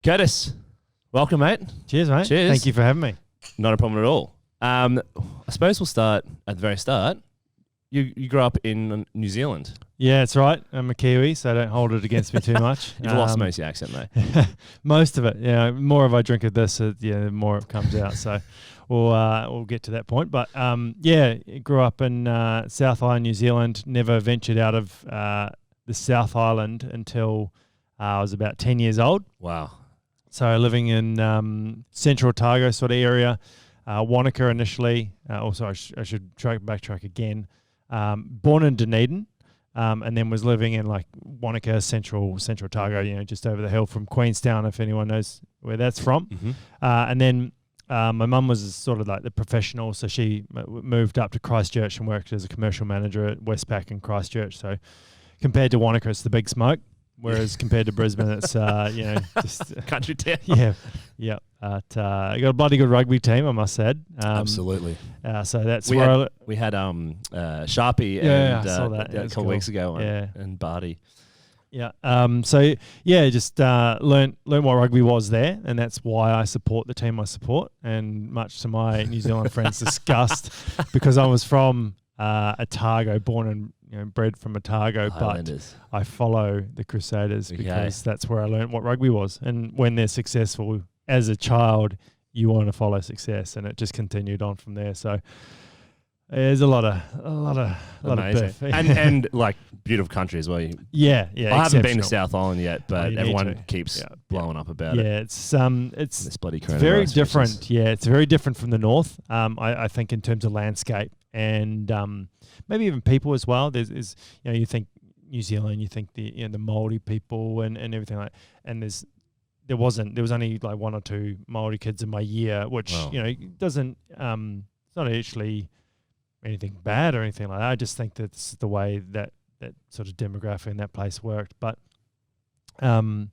Curtis, welcome, mate. Cheers, mate. Cheers. Thank you for having me. Not a problem at all. I suppose we'll start at the very start. You grew up in New Zealand. Yeah, that's right. I'm a Kiwi, so don't hold it against me too much. You've lost most of your accent, though. Most of it. Yeah, more if I drink of this, the more it comes out. So we'll get to that point. But grew up in South Island, New Zealand. Never ventured out of the South Island until I was about 10 years old. Wow. So living in Central Otago sort of area, Wanaka initially. Also, I should backtrack again. Born in Dunedin, and then was living in like Wanaka, Central Otago, just over the hill from Queenstown, if anyone knows where that's from. Mm-hmm. And then my mum was sort of like the professional, so she moved up to Christchurch and worked as a commercial manager at Westpac in Christchurch. So compared to Wanaka, it's the big smoke. Whereas compared to Brisbane, it's just country town. Yeah. I got a bloody good rugby team, I must add. Absolutely. So that's we had Sharpie I saw that. a couple weeks ago and Barty. Yeah. Just learnt what rugby was there, and that's why I support the team I support. And much to my New Zealand friends' disgust, because I was from Otago, born and bred from Otago, Highlanders. But I follow the Crusaders because that's where I learned what rugby was. And when they're successful as a child, you want to follow success, and it just continued on from there. So there's a lot of beef. and like beautiful country as well. Yeah. I haven't been to South Island yet, but everyone keeps blowing up about it. Yeah, it's this bloody it's very different. Yeah, it's very different from the north. I think in terms of landscape and maybe even people as well. There's you think New Zealand, you think the Māori people and everything like, and there was only like one or two Māori kids in my year, which doesn't it's not actually anything bad or anything like that. I just think that's the way that sort of demographic in that place worked. But and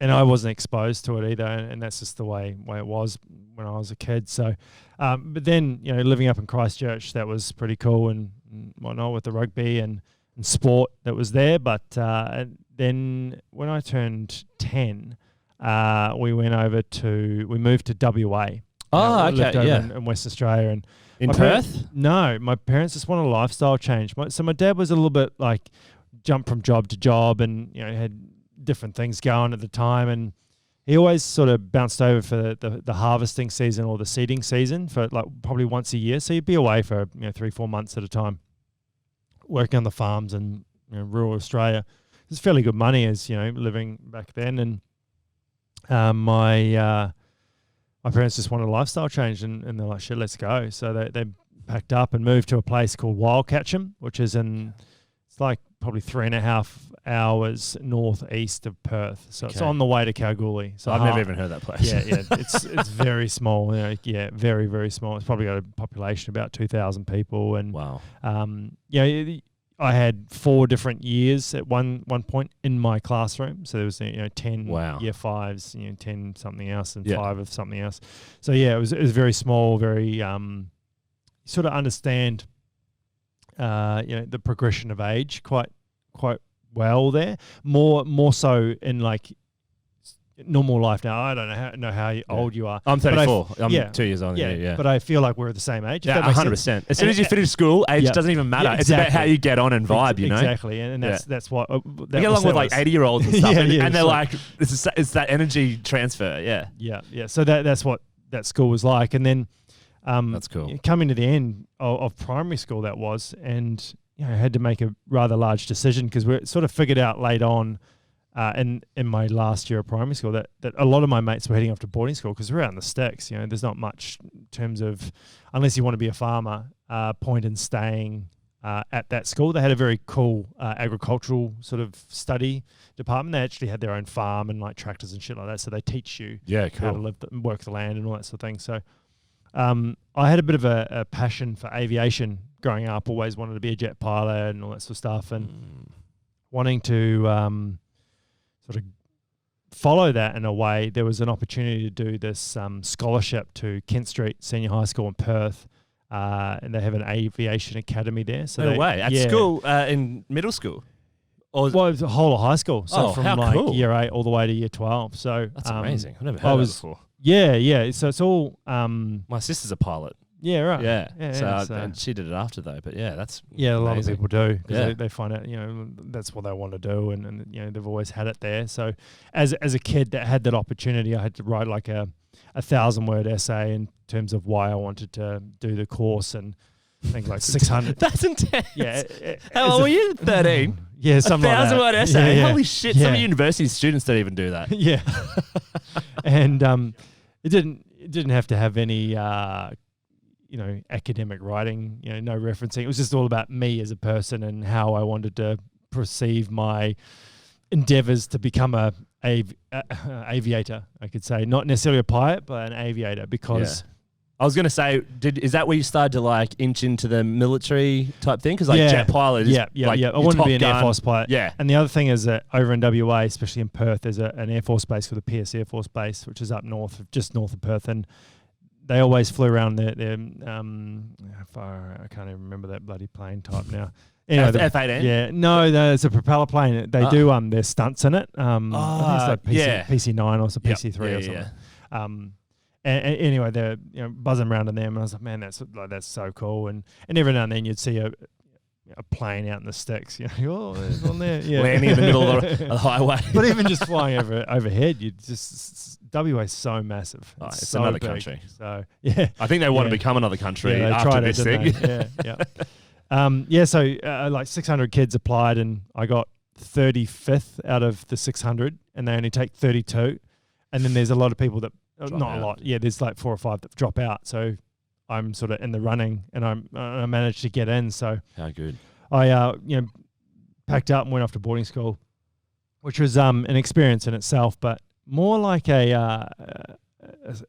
I wasn't exposed to it either, and that's just the way it was when I was a kid. So but then living up in Christchurch, that was pretty cool and whatnot with the rugby and sport that was there. But then when I turned 10, we moved to WA. Oh, okay, lived over in Western Australia. And in Perth? No, my parents just wanted a lifestyle change. So my dad was a little bit like jumped from job to job and had different things going at the time, and he always sort of bounced over for the harvesting season or the seeding season for like probably once a year. So he'd be away for 3-4 months at a time, working on the farms in rural Australia. It was fairly good money as living back then, and my parents just wanted a lifestyle change, and they're like, shit, let's go. So they packed up and moved to a place called Wildcatcham, which is it's like probably 3.5 hours northeast of Perth. So it's on the way to Kalgoorlie. So I've never even heard that place. Yeah. It's very small. Very, very small. It's probably got a population of about 2,000 people. And wow. I had 4 different years at one point in my classroom. So there was 10 year 5s, 10 something else and 5 of something else. So it was very small, very sort of understand the progression of age quite well there. More so in like normal life now. I don't know how old you are. I'm 34. I'm 2 years older. Yeah. But I feel like we're the same age. Yeah, 100%. As soon as you finich school, age doesn't even matter. It's about how you get on and vibe, Exactly, and that's what... you get along with like 80-year-olds and stuff, and they're like, it's that energy transfer, Yeah. So that's what that school was like. And then... that's cool. Coming to the end of primary school, that was, and I had to make a rather large decision because we sort of figured out late on in my last year of primary school that a lot of my mates were heading off to boarding school because we're out in the sticks. There's not much in terms of, unless you want to be a farmer, point in staying at that school. They had a very cool agricultural sort of study department. They actually had their own farm and like tractors and shit like that. So they teach you how to live, work the land and all that sort of thing. So I had a bit of a passion for aviation growing up, always wanted to be a jet pilot and all that sort of stuff, and wanting to sort of follow that in a way. There was an opportunity to do this scholarship to Kent Street Senior High School in Perth, and they have an aviation academy there. So no way. At school, in middle school? Or Well, it was the whole of high school. So Oh, from how like cool. year 8 all the way to year 12. So that's amazing. I've never I heard of that was- before. Yeah. So it's all My sister's a pilot. yeah, right. Yeah. So, so- and she did it after though. But yeah, that's Yeah, a lot of amazing. people do because Yeah. they find out, that's what they want to do, and they've always had it there. So, as a kid that had that opportunity, I had to write like a 1,000-word essay in terms of why I wanted to do the course, and I think like 600. That's intense. Yeah. How old were you? 13. Yeah, A something like that. 1,000-word essay. Yeah, yeah. Holy shit! Some Yeah. university students don't even do that. Yeah, and it didn't have to have any academic writing, no referencing. It was just all about me as a person and how I wanted to perceive my endeavors to become a aviator, I could say. Not necessarily a pilot, but an aviator, because I was going to say, is that where you started to like inch into the military type thing? Because like jet pilot is yeah. like I wanted to be an Top Air Gun. Force pilot. Yeah. And the other thing is that over in WA, especially in Perth, there's an Air Force base called the Pierce Air Force Base, which is up north, just north of Perth, and they always flew around their I can't even remember that bloody plane type now. Anyway, F-18? Yeah, no, it's a something. They do their stunts in it. I think it's like PC9 or some PC3 or something. Yeah. And anyway, they're buzzing around in them, and I was like, man, that's so cool. And every now and then you'd see a plane out in the sticks. Oh, there's one there. Yeah. Landing in the middle of the highway. But even just flying overhead, you just WA is so massive. Oh, it's so another big. country. So yeah, I think they want to Yeah. become another country yeah, they after tried this it, thing. didn't they? Yeah. So like 600 kids applied, and I got 35th out of the 600, and they only take 32. And then there's a lot of people that Drop not out. a lot. Yeah, there's like 4 or 5 that drop out. So I'm sort of in the running, and I managed to get in. So How good. I packed up and went off to boarding school, which was an experience in itself, but more like a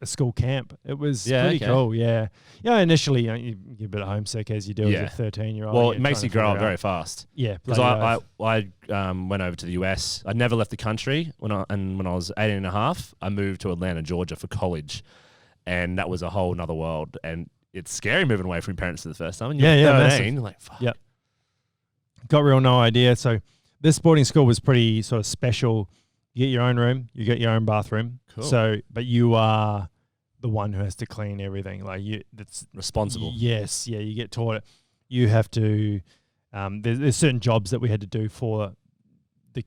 school camp. It was pretty cool. Yeah. Initially, you get a bit of homesick as you do as a 13-year-old. Well, it makes you grow up very fast. Yeah, Because I went over to the US. I never left the country. When I was 18 and a half, I moved to Atlanta, Georgia for college. And that was a whole nother world. And it's scary moving away from your parents for the first time. And you're 13, like, fuck. Yep. Got real no idea. So this boarding school was pretty sort of special. You get your own room, you get your own bathroom. Cool. So, but you are the one who has to clean everything. Like that's Responsible. Yes, yeah. You get taught it. You have to. There's certain jobs that we had to do for the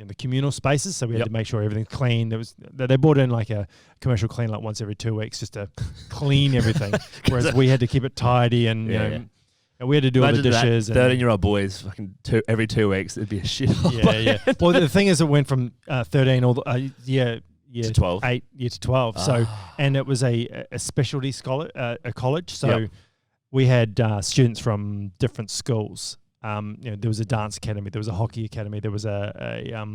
the communal spaces. So we had to make sure everything's clean. They brought in like a commercial clean like once every 2 weeks just to clean everything. Whereas we had to keep it tidy and and we had to do all the dishes. 13-year-old boys, fucking every 2 weeks, it'd be a shit. Yeah. Well, the thing is, it went from 13 all the to 12. 8 year to 12. So, and it was a specialty a college. So we had students from different schools. There was a dance academy, there was a hockey academy, there was a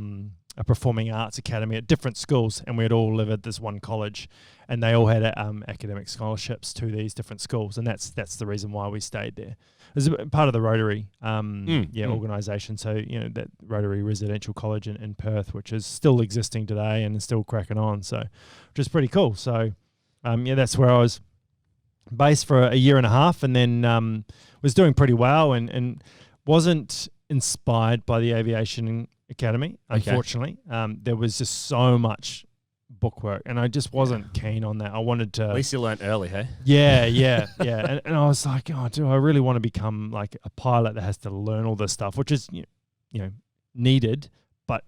performing arts academy at different schools, and we'd all live at this one college, and they all had academic scholarships to these different schools, and that's the reason why we stayed there. It was part of the Rotary organisation, so that Rotary Residential College in Perth, which is still existing today and is still cracking on, so which is pretty cool. So that's where I was based for a year and a half, and then was doing pretty well and wasn't inspired by the aviation academy, unfortunately. There was just so much bookwork, and I just wasn't keen on that. I wanted to. At least you learnt early, hey? Yeah. And I was like, do I really want to become like a pilot that has to learn all this stuff, which is needed, but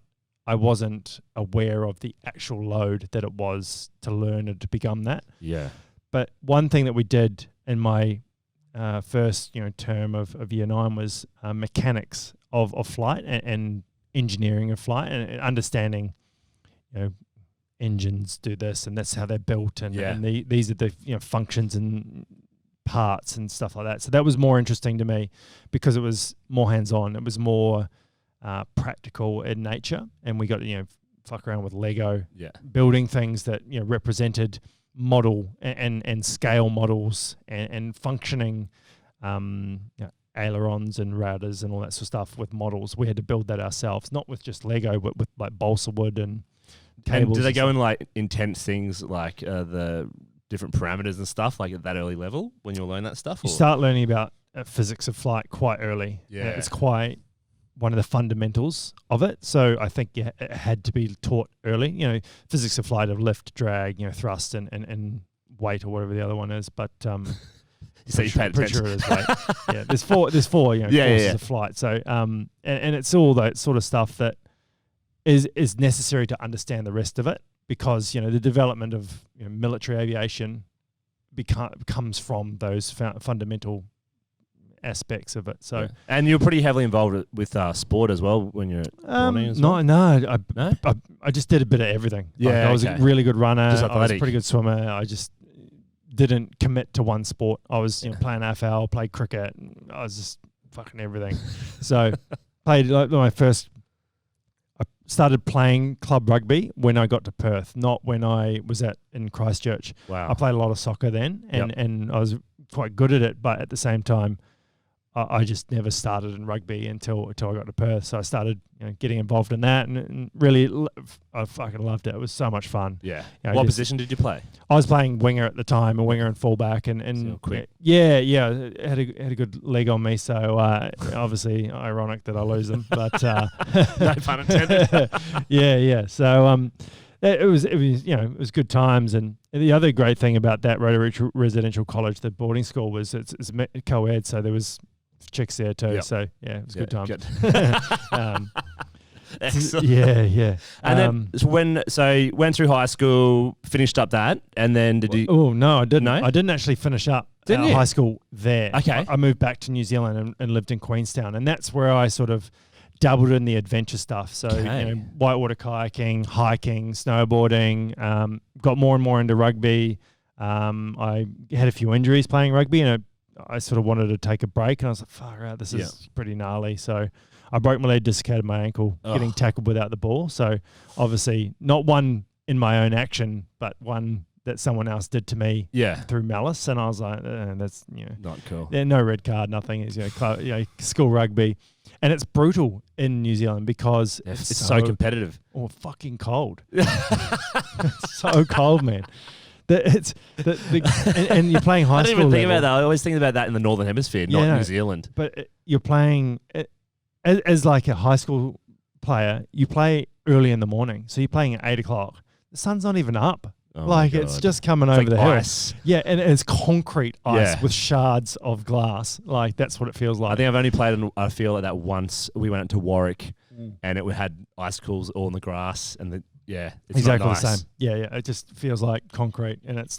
I wasn't aware of the actual load that it was to learn and to become that. Yeah. But one thing that we did in my first term of year 9 was mechanics of flight and engineering of flight and understanding engines do this and that's how they're built and these are the functions and parts and stuff like that. So that was more interesting to me because it was more hands-on. It was more practical in nature, and we got to fuck around with Lego, building things that represented model and scale models and functioning ailerons and routers and all that sort of stuff with models. We had to build that ourselves, not with just Lego, but with like balsa wood and cables. And do they go in like intense things like the different parameters and stuff like at that early level when you learn that stuff? You start learning about physics of flight quite early. Yeah. It's quite one of the fundamentals of it. So I think it had to be taught early. You know, physics of flight of lift, drag, you know, thrust and weight or whatever the other one is. But So you paid pretty attention. sure it is weight. Yeah, there's four you know, forces of flight. So and it's all that sort of stuff that is necessary to understand the rest of it, because, you know, the development of, you know, military aviation comes from those fundamental aspects of it. So and you're pretty heavily involved with sport as well when you're at Bonnie as well? No, I just did a bit of everything. Yeah, like, I was a really good runner. Just I was a athletic. pretty good swimmer. I just didn't commit to one sport. I was, you know, playing AFL, played cricket. I was just fucking everything. So played like I started playing club rugby when I got to Perth, not when I was in Christchurch. Wow. I played a lot of soccer then, and I was quite good at it, but at the same time, I just never started in rugby until I got to Perth. So I started, you know, getting involved in that, and really, I fucking loved it. It was so much fun. Yeah. You know, What position did you play? I was playing winger at the time, a winger and fullback, and So quick. yeah, it had a good leg on me. So obviously, ironic that I lose them, but No pun intended. yeah. So it was you know, it was good times. And the other great thing about that Rotary Residential College, the boarding school, was it's co-ed, so there was chicks there too. Yep. So yeah, it was a good time. Good. Excellent. Yeah. And then so you went through high school, finished up that, and then did you? Oh no, I didn't. No? I didn't actually finish up Didn't you? high school there. Okay. I moved back to New Zealand and lived in Queenstown, and that's where I sort of dabbled in the adventure stuff. So Okay. you know, whitewater kayaking, hiking, snowboarding. Got more and more into rugby. I had a few injuries playing rugby, and I sort of wanted to take a break, and I was like, "Far out, this is pretty gnarly." So I broke my leg, dislocated my ankle, getting tackled without the ball. So obviously not one in my own action, but one that someone else did to me through malice. And I was like, that's, you know, Not cool. no red card, nothing. It's, you know, school rugby. And it's brutal in New Zealand because It's so competitive. Fucking cold. It's so cold, man. And you're playing high I school didn't even think level. about that. I always think about that in the Northern Hemisphere, not New Zealand. But you're playing as like a high school player. You play early in the morning, so you're playing at 8 o'clock. The sun's not even up. Oh like my it's God. just coming It's over like the hill. ice. Yeah, and it's concrete ice Yeah. with shards of glass. Like that's what it feels like. I think I've only played, I feel like that once. We went to Warwick, and it had icicles all in the grass, and it's exactly not nice. the same. Yeah. It just feels like concrete, and it's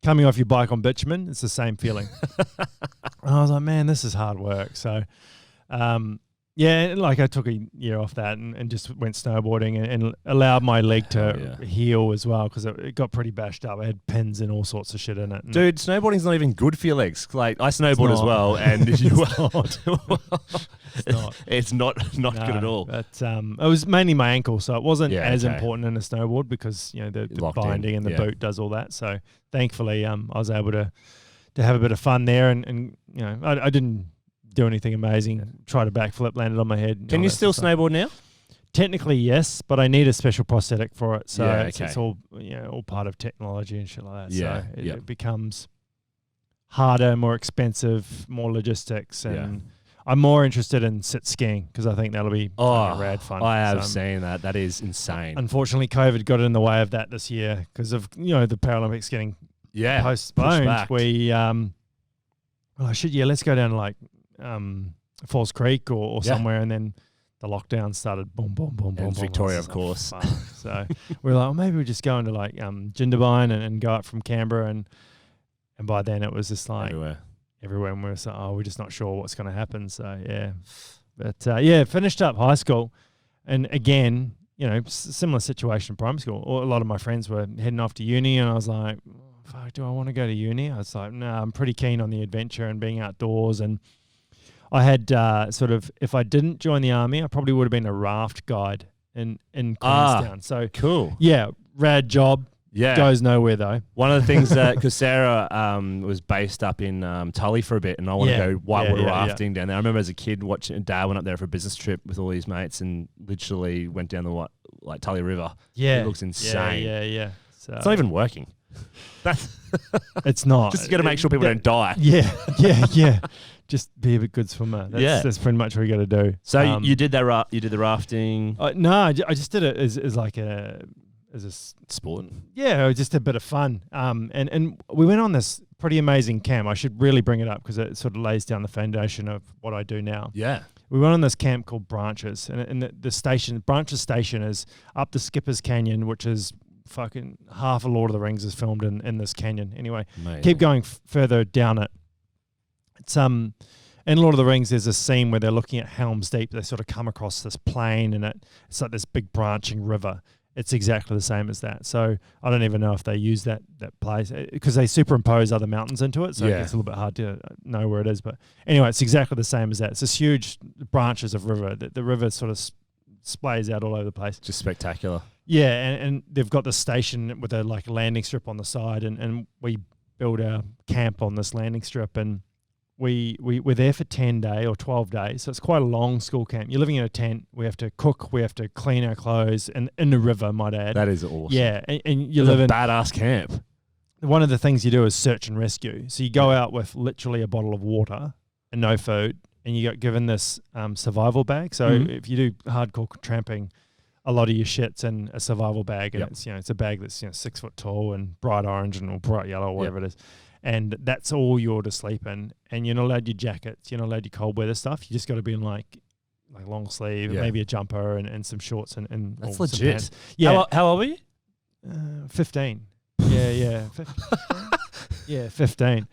coming off your bike on bitumen. It's the same feeling. And I was like, man, this is hard work. So, like I took a year off that and just went snowboarding and allowed my leg to heal as well, because it got pretty bashed up. I had pins and all sorts of shit in it. Dude, snowboarding's not even good for your legs. Like I snowboard as well, and it's not good at all. But it was mainly my ankle, so it wasn't as okay. important in a snowboard because, you know, the Locked binding in, and the boot does all that. So thankfully, I was able to have a bit of fun there, and you know, I didn't do anything amazing. Tried a backflip, landed on my head. Can you still snowboard now? Technically, yes, but I need a special prosthetic for it. So Yeah, it's all, you know, all part of technology and shit like that. Yeah, So it becomes harder, more expensive, more logistics, and I'm more interested in sit skiing because I think that'll be fucking rad fun. I have seen that. That is insane. Unfortunately, COVID got in the way of that this year because of, you know, the Paralympics getting postponed. back. We let's go down to like Falls Creek or somewhere, and then the lockdown started. Boom, boom, boom, boom, And boom. Victoria, It's of course. like, fuck. So we're like, well, maybe we just go into like Jindabyne and go up from Canberra, and by then it was just like everywhere, and we were like, we're just not sure what's going to happen. So but finished up high school, and again, you know, similar situation in primary school. A lot of my friends were heading off to uni, and I was like, fuck, do I want to go to uni? I was like, no, I'm pretty keen on the adventure and being outdoors. And I had sort of, if I didn't join the army, I probably would have been a raft guide in Queenstown. So cool. Yeah, rad job. Yeah. Goes nowhere though. One of the things that, because Sarah was based up in Tully for a bit, and I want to go whitewater rafting down there. I remember as a kid watching, Dad went up there for a business trip with all his mates and literally went down the Tully River. Yeah. It looks insane. Yeah. So it's not even working. That's it's not. just got to make sure people don't die. Yeah. just be a good swimmer. That's pretty much what you got to do. So you did that. You did the rafting. No, I just did it as like as a sport. Yeah, just a bit of fun. And we went on this pretty amazing camp. I should really bring it up because it sort of lays down the foundation of what I do now. Yeah. We went on this camp called Branches, and the station, Branches Station, is up the Skipper's Canyon, which is fucking half of Lord of the Rings is filmed in this canyon. Anyway, Amazing. keep going further down it. It's in Lord of the Rings, there's a scene where they're looking at Helm's Deep. They sort of come across this plain, and it's like this big branching river. It's exactly the same as that. So I don't even know if they use that place because they superimpose other mountains into it. So it gets a little bit hard to know where it is. But anyway, it's exactly the same as that. It's this huge branches of river. The river sort of splays out all over the place. Just spectacular. Yeah, and they've got this station with a landing strip on the side, and we build our camp on this landing strip, and we're there for 10 days or 12 days. So it's quite a long school camp. You're living in a tent. We have to cook. We have to clean our clothes and in the river, might add. That is awesome. Yeah. And you live in a badass camp. One of the things you do is search and rescue. So you go out with literally a bottle of water and no food, and you get given this survival bag. So if you do hardcore tramping, a lot of your shit's in a survival bag, and it's a bag that's 6 foot tall and bright orange or bright yellow or whatever it is. And that's all you're to sleep in. And you're not allowed your jackets. You're not allowed your cold weather stuff. You just got to be in like long sleeve, maybe a jumper and some shorts and that's some legit. pants. Yeah. How old were you? 15. Yeah. 15.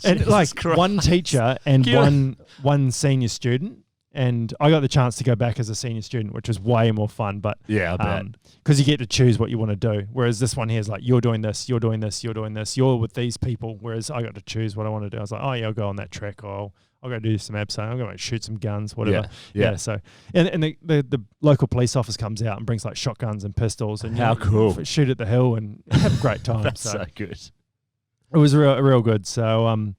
And Jesus Christ. one teacher and one senior student. And I got the chance to go back as a senior student, which was way more fun. But yeah, I bet. Because you get to choose what you want to do. Whereas this one here is like, you're doing this, you're doing this, you're doing this. You're with these people. Whereas I got to choose what I want to do. I was like, oh, yeah, I'll go on that trek. Or I'll go do some abseil. I'll go shoot some guns, whatever. Yeah. So, and the local police officer comes out and brings like shotguns and pistols. And how cool. Shoot at the hill and have a great time. That's so good. It was real good. So,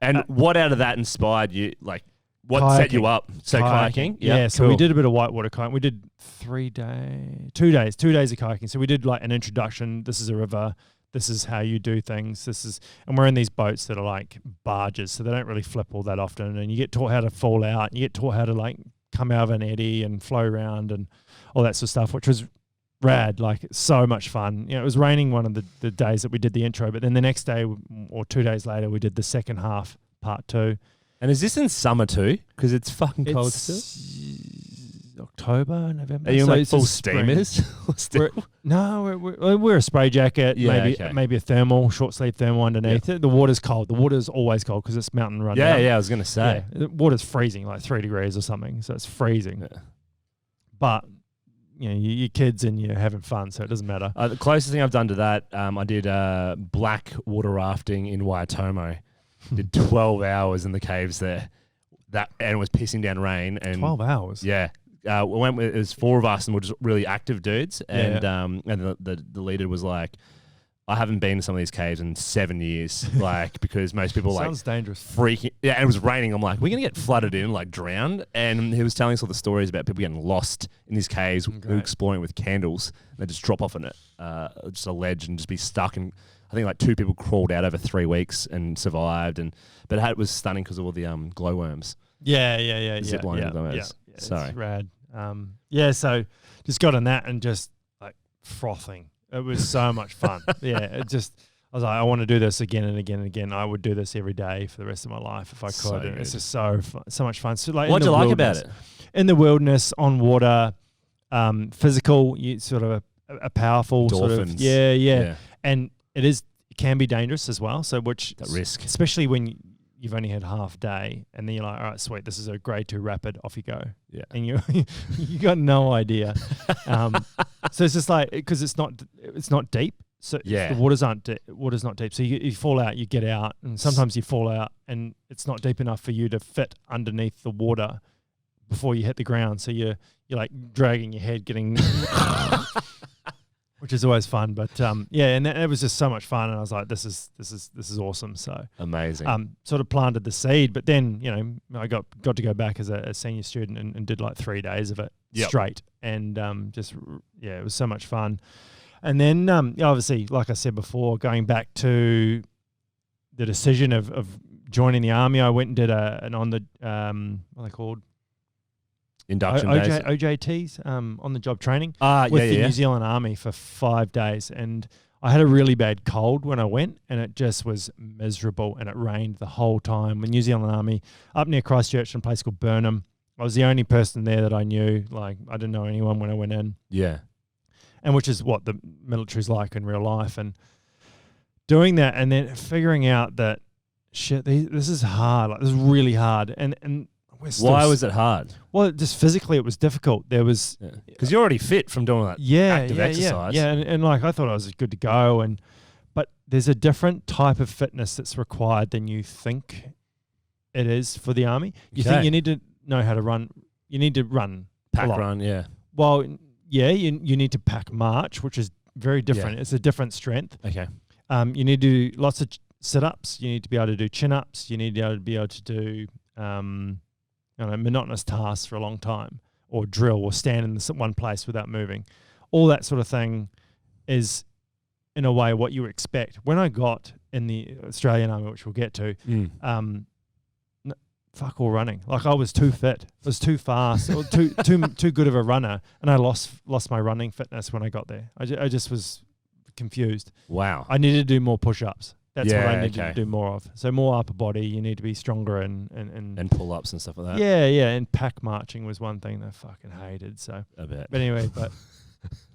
and what out of that inspired you? Like, what kayaking. set you up? So kayaking? Yeah, so cool. we did a bit of whitewater kayaking. We did 2 days of kayaking. So we did like an introduction. This is a river. This is how you do things. And we're in these boats that are like barges, so they don't really flip all that often. And you get taught how to fall out. And you get taught how to like come out of an eddy and flow around and all that sort of stuff, which was rad, like so much fun. It was raining one of the days that we did the intro, but then the next day or 2 days later, we did the second half, part 2. And is this in summer too? Because it's fucking cold still. October, November. Are you like full steamers? We're a spray jacket, maybe a thermal, short sleeve thermal underneath. The water's cold. The water's always cold because it's mountain run. Yeah, I was gonna say the water's freezing, like 3 degrees or something. So it's freezing. Yeah. But you're kids and you're having fun, so it doesn't matter. The closest thing I've done to that, I did black water rafting in Waitomo. Did 12 hours in the caves there. And it was pissing down rain. And 12 hours? Yeah. It was 4 of us and we're just really active dudes. And the leader was like, I haven't been to some of these caves in 7 years, like, because most people sounds dangerous. Freaking. Yeah, and it was raining. I'm like, we're going to get flooded in, like drowned. And he was telling us all the stories about people getting lost in these caves, exploring with candles. They just drop off on it, just a ledge and just be stuck. And I think like 2 people crawled out over 3 weeks and survived. But it was stunning because of all the glowworms. Yeah. Zip lining glowworms. Sorry. It's rad. So just got on that and just like frothing. It was so much fun. I was like, I want to do this again and again and again. I would do this every day for the rest of my life if I could. And it's just so fun, so much fun. So like, what'd you like about it? In the wilderness, on water, physical, sort of a powerful Dolphins. sort of, yeah. And it can be dangerous as well. So that risk, especially when you've only had half a day, and then you're like, all right, sweet, this is a grade 2 rapid, off you go. Yeah. And you got no idea. So it's just like, because it's not deep. So the water's not deep. So you fall out, you get out, and sometimes you fall out and it's not deep enough for you to fit underneath the water before you hit the ground. So you're like dragging your head, getting which is always fun. But and it was just so much fun, and I was like, this is awesome. So amazing. Sort of planted the seed, but then I got to go back as a senior student and did like 3 days of it straight, and it was so much fun. And then obviously, like I said before, going back to the decision of joining the army, I went and did an on the what are they called? Induction days. OJTs, on the job training With the New Zealand Army for 5 days, and I had a really bad cold when I went, and it just was miserable, and it rained the whole time. The New Zealand Army up near Christchurch in a place called Burnham. I was the only person there that I knew. Like, I didn't know anyone when I went in. Yeah. And which is what the military's like in real life. And doing that and then figuring out that, shit, this is hard. Like, this is really hard. And why was it hard? Well, just physically it was difficult. There was... Because you're already fit from doing that active exercise. Yeah, and like I thought I was good to go. But there's a different type of fitness that's required than you think it is for the army. You think you need to know how to run. You need to run. Pack run, yeah. Well, yeah, you need to pack march, which is very different. Yeah. It's a different strength. Okay. You need to do lots of sit-ups. You need to be able to do chin-ups. You need to be able to do monotonous tasks for a long time, or drill, or stand in one place without moving. All that sort of thing is, in a way, what you expect. When I got in the Australian Army, which we'll get to, fuck all running. Like, I was too fit. I was too fast. Or too good of a runner, and I lost my running fitness when I got there. I just was confused. Wow. I needed to do more push-ups. That's what I needed to do more of. So more upper body. You need to be stronger and pull-ups and stuff like that. Yeah. And pack marching was one thing that I fucking hated. So I bet. But anyway,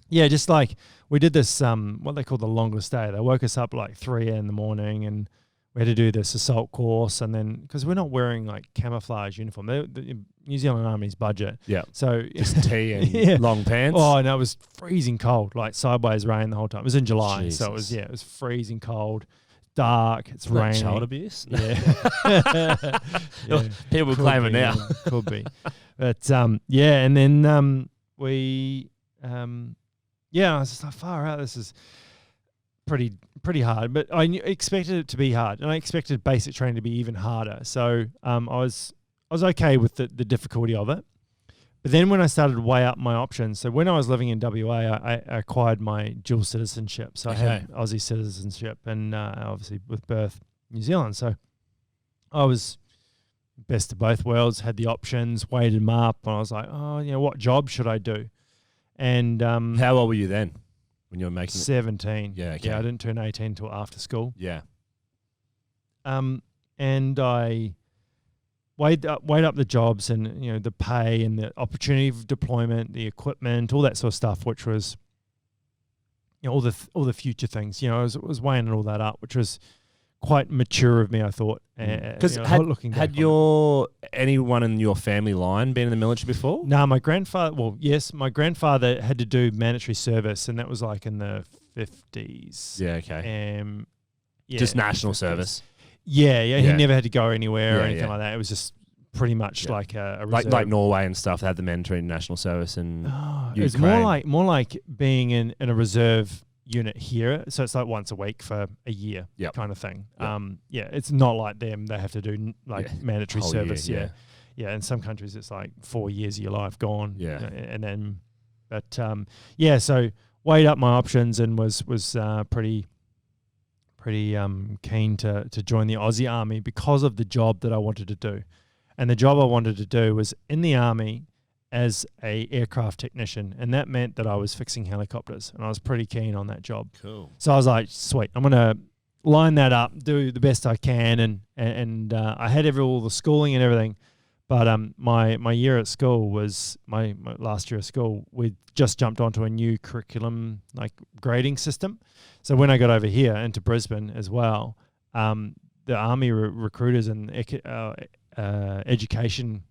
yeah, just like we did this what they call the longest day. They woke us up like 3 in the morning, and we had to do this assault course, and then because we're not wearing like camouflage uniform, the New Zealand Army's budget. Yeah. So just tee and long pants. Oh, no, it was freezing cold, like sideways rain the whole time. It was in July, Jesus. so it was freezing cold. Dark, it's raining. Child abuse? Yeah. People claim it now. Could be. But, and then we, I was just like, far out, this is pretty hard. But I expected it to be hard, and I expected basic training to be even harder. So I was okay with the difficulty of it. But then when I started to weigh up my options, so when I was living in WA, I acquired my dual citizenship. So I had Aussie citizenship and obviously with birth New Zealand. So I was best of both worlds, had the options, weighed them up, and I was like, what job should I do? And how old were you then when you were making 17. Yeah, okay. Yeah, I didn't turn 18 until after school. Yeah. And I weighed up the jobs and the pay and the opportunity of deployment, the equipment, all that sort of stuff, which was all the future things. I was weighing all that up, which was quite mature of me, I thought. Because anyone in your family line been in the military before? No, my grandfather. Well, yes, my grandfather had to do mandatory service, and that was like in the 50s. Yeah, okay. Just national service. Yeah. He never had to go anywhere or anything like that. It was just pretty much like a reserve. Like Norway and stuff. They had the mandatory national service, and it was more like being in a reserve unit here. So it's like once a week for a year, kind of thing. Yep. It's not like them. They have to do mandatory service. Year, yeah. In some countries, it's like 4 years of your life gone. Yeah, and then, so weighed up my options and was pretty keen to join the Aussie Army because of the job that I wanted to do. And the job I wanted to do was in the Army as a aircraft technician, and that meant that I was fixing helicopters, and I was pretty keen on that job. Cool. So I was like, sweet, I'm going to line that up, do the best I can, and I had all the schooling and everything, but my year at school was, my last year of school, we just jumped onto a new curriculum, like grading system. So when I got over here into Brisbane as well, the Army recruiters and education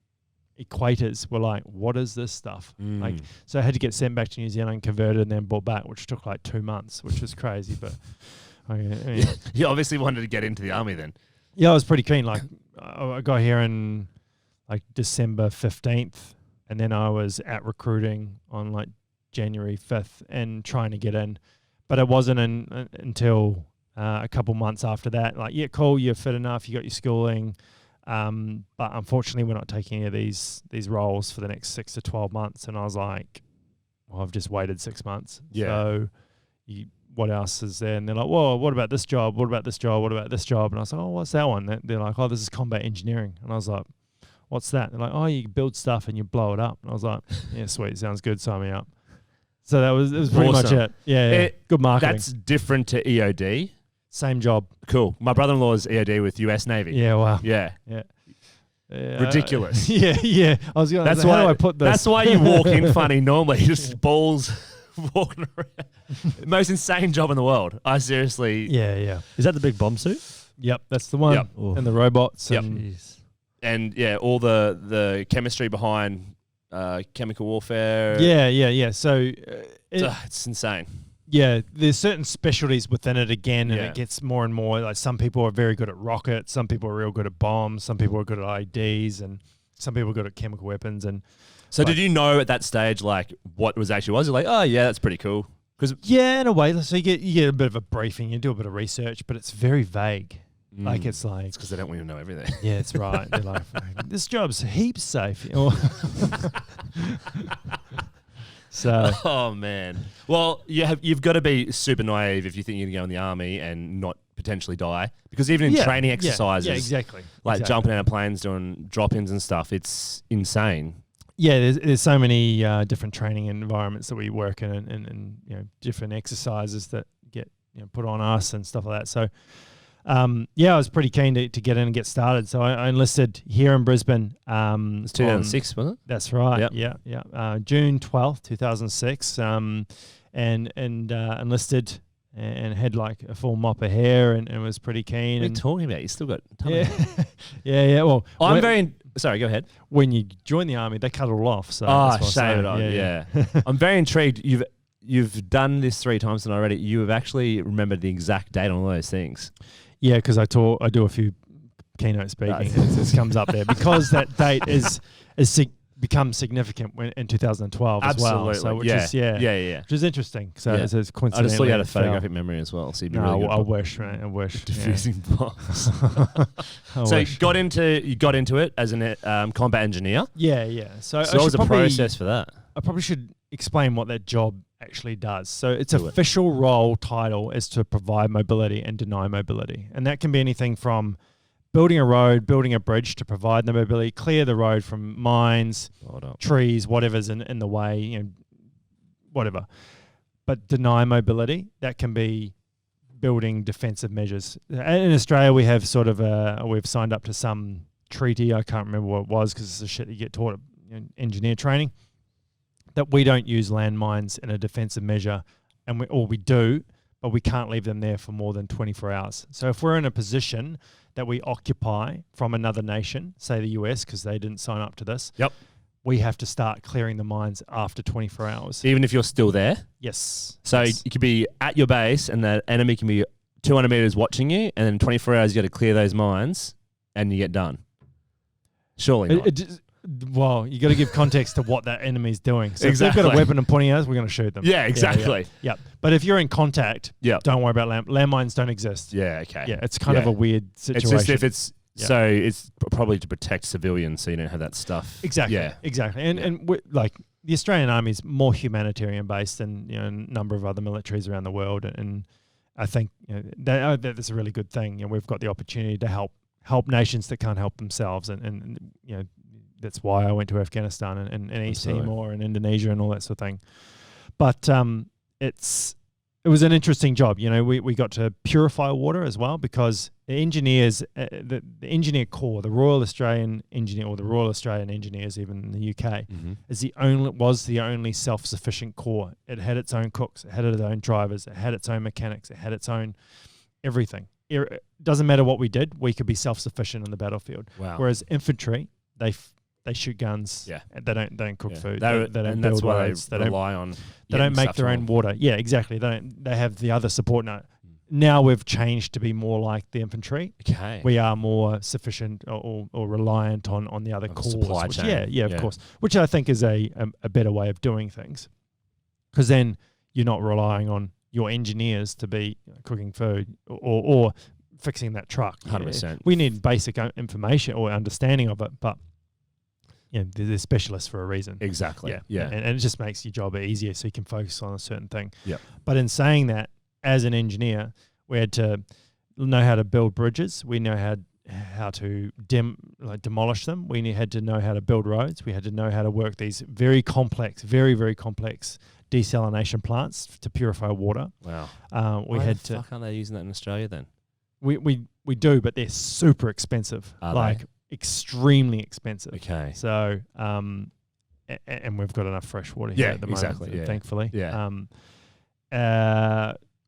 equators were like, what is this stuff? Like, so I had to get sent back to New Zealand, converted, and then brought back, which took like 2 months, which was crazy. But you obviously wanted to get into the Army then. Yeah, I was pretty keen. Like, I got here in like December 15th, and then I was at recruiting on like January 5th and trying to get in, but it wasn't until a couple months after that. Like, yeah, cool, you're fit enough, you got your schooling. But unfortunately, we're not taking any of these roles for the next 6 to 12 months. And I was like, well, I've just waited 6 months. Yeah. So what else is there? And they're like, well, what about this job? What about this job? What about this job? And I was like, oh, what's that one? They're like, oh, this is combat engineering. And I was like, what's that? They're like, oh, you build stuff and you blow it up. And I was like, yeah, sweet, sounds good, sign me up. So it was pretty much it. Yeah, good marketing. That's different to EOD. Same job. Cool. My brother-in-law's EOD with US Navy. Yeah, wow. Yeah. Ridiculous. Yeah. I was going to say, how do I put this? That's why you walk in funny normally. Just balls walking around. Most insane job in the world. I seriously. Yeah. Is that the big bomb suit? Yep, that's the one. Yep. And the robots. Yep. And yeah, all the chemistry behind chemical warfare. Yeah. So it's insane. Yeah, there's certain specialties within it again, and Yeah. it gets more and more. Like some people are very good at rockets, some people are real good at bombs, some people are good at IEDs, and some people are good at chemical weapons. And so, did you know at that stage like what was actually was? You're like, oh yeah, that's pretty cool. Yeah, in a way. So you get a bit of a briefing, you do a bit of research, but it's very vague. Like it's like because they don't want you to know everything. Yeah, it's right. They're like, this job's heaps safe. So, oh man. Well, you've got to be super naive if you think you're going to go in the army and not potentially die, because even in training exercises, exactly, jumping out of planes, doing drop-ins and stuff, it's insane. Yeah, there's so many different training environments that we work in, and different exercises that get put on us and stuff like that. So. I was pretty keen to get in and get started. So I enlisted here in Brisbane. It's 2006, wasn't it? That's right. Yep. Yeah. June 12th, 2006. And enlisted and had like a full mop of hair and was pretty keen. What are you talking about? You still got a ton of hair. Yeah. Well, sorry, go ahead. When you join the army, they cut it all off. So shave it on. Yeah. I'm very intrigued. You've done this 3 times and already. You have actually remembered the exact date on all those things. Yeah, because I do a few keynote speaking. It comes up there because that date is become significant in 2012 Absolutely. as well. So which is interesting. So it's coincidentally. I just saw you had a photographic memory as well. So you'd be really good. I wish, man. I wish. Diffusing bombs. So you got into it as a combat engineer. Yeah. So what was the process for that? I probably should explain what that job actually does. So its official role title is to provide mobility and deny mobility. And that can be anything from building a road, building a bridge to provide the mobility, clear the road from mines, trees, whatever's in the way, whatever. But deny mobility, that can be building defensive measures. In Australia, we have we've signed up to some treaty. I can't remember what it was because it's the shit you get taught at engineer training. That we don't use landmines in a defensive measure, and we do, but we can't leave them there for more than 24 hours. So if we're in a position that we occupy from another nation, say the US, because they didn't sign up to this, we have to start clearing the mines after 24 hours. Even if you're still there? Yes. So you could be at your base and the enemy can be 200 meters watching you, and then in 24 hours you got to clear those mines and you get done. Surely not. Well, you got to give context to what that enemy's doing. So exactly. if they've got a weapon and pointing at us, we're going to shoot them. Yeah, exactly. Yeah. But if you're in contact, don't worry about landmines. Don't exist. Yeah, okay. Yeah, it's kind of a weird situation. It's just if it's so it's probably to protect civilians, so you don't have that stuff. Exactly. Yeah, exactly. And like the Australian Army is more humanitarian based than a number of other militaries around the world, and I think that's a really good thing. We've got the opportunity to help nations that can't help themselves, and that's why I went to Afghanistan and East Timor and Indonesia and all that sort of thing. But it was an interesting job. We got to purify water as well, because the engineers, the engineer corps, the Royal Australian Engineer, or the Royal Australian Engineers, even in the UK, was the only self-sufficient corps. It had its own cooks, it had its own drivers, it had its own mechanics, it had its own everything. It doesn't matter what we did, we could be self-sufficient in the battlefield. Wow. Whereas infantry, they shoot guns. Yeah. They don't cook food. They don't build roads. They rely on. They don't make their own water. Yeah, exactly. They have the other support. Now we've changed to be more like the infantry. Okay. We are more sufficient or reliant on the other corps. Supply chain. Yeah, of course. Which I think is a better way of doing things, because then you're not relying on your engineers to be cooking food or fixing that truck. 100%. We need basic information or understanding of it, but they're specialists for a reason. Exactly. Yeah. And it just makes your job easier, so you can focus on a certain thing. Yeah. But in saying that, as an engineer, we had to know how to build bridges. We know how to demolish them. We had to know how to build roads. We had to know how to work these very complex, very, very complex desalination plants to purify water. Wow. We Why had the fuck aren't they using that in Australia then? We do, but they're super expensive. Are they? Extremely expensive. Okay. So, and we've got enough fresh water here at the moment, thankfully. Yeah.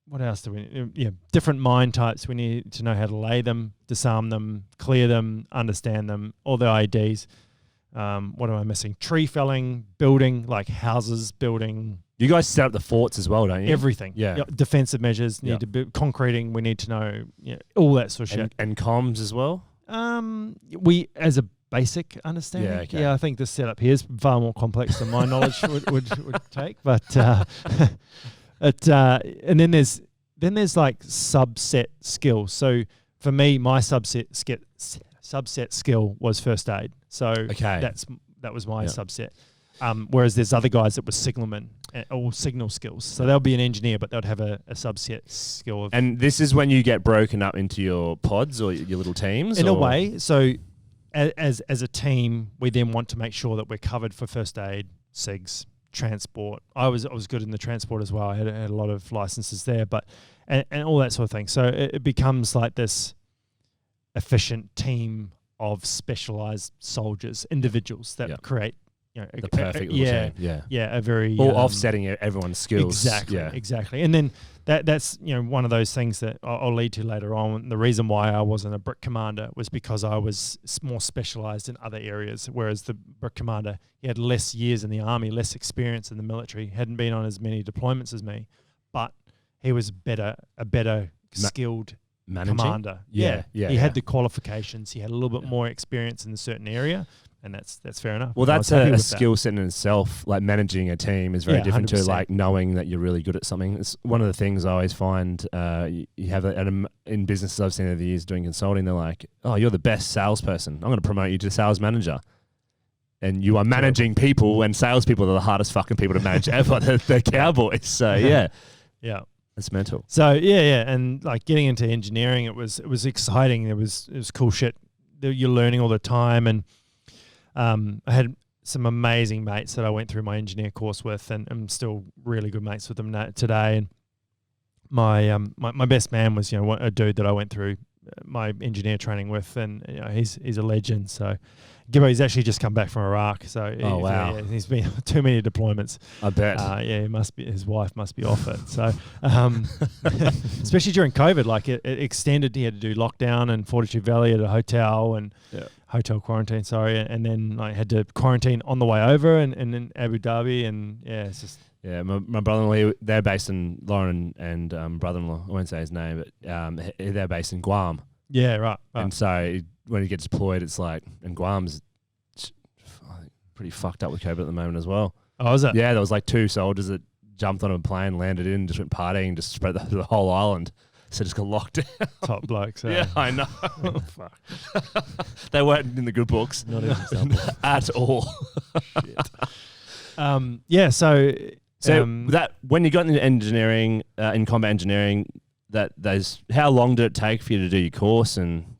What else do we need? Yeah, different mine types. We need to know how to lay them, disarm them, clear them, understand them, all the IEDs. What am I missing? Tree felling, building, like houses, building. You guys set up the forts as well, don't you? Everything. Yeah. Defensive measures, need to build concreting, we need to know all that sort of shit. And comms as well? We, as a basic understanding. Yeah, okay. Yeah, I think the setup here is far more complex than my knowledge would take. But and then there's like subset skills. So for me, my subset skill was first aid. So that was my subset. Whereas there's other guys that were signalmen or signal skills. So they'll be an engineer, but they'd have a subset skill. And this is when you get broken up into your pods or your little teams? In a way. So as a team, we then want to make sure that we're covered for first aid, SIGs, transport. I was good in the transport as well. I had a lot of licenses there, but and all that sort of thing. So it becomes like this efficient team of specialized soldiers, individuals that create the perfect little team. A very all offsetting everyone's skills. Exactly. And then that's one of those things that I'll lead to later on. The reason why I wasn't a brick commander was because I was more specialized in other areas, whereas the brick commander, he had less years in the army, less experience in the military, hadn't been on as many deployments as me, but he was a better skilled commander. He had the qualifications. He had a little bit more experience in a certain area. And that's fair enough. Well, that's a skill set in itself. Like managing a team is very different 100%. to like knowing that you're really good at something. It's one of the things I always find you have in businesses I've seen over the years doing consulting. They're like, "Oh, you're the best salesperson. I'm going to promote you to sales manager." And you are managing people, and salespeople are the hardest fucking people to manage ever. They're cowboys. So yeah, it's mental. So and like getting into engineering, it was exciting. It was cool shit that you're learning all the time. And I had some amazing mates that I went through my engineer course with, and I'm still really good mates with them today. And my best man was a dude that I went through my engineer training with, and he's a legend. So Gibbo's actually just come back from Iraq. So he's been too many deployments. I bet. He must be. His wife must be off it. So especially during COVID, like it extended. He had to do lockdown in Fortitude Valley at a hotel and hotel quarantine. And then I had to quarantine on the way over and in Abu Dhabi. And it's just. Yeah, my brother-in-law, they're based in Lauren and brother-in-law, I won't say his name, but they're based in Guam. Yeah, right. And so when he gets deployed, it's like, and Guam's pretty fucked up with COVID at the moment as well. Oh, is it? Yeah, there was like 2 soldiers that jumped on a plane, landed in, just went partying, just spread the whole island. So just got locked down. Top blokes. Yeah, I know. Fuck. They weren't in the good books. Not an example. At all. Shit. So that when you got into engineering, in combat engineering, how long did it take for you to do your course? And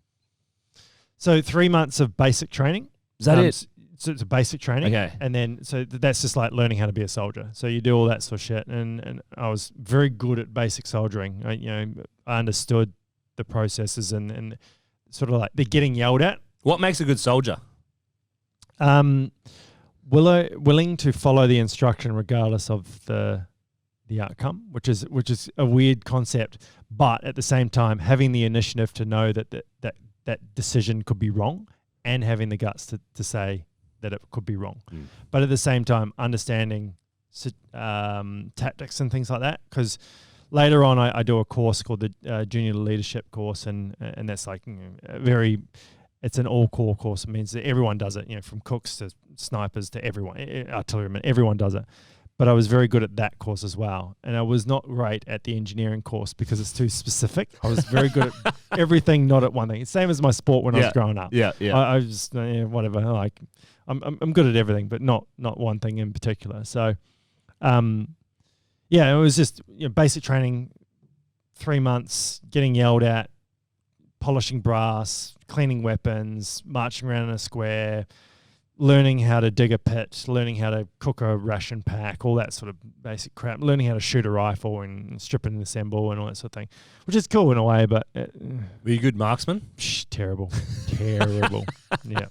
so 3 months of basic training. Is that it? So it's a basic training. Okay. And then that's just like learning how to be a soldier. So you do all that sort of shit. And I was very good at basic soldiering. I understood the processes and sort of like they're getting yelled at. What makes a good soldier? Willing to follow the instruction regardless of the outcome, which is a weird concept, but at the same time having the initiative to know that decision could be wrong and having the guts to say that it could be wrong. But at the same time understanding tactics and things like that, because later on I do a course called the Junior Leadership course, and that's like it's an all-core course. It means that everyone does it, from cooks to snipers to everyone, artillerymen, everyone does it. But I was very good at that course as well. And I was not great at the engineering course because it's too specific. I was very good at everything, not at one thing. It's same as my sport when I was growing up. Yeah. I was whatever. Like I'm good at everything, but not one thing in particular. So, it was just basic training, 3 months getting yelled at, polishing brass, cleaning weapons, marching around in a square, learning how to dig a pit, learning how to cook a ration pack, all that sort of basic crap, learning how to shoot a rifle and strip and assemble and all that sort of thing, which is cool in a way, but... Were you a good marksman? Terrible. Terrible. Yeah.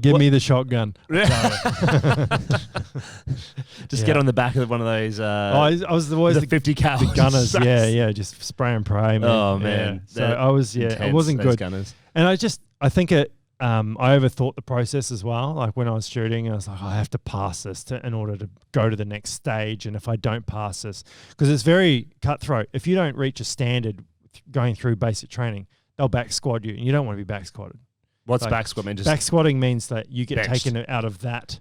Give me the shotgun. Just get on the back of one of those. I was always the 50 cal gunners. Yeah, just spray and pray. Man. Oh man! Yeah. So I was, it wasn't good. Gunners. And I think it. I overthought the process as well. Like when I was shooting, I was like, I have to pass this in order to go to the next stage. And if I don't pass this, because it's very cutthroat. If you don't reach a standard going through basic training, they'll back squad you, and you don't want to be back squatted. What's back squat mean? Just back squatting means that you get benched. taken out of that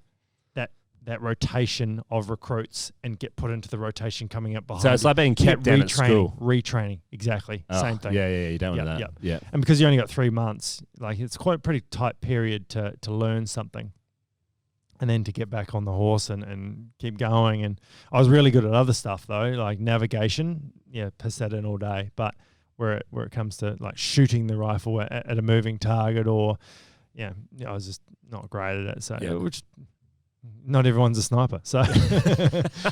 rotation of recruits and get put into the rotation coming up behind. So it's like being kept down at school. Retraining, exactly. Same thing. Yeah. You don't want that. Yeah. And because you only got 3 months, like it's quite a pretty tight period to learn something. And then to get back on the horse and keep going. And I was really good at other stuff though, like navigation. Yeah, piss that in all day. But where it comes to like shooting the rifle at a moving target, or I was just not great at it. So which not everyone's a sniper. So I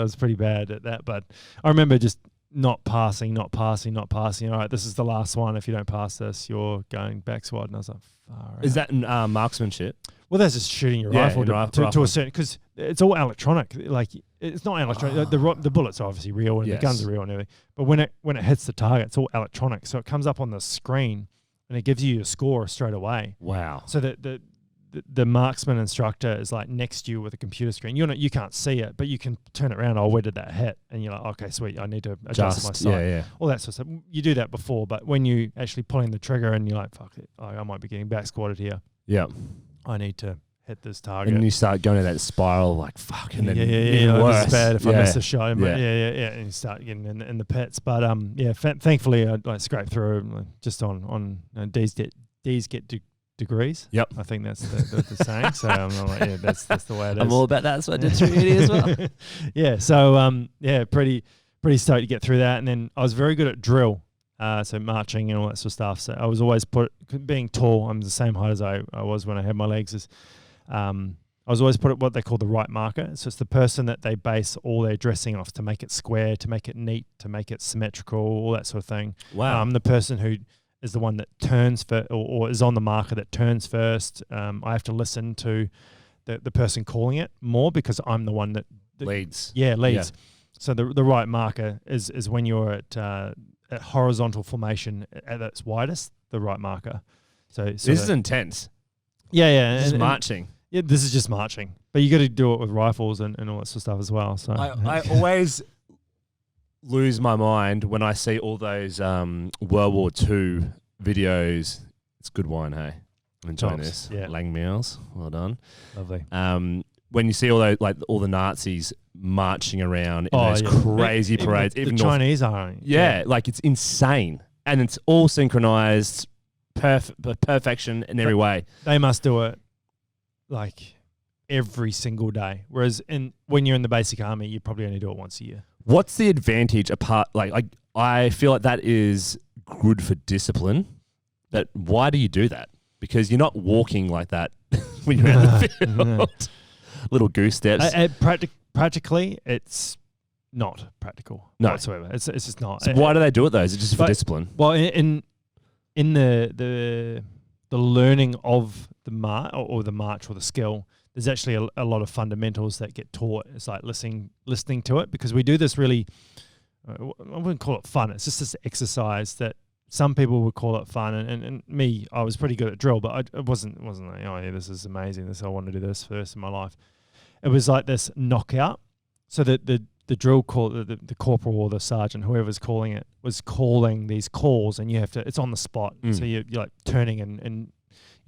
was pretty bad at that. But I remember just not passing. All right, this is the last one. If you don't pass this, you're going back squad. And I was like, far out. Is that marksmanship? Well, that's just shooting your rifle to a certain, because it's all electronic. Like it's not electronic. The bullets are obviously real and the guns are real and everything. But when it hits the target, it's all electronic. So it comes up on the screen and it gives you your score straight away. Wow. So the marksman instructor is like next to you with a computer screen. You can't see it, but you can turn it around. Oh, where did that hit? And you're like, okay, sweet. I need to adjust my sight. Yeah. All that sort of stuff. You do that before, but when you actually pulling the trigger and you're like, fuck it, I might be getting back squatted here. Yeah. I need to hit this target. And you start going to that spiral, like fuck, and then worse. It's bad if I miss a shot. Yeah. And you start getting in the pits. But thankfully I scraped through just on D's get degrees. Yep. I think that's the saying. So I'm like, that's the way it is. I'm all about that. That's what I did through uni as well. Yeah. So pretty stoked to get through that. And then I was very good at drill. So marching and all that sort of stuff. So I was always being tall. I'm the same height as I was when I had my legs. I was always put at what they call the right marker. So it's the person that they base all their dressing off to make it square, to make it neat, to make it symmetrical, all that sort of thing. Wow. I'm the person who is the one that turns or is on the marker that turns first. I have to listen to the person calling it more because I'm the one that leads. Yeah, leads. Yeah. So the right marker is when you're at horizontal formation at its widest, the right marker. So this is intense. Yeah. This is marching. Yeah, this is just marching. But you got to do it with rifles and all that sort of stuff as well. So I always lose my mind when I see all those World War II videos. It's good wine, hey? I'm enjoying this. Yeah. Lang meals. Well done. Lovely. When you see all those, like all the Nazis marching around in those crazy parades, even the Chinese are. Yeah, like it's insane, and it's all synchronized, perfection in every way. They must do it like every single day, whereas when you're in the basic army, you probably only do it once a year. What's the advantage apart? Like I feel like that is good for discipline. But why do you do that? Because you're not walking like that when you're out in the field. Little goose steps. Practically, it's not practical whatsoever. It's just not. So why do they do it though? Is it just for discipline? Well, in the learning of the march or the skill, there's actually a lot of fundamentals that get taught. It's like listening to it, because we do this really. I wouldn't call it fun. It's just this exercise that some people would call it fun, and me, I was pretty good at drill, but I wasn't like, oh yeah, this is amazing. I want to do this for the rest of my life. It was like this knockout. So that the drill call, the corporal or the sergeant, whoever's calling it, was calling these calls, and you have to. It's on the spot. So you're like turning and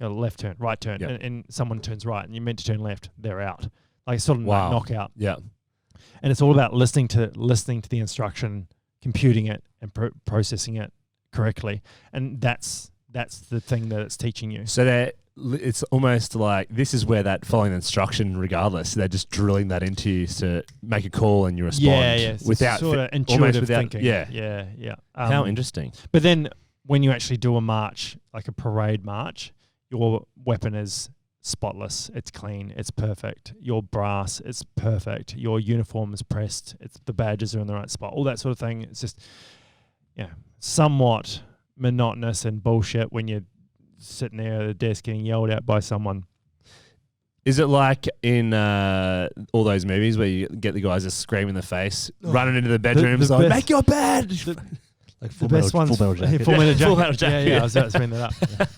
left turn, right turn, and someone turns right, and you're meant to turn left. They're out. Like sort of like knockout. Yeah. And it's all about listening to the instruction, computing it, and processing it correctly. And that's the thing that it's teaching you. So it's almost like this is where that following instruction, regardless, they're just drilling that into you to make a call and you respond. Yeah. Without sort of intuitive thinking. Yeah. Yeah. How interesting. But then when you actually do a march, like a parade march, your weapon is spotless. It's clean. It's perfect. Your brass, it's perfect. Your uniform is pressed. The badges are in the right spot. All that sort of thing. It's just, somewhat monotonous and bullshit when you're sitting there at a desk getting yelled at by someone. Is it like in all those movies where you get the guys just screaming in the face, running into the bedrooms, like, make your bed? Like Full Metal Jacket. Full Metal Jacket. Yeah, I was about to bring that up.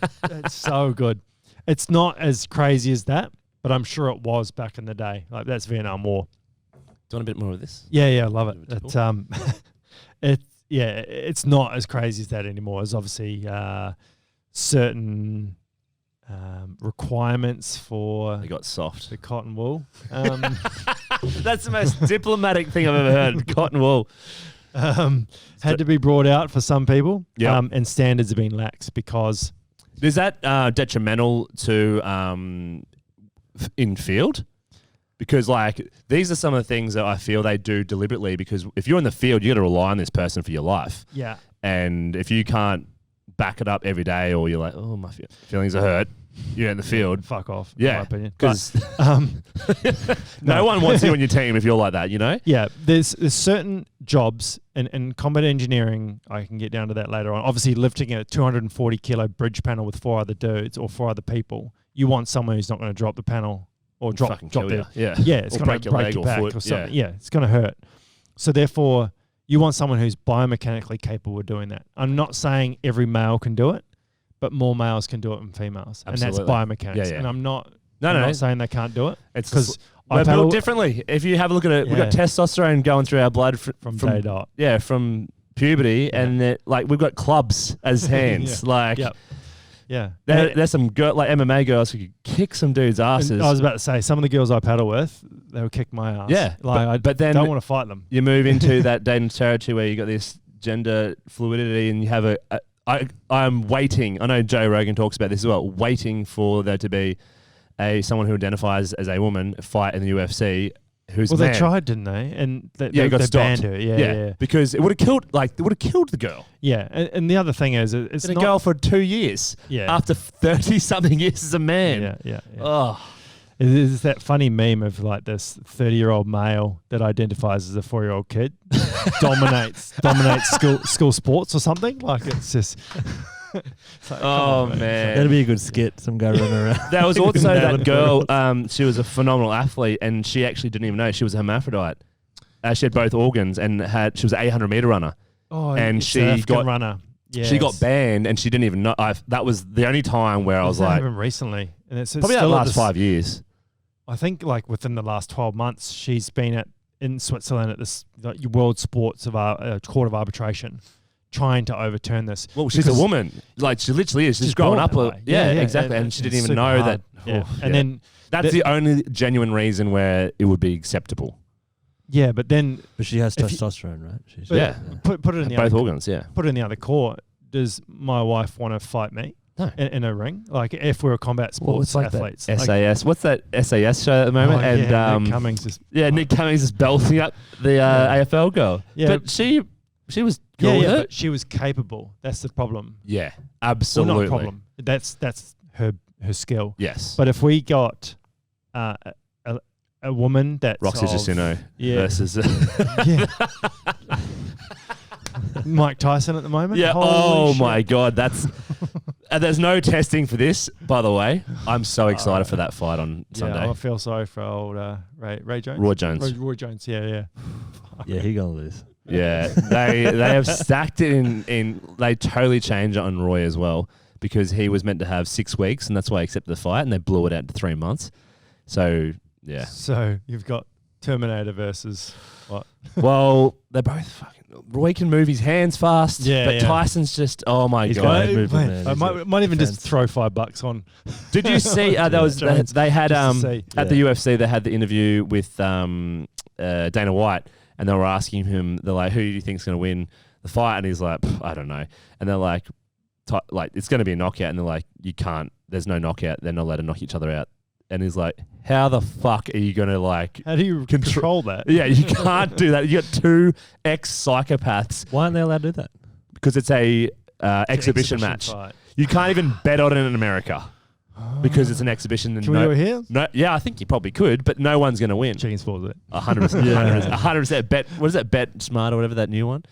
It's so good. It's not as crazy as that, but I'm sure it was back in the day. Like, that's Vietnam War. Do you want a bit more of this? Yeah, I love it. It's not as crazy as that anymore. There's obviously certain requirements for They got soft. the cotton wool. That's the most diplomatic thing I've ever heard. Cotton wool. Had to be brought out for some people. Yep. And standards have been lax because... Is that detrimental to in field? Because, like, these are some of the things that I feel they do deliberately, because if you're in the field, you got to rely on this person for your life. Yeah. And if you can't back it up every day, or you're like, oh, my feelings are hurt, you're in the field. Fuck off, Yeah. in my opinion. Because But, no one wants you on your team if you're like that, you know? Yeah, there's certain jobs in combat engineering, I can get down to that later on. Obviously, lifting a 240 kilo bridge panel with 4 other dudes or 4 other people, you want someone who's not going to drop the panel or drop their... Yeah. Yeah, it's going to break your back or something. Yeah, it's going to hurt. So therefore, you want someone who's biomechanically capable of doing that. I'm not saying every male can do it, but more males can do it than females. Absolutely. And that's biomechanics. Yeah, yeah. And I'm not No. saying they can't do it. It's because we're built differently. If you have a look at it, we've got Yeah. testosterone going through our blood from day dot. Yeah, from puberty, Yeah. and we've got clubs as hands. Yep. Yeah. There's some like MMA girls who could kick some dudes' asses. And I was about to say, some of the girls I paddle with, they would kick my ass. Yeah, Like, but then I don't want to fight them. you move into that dating territory where you got this gender fluidity, and you have I'm waiting. I know Joe Rogan talks about this as well. Waiting for there to be someone who identifies as a woman fight in the UFC. Who's Well, a man. they tried, didn't they? And got they stopped. banned her. Yeah. Because it would have killed. It would have killed the girl. Yeah. And the other thing is, it's Been not a girl for 2 years. Yeah. After 30-something years as a man. Yeah. Oh. It's that funny meme of like this 30-year-old male that identifies as a 4-year-old kid dominates school sports or something. Like, it's just. It's like, come on, man. That'd be a good skit. Some guy running around. There was also that girl. She was a phenomenal athlete, and she actually didn't even know she was a hermaphrodite. She had both organs, and she was an 800-meter runner. Oh, and it's she an African got runner. She got banned, and she didn't even know. That was the only time where I was like, happened recently, and it's probably that still last 5 years. I think like within the last 12 months, she's been in Switzerland at this World Sports Court of Arbitration, trying to overturn this. Well, she's a woman. Like, she literally is. She's growing up. Yeah, exactly. And she didn't even know that. Yeah. And then that's the only genuine reason where it would be acceptable. Yeah, but then But she has testosterone, right? She's put it in the both other, organs. Yeah. put it in the other court. Does my wife want to fight me? No. In a ring, like if we're combat sports it's like that athletes. SAS. What's that SAS show at the moment? Nick Cummings is Nick Cummings is belting up the AFL girl. Yeah. But she was cool with it. but she was capable. That's the problem. Yeah, Well, absolutely. not a problem. That's her skill. Yes. But if we got a woman that's Roxy of- Justino yeah. versus yeah. Mike Tyson at the moment. yeah. Holy Oh shit. my God, that's there's no testing for this, by the way. I'm so excited for that fight on Sunday. Yeah, I feel sorry for old Ray Jones. Roy Jones. Roy Jones. Yeah. Yeah, he gonna lose. Yeah, they have stacked it in. They totally changed it on Roy as well, because he was meant to have 6 weeks, and that's why he accepted the fight, and they blew it out to 3 months. So yeah. So you've got Terminator versus what? Well, they're both fucking. Roy can move his hands fast, but Tyson's just, oh my He's God. got movement, man. I He's might even defense. just throw $5 on. Did you see? They had at the UFC, they had the interview with Dana White, and they were asking him, they're like, who do you think's going to win the fight? And he's like, I don't know. And they're like, it's going to be a knockout. And they're like, you can't there's no knockout. They're not allowed to knock each other out. And he's like, how the fuck are you going to like... How do you control that? Yeah, you can't do that. You got two ex-psychopaths. Why aren't they allowed to do that? Because it's a exhibition match. Fight. You can't even bet on it in America because it's an exhibition. And Can we do it here? No, yeah, I think you probably could, but no one's going to win. Chicken Sports it. 100%. Yeah. 100%. Bet. What is that? Bet Smart or whatever, that new one?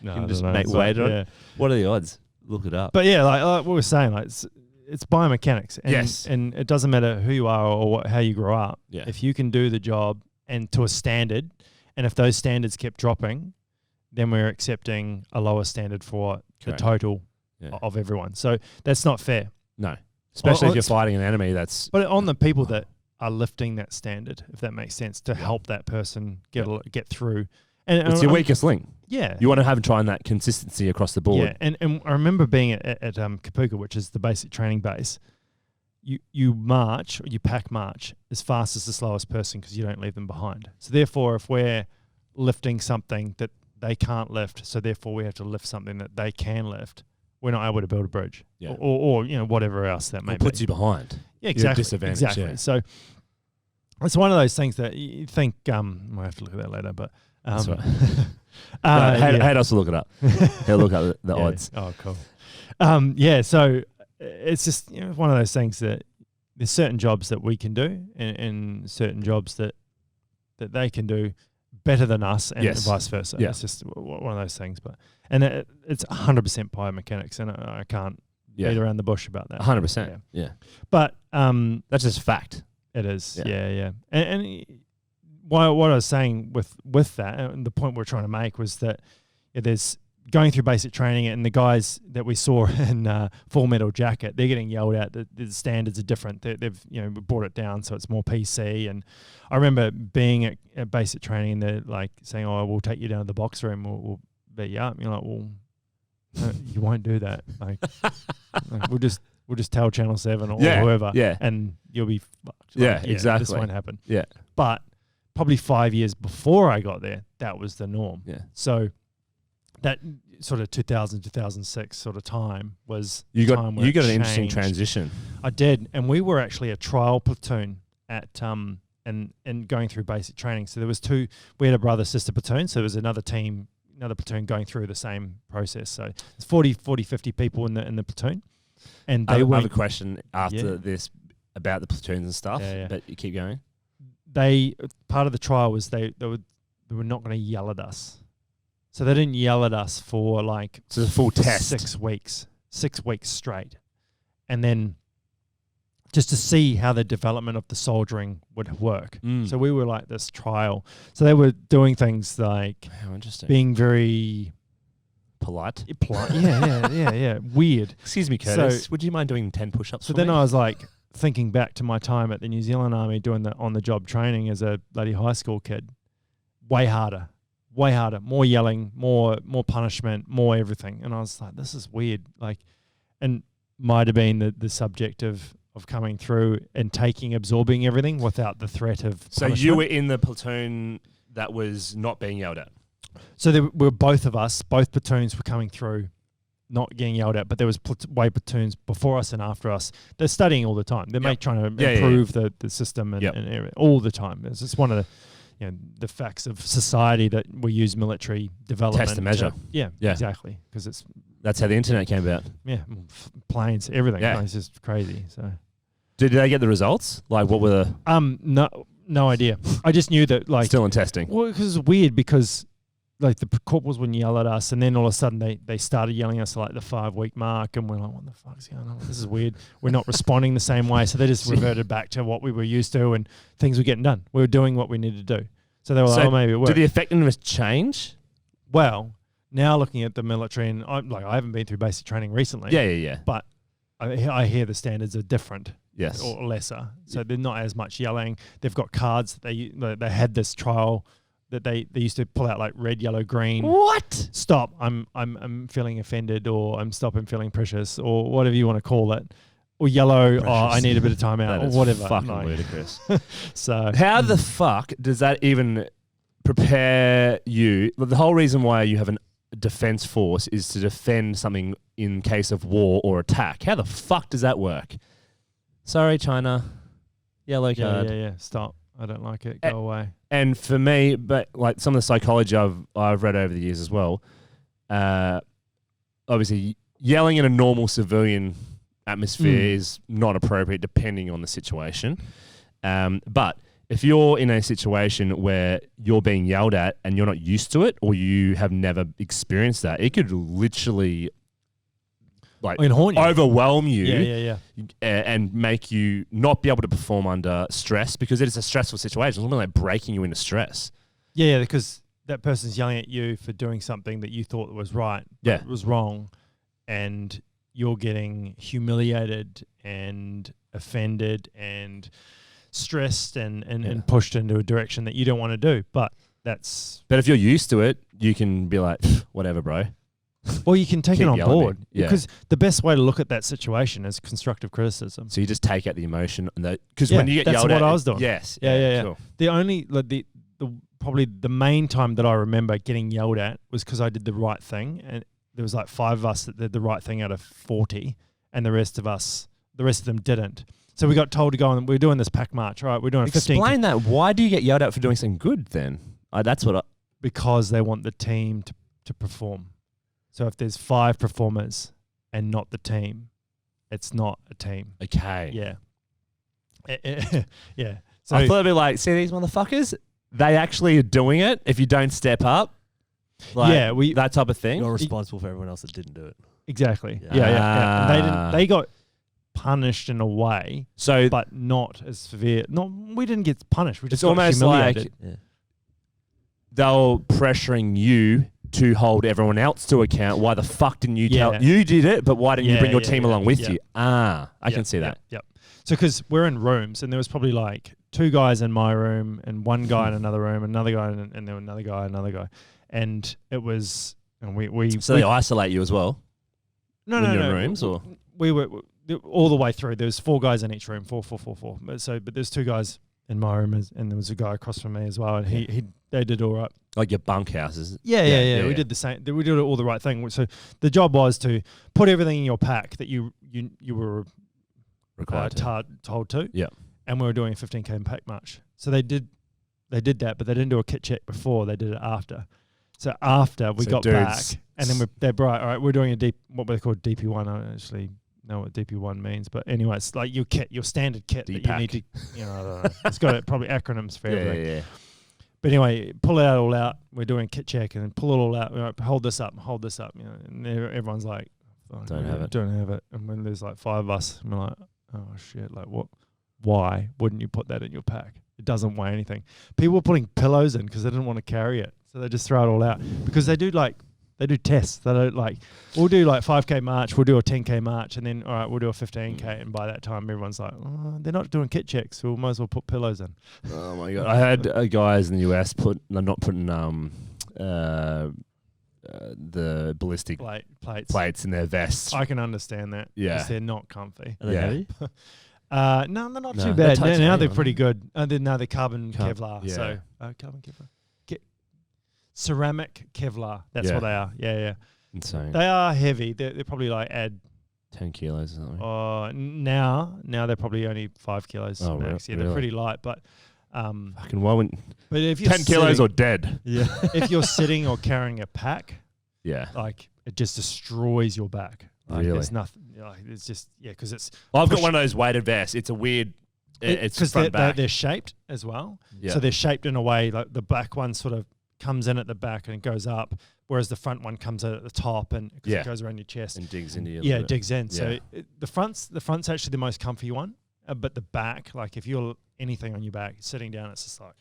No, You can I just don't know. make It's wager on yeah. it. What are the odds? Look it up. But yeah, like what we were saying, like it's biomechanics. And, Yes. And it doesn't matter who you are or how you grow up. Yeah. If you can do the job and to a standard, and if those standards kept dropping, then we're accepting a lower standard for Correct. the total Yeah. of everyone. So that's not fair. No. Especially Well, if you're it's- fighting an enemy that's... But on the people that are lifting that standard, if that makes sense, to help that person get through. And It's your weakest link. Yeah. You want to have trying that consistency across the board. Yeah, and I remember being at Kapuka, which is the basic training base. You march, or you pack march as fast as the slowest person because you don't leave them behind. So therefore, if we're lifting something that they can't lift, so therefore we have to lift something that they can lift, we're not able to build a bridge. Yeah. Or whatever else that may It puts be. you behind. Yeah, You're at exactly. disadvantage, Exactly. yeah. So it's one of those things that you think, I might have to look at that later, but That's right. yeah. Hate us to look it up. He'll look up the Yeah. odds. Oh, cool. Yeah, so it's just one of those things that there's certain jobs that we can do and certain jobs that they can do better than us and Yes. vice versa. Yeah. It's just one of those things. And it's 100% biomechanics, and I can't Yeah. beat around the bush about that. 100%. Yeah. But That's just fact. it is. Yeah. Yeah. And what I was saying with that, and the point we're trying to make was that there's going through basic training, and the guys that we saw in Full Metal Jacket, they're getting yelled at. The standards are different. They've brought it down so it's more PC. And I remember being at basic training, and they're like saying, "Oh, we'll take you down to the box room. We'll beat you up." And you're like, "Well, no, you won't do that. Like, we'll just tell Channel 7 or whoever, Yeah. and you'll be fucked." Yeah, This exactly. won't happen. Yeah. But probably 5 years before I got there, that was the norm. Yeah. So that sort of 2000, 2006 sort of time was You the got time where you it got an interesting changed. transition. I did, and we were actually a trial platoon at and going through basic training. So there was two. We had a brother sister platoon, so there was another platoon going through the same process. So it's 40, 50 people in the platoon, and I they have were a question after Yeah. this about the platoons and stuff. Yeah, yeah. But you keep going. part of the trial was they were not going to yell at us. So they didn't yell at us for like So it's a full test. 6 weeks straight. And then just to see how the development of the soldiering would work. Mm. So we were like this trial. So they were doing things like How interesting. being very polite. polite. Yeah. Weird. Excuse me, Curtis. So- Would you mind doing 10 push-ups So for then me? I was like thinking back to my time at the New Zealand Army doing the on-the-job training as a bloody high school kid. Way harder, more yelling, more punishment, more everything. And I was like, this is weird. Like, and might have been the subject of coming through and absorbing everything without the threat of So punishment. you were in the platoon that was not being yelled at. So there were both platoons were coming through, not getting yelled at, but there was platoons before us and after us. They're studying all the time. They're trying to improve the system and everything, all the time. It's just one of the facts of society that we use military development. Test and measure. Yeah, exactly. Because it's, That's how the internet came about. planes, everything. Yeah. It's just crazy. So, Did they get the results? Like, what were the... no idea. I just knew that, like, Still in testing. well, because it's weird because like the corporals wouldn't yell at us, and then all of a sudden they started yelling at us at like the 5-week mark, and we're like, what the fuck's going on? This is weird. We're not responding the same way. So they just reverted back to what we were used to, and things were getting done. We were doing what we needed to do. So they were like, oh, maybe it worked. Did the effectiveness change? Well, now looking at the military, and I haven't been through basic training recently. Yeah. But I hear the standards are different. Yes. Or lesser. So they're not as much yelling. They've got cards that they had this trial that they used to pull out like red, yellow, green. What? Stop. I'm feeling offended, or I'm feeling precious, or whatever you want to call it. Or yellow, Precious. I need a bit of time out, That or is whatever. fucking Like, ludicrous. so How the fuck does that even prepare you? The whole reason why you have a defense force is to defend something in case of war or attack. How the fuck does that work? sorry, China, yellow card. Yeah. Stop. I don't like it. Go away. And for me, but like some of the psychology I've read over the years as well, obviously yelling in a normal civilian atmosphere is not appropriate depending on the situation. But if you're in a situation where you're being yelled at and you're not used to it, or you have never experienced that, it could literally overwhelm you, and make you not be able to perform under stress, because it is a stressful situation. It's almost like breaking you into stress. Yeah, because that person's yelling at you for doing something that you thought was right, but it was wrong, and you're getting humiliated and offended and stressed and pushed into a direction that you don't want to do. But if you're used to it, you can be like, whatever, bro. Well, you can take it on board, Yeah. because the best way to look at that situation is constructive criticism. So you just take out the emotion, because when you get yelled at, that's what I was doing. Yes, Yeah. Sure. The only probably the main time that I remember getting yelled at was because I did the right thing, and there was like 5 of us that did the right thing out of 40, and the rest of them didn't. So we got told to go on. We're doing this pack march, right? We're doing a 15. Explain that. Why do you get yelled at for doing something good then? Because they want the team to perform. So if there's 5 performers and not the team, it's not a team. Okay. Yeah. Yeah. So I thought it'd be like, see these motherfuckers? They actually are doing it if you don't step up. Like, that type of thing. You're responsible for everyone else that didn't do it. Exactly. Yeah. Yeah. They got punished in a way, but not as severe. We didn't get punished. We just got almost humiliated. like they're pressuring you to hold everyone else to account. Why the fuck didn't you tell? You did it, but why didn't you bring your team along with you? I can see that. Yep. So because we're in rooms, and there was probably like 2 guys in my room, and 1 guy in another room, another guy, and then another guy, and it was, and we. So they isolate you as well. No. In rooms, or we were all the way through. There was 4 guys in each room, 4. But there's 2 guys in my room, and there was a guy across from me as well, and they did all right. Like your bunk houses. Yeah. We did the same. We did all the right thing. So the job was to put everything in your pack that you were required told to. Yeah. And we were doing a 15K pack march. So they did that, but they didn't do a kit check before. They did it after. So after we got back, and then they're bright. All right, we're doing what they call DP1. I don't actually know what DP1 means, but anyway, it's like your kit, your standard kit that you need to. I don't know. It's got probably acronyms for everything. Yeah. But anyway, pull it all out. We're doing kit check, and then pull it all out. We're like, hold this up. And everyone's like, don't have it. And when there's like 5 of us, and we're like, oh shit, like what? Why wouldn't you put that in your pack? It doesn't weigh anything. People were putting pillows in because they didn't want to carry it, so they just throw it all out, because they do tests. They don't we'll do like 5K march, we'll do a 10K march, and then all right, we'll do a 15K, and by that time everyone's like, oh, they're not doing kit checks, so we might as well put pillows in. Oh my god! I had guys in the US not putting the ballistic plates in their vests. I can understand that. Yeah, because they're not comfy. Are they heavy? No, they're not too bad. Now they're pretty good. They're carbon Kevlar. Yeah. So carbon Kevlar. Ceramic Kevlar. That's what they are. Yeah. Insane. They are heavy. They're probably like add 10 kilos or something. Now they're probably only 5 kilos max. Really? They're pretty light, but fucking why wouldn't? But if you're 10 kilos or dead. Yeah. If you're sitting or carrying a pack, like it just destroys your back. Like really? There's nothing. It's just because it's. I've got one of those weighted vests. It's a weird. It's front back. They're shaped as well. Yeah. So they're shaped in a way like the back one sort of comes in at the back and goes up, whereas the front one comes in at the top and it goes around your chest and digs into you. It digs in. So the front's actually the most comfy one, but the back, like if you're anything on your back, sitting down, it's just like,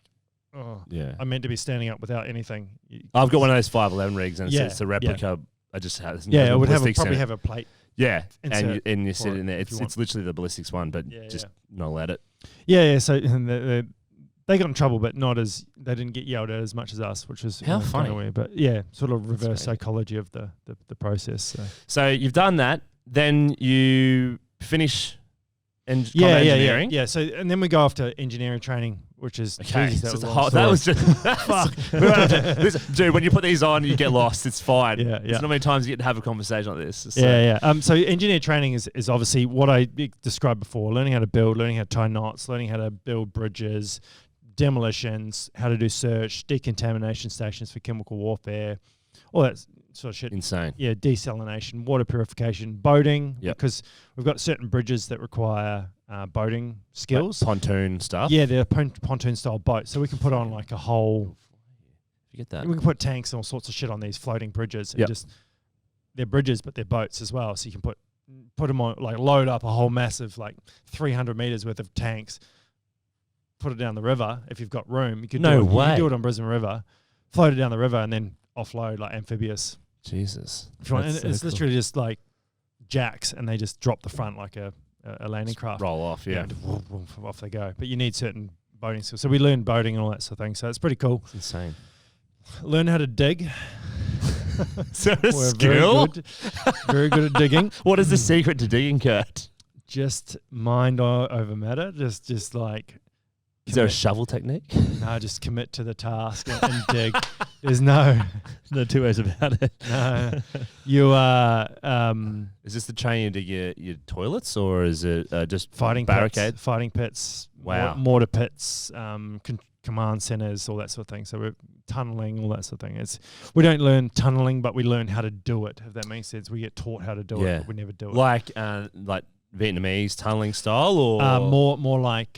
oh, I'm meant to be standing up without anything. I've got one of those 511 rigs, and it's a replica. I just have. It would probably have a plate. Yeah, and you sit in there. It's literally the ballistics one, but just not allowed it. Yeah. So they got in trouble, but not as they didn't get yelled at as much as us, which was how funny. Weird, but sort of reverse psychology of the process. So you've done that, then you finish combat engineering. Yeah. So and then we go off to engineering training. which is Okay, geez, so that was just fuck. Dude, when you put these on, you get lost. It's fine. Yeah, yeah. There's not many times you get to have a conversation like this. So. Yeah. So engineer training is obviously what I described before: learning how to build, learning how to tie knots, learning how to build bridges, demolitions, how to do search, decontamination stations for chemical warfare, all that sort of shit. Insane. Yeah, desalination, water purification, boating, Yep. because we've got certain bridges that require boating skills. Like pontoon stuff. Yeah, they're pontoon style boats. So we can put on like a whole. You get that. We can put tanks and all sorts of shit on these floating bridges, and Yep. just they're bridges, but they're boats as well. So you can put them on, like load up a whole massive like 300 meters worth of tanks, put it down the river if you've got room. You could No do it, way. You can do it on Brisbane River, float it down the river, and then offload like amphibious. Jesus. If you want. That's And it's so cool. literally just like jacks, and they just drop the front like a landing Just craft. roll off, yeah. And off they go. But you need certain boating skills. So we learn boating and all that sort of thing. So it's pretty cool. It's insane. Learn how to dig. So a We're skill? very good at digging. What is the secret to digging, Kurt? Just mind over matter. Just like Is there a commit. shovel technique? No, just commit to the task and dig. There's no two ways about it. no. You are Is this the training to dig your toilets, or is it just fighting barricades? pits, fighting pits, Wow. mortar pits, command centers, all that sort of thing. So we're tunneling, all that sort of thing. We don't learn tunneling, but we learn how to do it. If that makes sense, we get taught how to do Yeah. it, but we never do it. Like Vietnamese tunneling style, or More like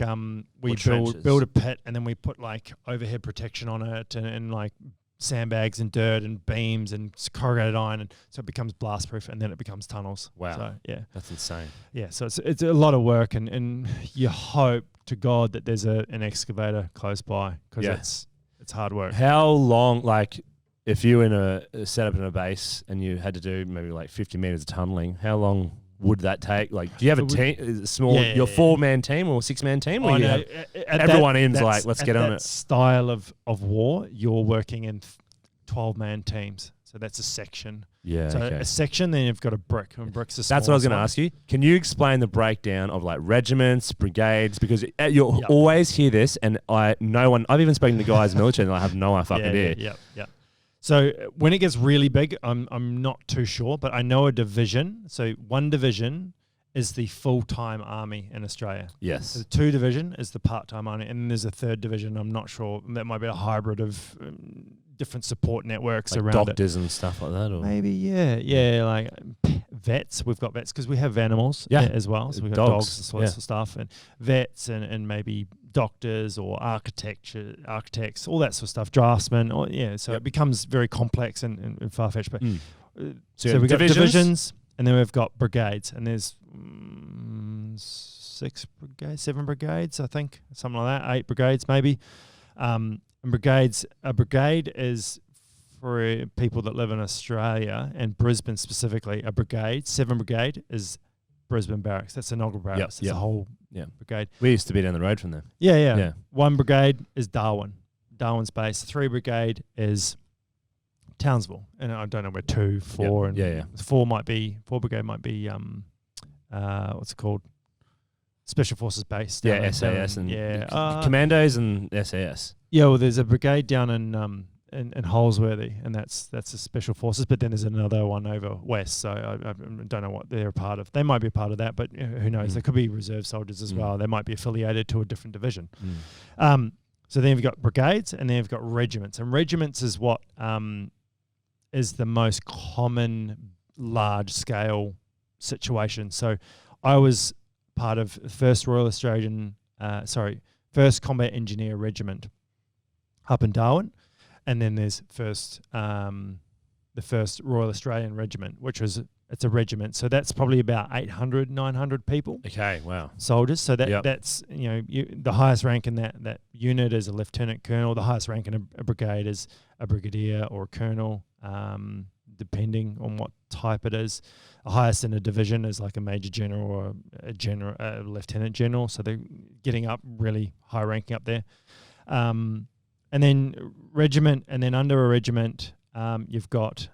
we Or trenches. build a pit, and then we put like overhead protection on it, and like sandbags and dirt and beams and corrugated iron, and so it becomes blast proof, and then it becomes tunnels. Wow. So yeah. That's insane. Yeah, so it's a lot of work, and you hope to God that there's an excavator close by, because Yeah. it's hard work. How long, like, if you were in a setup in a base and you had to do maybe like 50 meters of tunneling, how long would that take? Like, do you have a So team, small, Yeah, your yeah. 4-man team or 6-man team? Or Oh, you no, have at everyone that- in's that's- like, let's at get on that it. style of war, you're working in 12-man teams, so that's a section. Yeah, So okay. a section, then you've got a brick, and brick's a That's what I was going to one. ask you. Can you explain the breakdown of like regiments, brigades? Because you'll Yep. always hear this, and I've even spoken to guys in the military, and I have no fucking idea. Yeah. So when it gets really big, I'm not too sure, but I know a division. So one division is the full-time army in Australia. Yes. So the 2 division is the part-time army, and then there's a 3rd division. I'm not sure. That might be a hybrid of different support networks Like around doctors and stuff like that, or Maybe, yeah, like vets. We've got vets because we have animals Yeah. as well. So we've got Dogs, dogs and sorts of stuff, and vets and maybe doctors or architects, all that sort of stuff, draftsmen. So Yep. it becomes very complex and far-fetched. But So we've got divisions? divisions, and then we've got brigades, and there's 7 brigades, I think, something like that, 8 brigades maybe. And brigades, a brigade is for people that live in Australia and Brisbane specifically. A brigade, 7 brigade, is Brisbane Barracks. That's a Nogal Barracks. It's yep. a whole Yep. brigade. We used to be down the road from them. Yeah. 1 brigade is Darwin's base. 3 brigade is Townsville, and I don't know where 2, 4, and Yeah. 4 brigade might be what's it called? Special Forces base. Yeah, down in- SAS and yeah, commandos and SAS. yeah. Well, there's a brigade down in Holsworthy, and that's the Special Forces. But then there's another one over west. So I don't know what they're a part of. They might be a part of that, but who knows? There could be reserve soldiers as well. They might be affiliated to a different division. So then you've got brigades, and then you've got regiments. And regiments is what is the most common large-scale situation. So I was part of First Combat Engineer Regiment up in Darwin, and then there's the First Royal Australian Regiment, it's a regiment. So that's probably about 800, 900 people. Okay, wow. Soldiers. So Yep. that's the highest rank in that unit is a lieutenant colonel. The highest rank in a brigade is a brigadier or a colonel, depending on what type it is. The highest in a division is like a major general or a lieutenant general. So they're getting up really high ranking up there. And then regiment, and then under a regiment, you've got,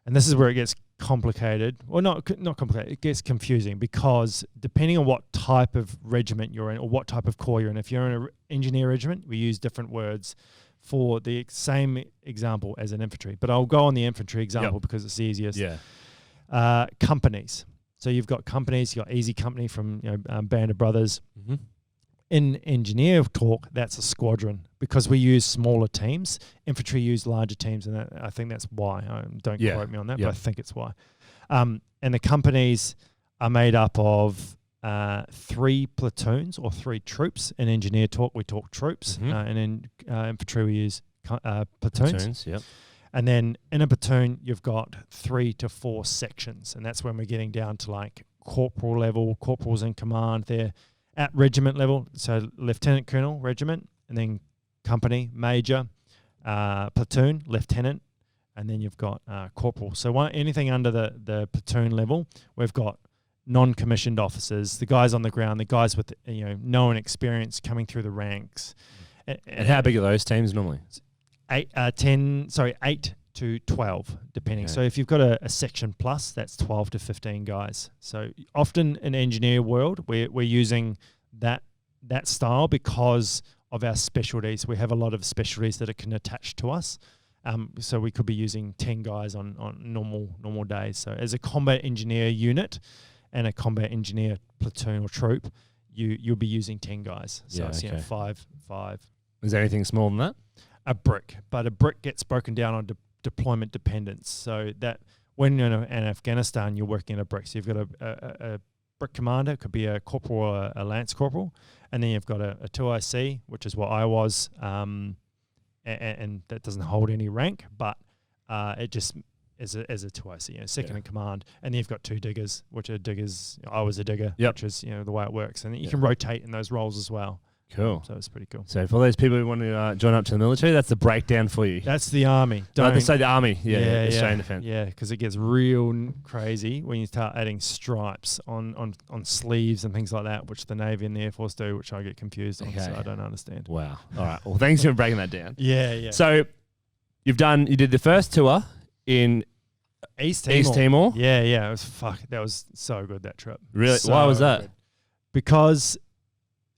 and this is where it gets complicated. Well, not complicated. It gets confusing because depending on what type of regiment you're in or what type of corps you're in. If you're in an engineer regiment, we use different words for the same example as an infantry. But I'll go on the infantry example because it's the easiest. Yeah. Companies. So you've got companies. You've got Easy Company from Band of Brothers. Mm-hmm. In engineer talk, that's a squadron because we use smaller teams. Infantry use larger teams, and I think that's why. Don't quote me on that, but I think it's why. And the companies are made up of 3 platoons or 3 troops. In engineer talk, we talk troops, and in infantry we use platoons. Yep. And then in a platoon, you've got 3 to 4 sections, and that's when we're getting down to like corporal level. Corporals in command there. At regiment level, so lieutenant colonel, regiment, and then company, major, platoon, lieutenant, and then you've got corporal. So anything under the platoon level, we've got non-commissioned officers, the guys on the ground, the guys with known experience coming through the ranks. And how big are those teams normally? 8 to 12, depending. Okay. So if you've got a section plus, that's 12 to 15 guys. So often in engineer world, we're using that style because of our specialties. We have a lot of specialties that it can attach to us. So we could be using 10 guys on normal days. So as a combat engineer unit and a combat engineer platoon or troop, you'll be using 10 guys. So it's 5. Is there anything smaller than that? A brick, but a brick gets broken down on deployment dependence. So that when you're in Afghanistan, you're working in a brick. So you've got a brick commander, it could be a corporal or a lance corporal, and then you've got a 2IC, which is what I was, and that doesn't hold any rank, but it just as a 2IC, second in command. And then you've got 2 diggers, which are diggers. I was a digger, which is the way it works, and you can rotate in those roles as well. Cool. So it's pretty cool. So for those people who want to join up to the military, that's the breakdown for you. That's the army. They say the army. Yeah, Australian Defence. Yeah, because it gets real crazy when you start adding stripes on sleeves and things like that, which the Navy and the Air Force do, which I get confused on, so I don't understand. Wow. All right. Well, thanks for breaking that down. Yeah. So you did the first tour in East Timor. Timor? Yeah. It was that was so good, that trip. Really? So why was that? good. Because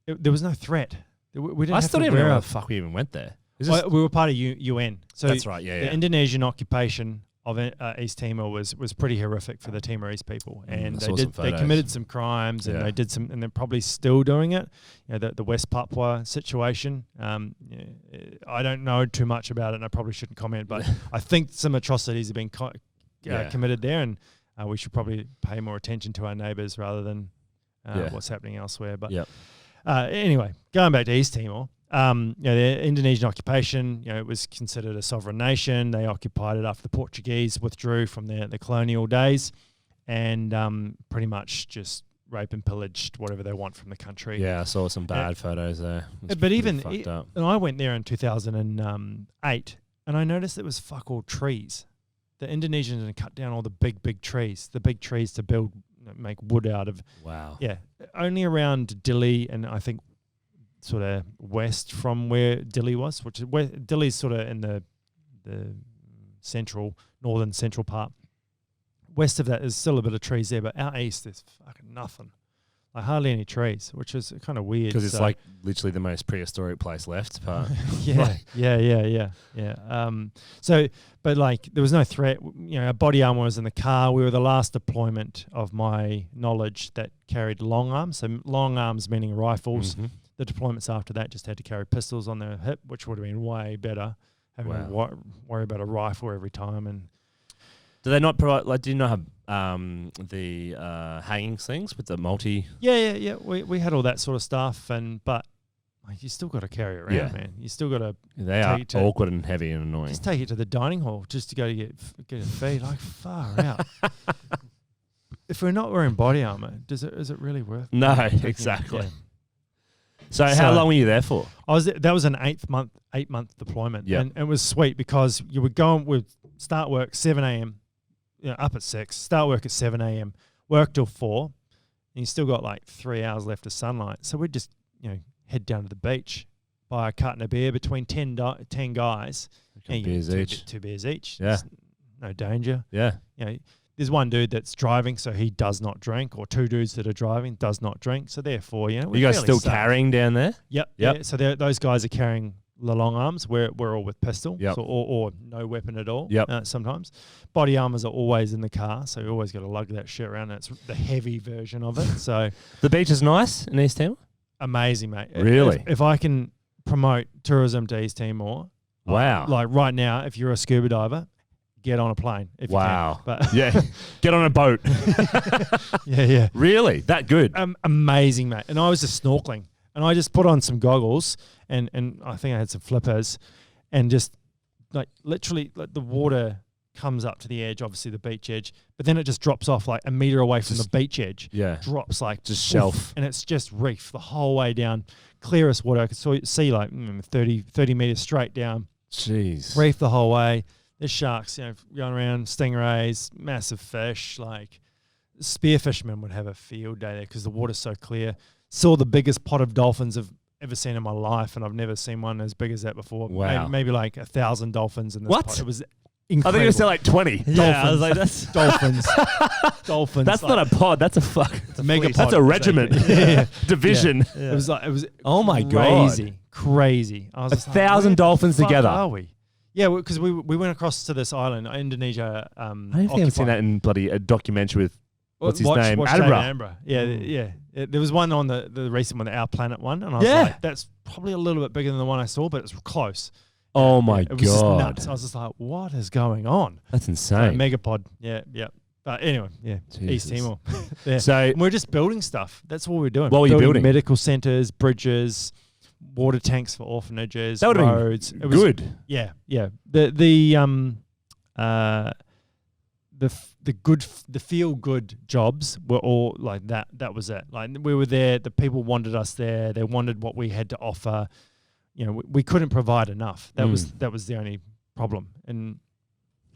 there was no threat. We didn't I have still to didn't know wear why a the fuck we even went there. we were part of UN. So that's right, the Indonesian occupation of East Timor was pretty horrific for the Timorese people, and they committed some crimes, and they did some, and they're probably still doing it. The West Papua situation. I don't know too much about it, and I probably shouldn't comment, but I think some atrocities have been committed there, and we should probably pay more attention to our neighbours rather than what's happening elsewhere. But anyway, going back to East Timor. The Indonesian occupation, it was considered a sovereign nation. They occupied it after the Portuguese withdrew from the colonial days, and pretty much just rape and pillaged whatever they want from the country. Yeah, I saw some bad photos there. But and I went there in 2008, and I noticed there was fuck all trees. The Indonesians had cut down all the big trees, to make wood out of. Wow. Yeah, only around Dili, and I think sort of west from where Dili was, which is where Dili's sort of in the northern central part. West of that, there's still a bit of trees there, but out east there's fucking nothing, like hardly any trees, which is kind of weird. Because it's like literally the most prehistoric place left. But yeah. So, but like there was no threat. Our body armor was in the car. We were the last deployment of my knowledge that carried long arms. So long arms meaning rifles. Mm-hmm. The deployments after that just had to carry pistols on their hip, which would have been way better. Having to worry about a rifle every time. And do they not provide? Like, do you not have the hanging slings with the multi? Yeah. We had all that sort of stuff, but you still got to carry it around, man. You still got to. They are awkward and heavy and annoying. Just take it to the dining hall just to go to get a feed. Like far out. If we're not wearing body armor, is it really worth? No, exactly. Yeah. So how long were you there for? That was an 8 month deployment, and it was sweet because you would we'd start work 7 a.m. Up at 6, start work at 7 a.m., work till 4, and you still got like 3 hours left of sunlight. So we'd just head down to the beach, buy a carton of beer between 10 guys, and beers each. 2 beers each. Yeah, no danger. Yeah, there's one dude that's driving, so he does not drink, or two dudes that are driving does not drink. So therefore, we're You guys fairly still safe. carrying down there? Yep. Yep. Yeah, so those guys are carrying the long arms. We're all with pistol, Yep. so, or no weapon at all. Yep. Sometimes body armors are always in the car, so you always got to lug that shit around. It's the heavy version of it. So The beach is nice in East Timor? amazing, mate. Really? If I can promote tourism to East Timor, Wow. like right now, if you're a scuba diver, get on a plane. If Wow. You can. But Yeah. Get on a boat. yeah. Really? That good? Amazing, mate. And I was just snorkeling, and I just put on some goggles, and I think I had some flippers, and just like literally like the water comes up to the edge, obviously the beach edge, but then it just drops off like a meter away from the beach edge. Yeah. Drops like Just shelf. and it's just reef the whole way down. Clearest water. I could see like 30 meters straight down. Jeez. Reef the whole way. There's sharks, going around, stingrays, massive fish. Like spearfishermen would have a field day there because the water's so clear. Saw the biggest pot of dolphins I've ever seen in my life, and I've never seen one as big as that before. Wow. Maybe like 1,000 dolphins in this What? pot. It was I incredible. think you said like 20. Dolphins. Yeah, I was like, that's Dolphins. that's not a pod. That's a fuck. a mega That's a regiment. Yeah. Division. It was Oh my God. crazy. I was just like, 1,000 where the dolphins fuck together. Are we? Yeah, because we went across to this island, Indonesia. I don't think I've seen that in bloody a documentary with what's his name? Watch Attenborough. Yeah. There was one on the recent one, the Our Planet one, and I was Yeah. like, that's probably a little bit bigger than the one I saw, but it's close. Oh my It was just God. nuts. I was just like, what is going on? That's insane. Megapod. Yeah. But anyway, East Jesus. Timor. Yeah. So And we're just building stuff. That's all we're doing. What were you building? Medical centers, bridges, water tanks for orphanages, That would've been roads. It was good. Yeah. The feel good jobs were all like that. That was it. Like we were there. The people wanted us there. They wanted what we had to offer. We couldn't provide enough. That was the only problem. And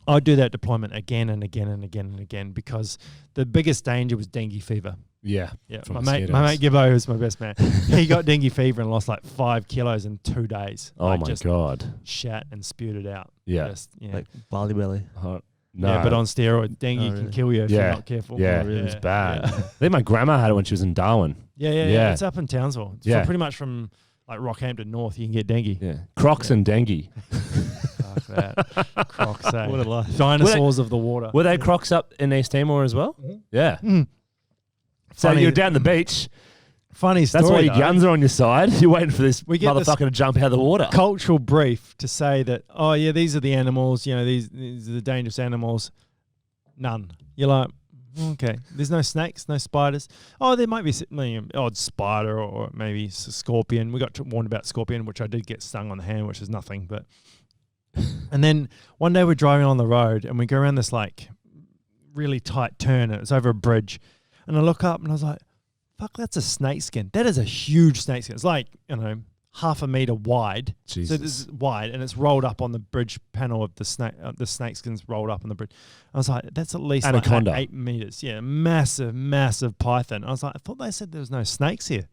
I'd do that deployment again and again and again and again because the biggest danger was dengue fever. Yeah. Yeah, From my mate mosquitoes. Gibbo, who's my best man, he got dengue fever and lost like 5 kilos in 2 days. Oh Like, my just God. shat and spewed it out. Yeah. Just, Like Bali belly. No. Yeah, but on steroid, dengue Oh, can really? kill you if Yeah. you're not careful. Yeah, really? it was bad. Yeah. I think my grandma had it when she was in Darwin. Yeah. Yeah. It's up in Townsville. It's Yeah. pretty much from like Rockhampton north, you can get dengue. Yeah. Crocs and dengue. Fuck that. Crocs, eh? What a life. Dinosaurs of the water. Were they Crocs up in East Timor as well? Mhm. Yeah. Mm. So Funny- you're down the beach. Funny story. That's why your though. guns are on your side. You're waiting for this We get this motherfucker to jump out of the water. Cultural brief to say that, oh yeah, these are the animals, these are the dangerous animals. None. You're like, okay, there's no snakes, no spiders. Oh, there might be odd spider or maybe a scorpion. We got warned about scorpion, which I did get stung on the hand, which is nothing. But and then one day we're driving on the road and we go around this like really tight turn. And it's over a bridge, and I look up and I was like, fuck, that's a snake skin. That is a huge snake skin. It's like, 1/2 meter wide. Jesus. So this is wide, and it's rolled up on the bridge panel of the snake. The snake skin's rolled up on the bridge. I was like, that's at least Anaconda. like 8 meters. Yeah, massive python. I was like, I thought they said there was no snakes here.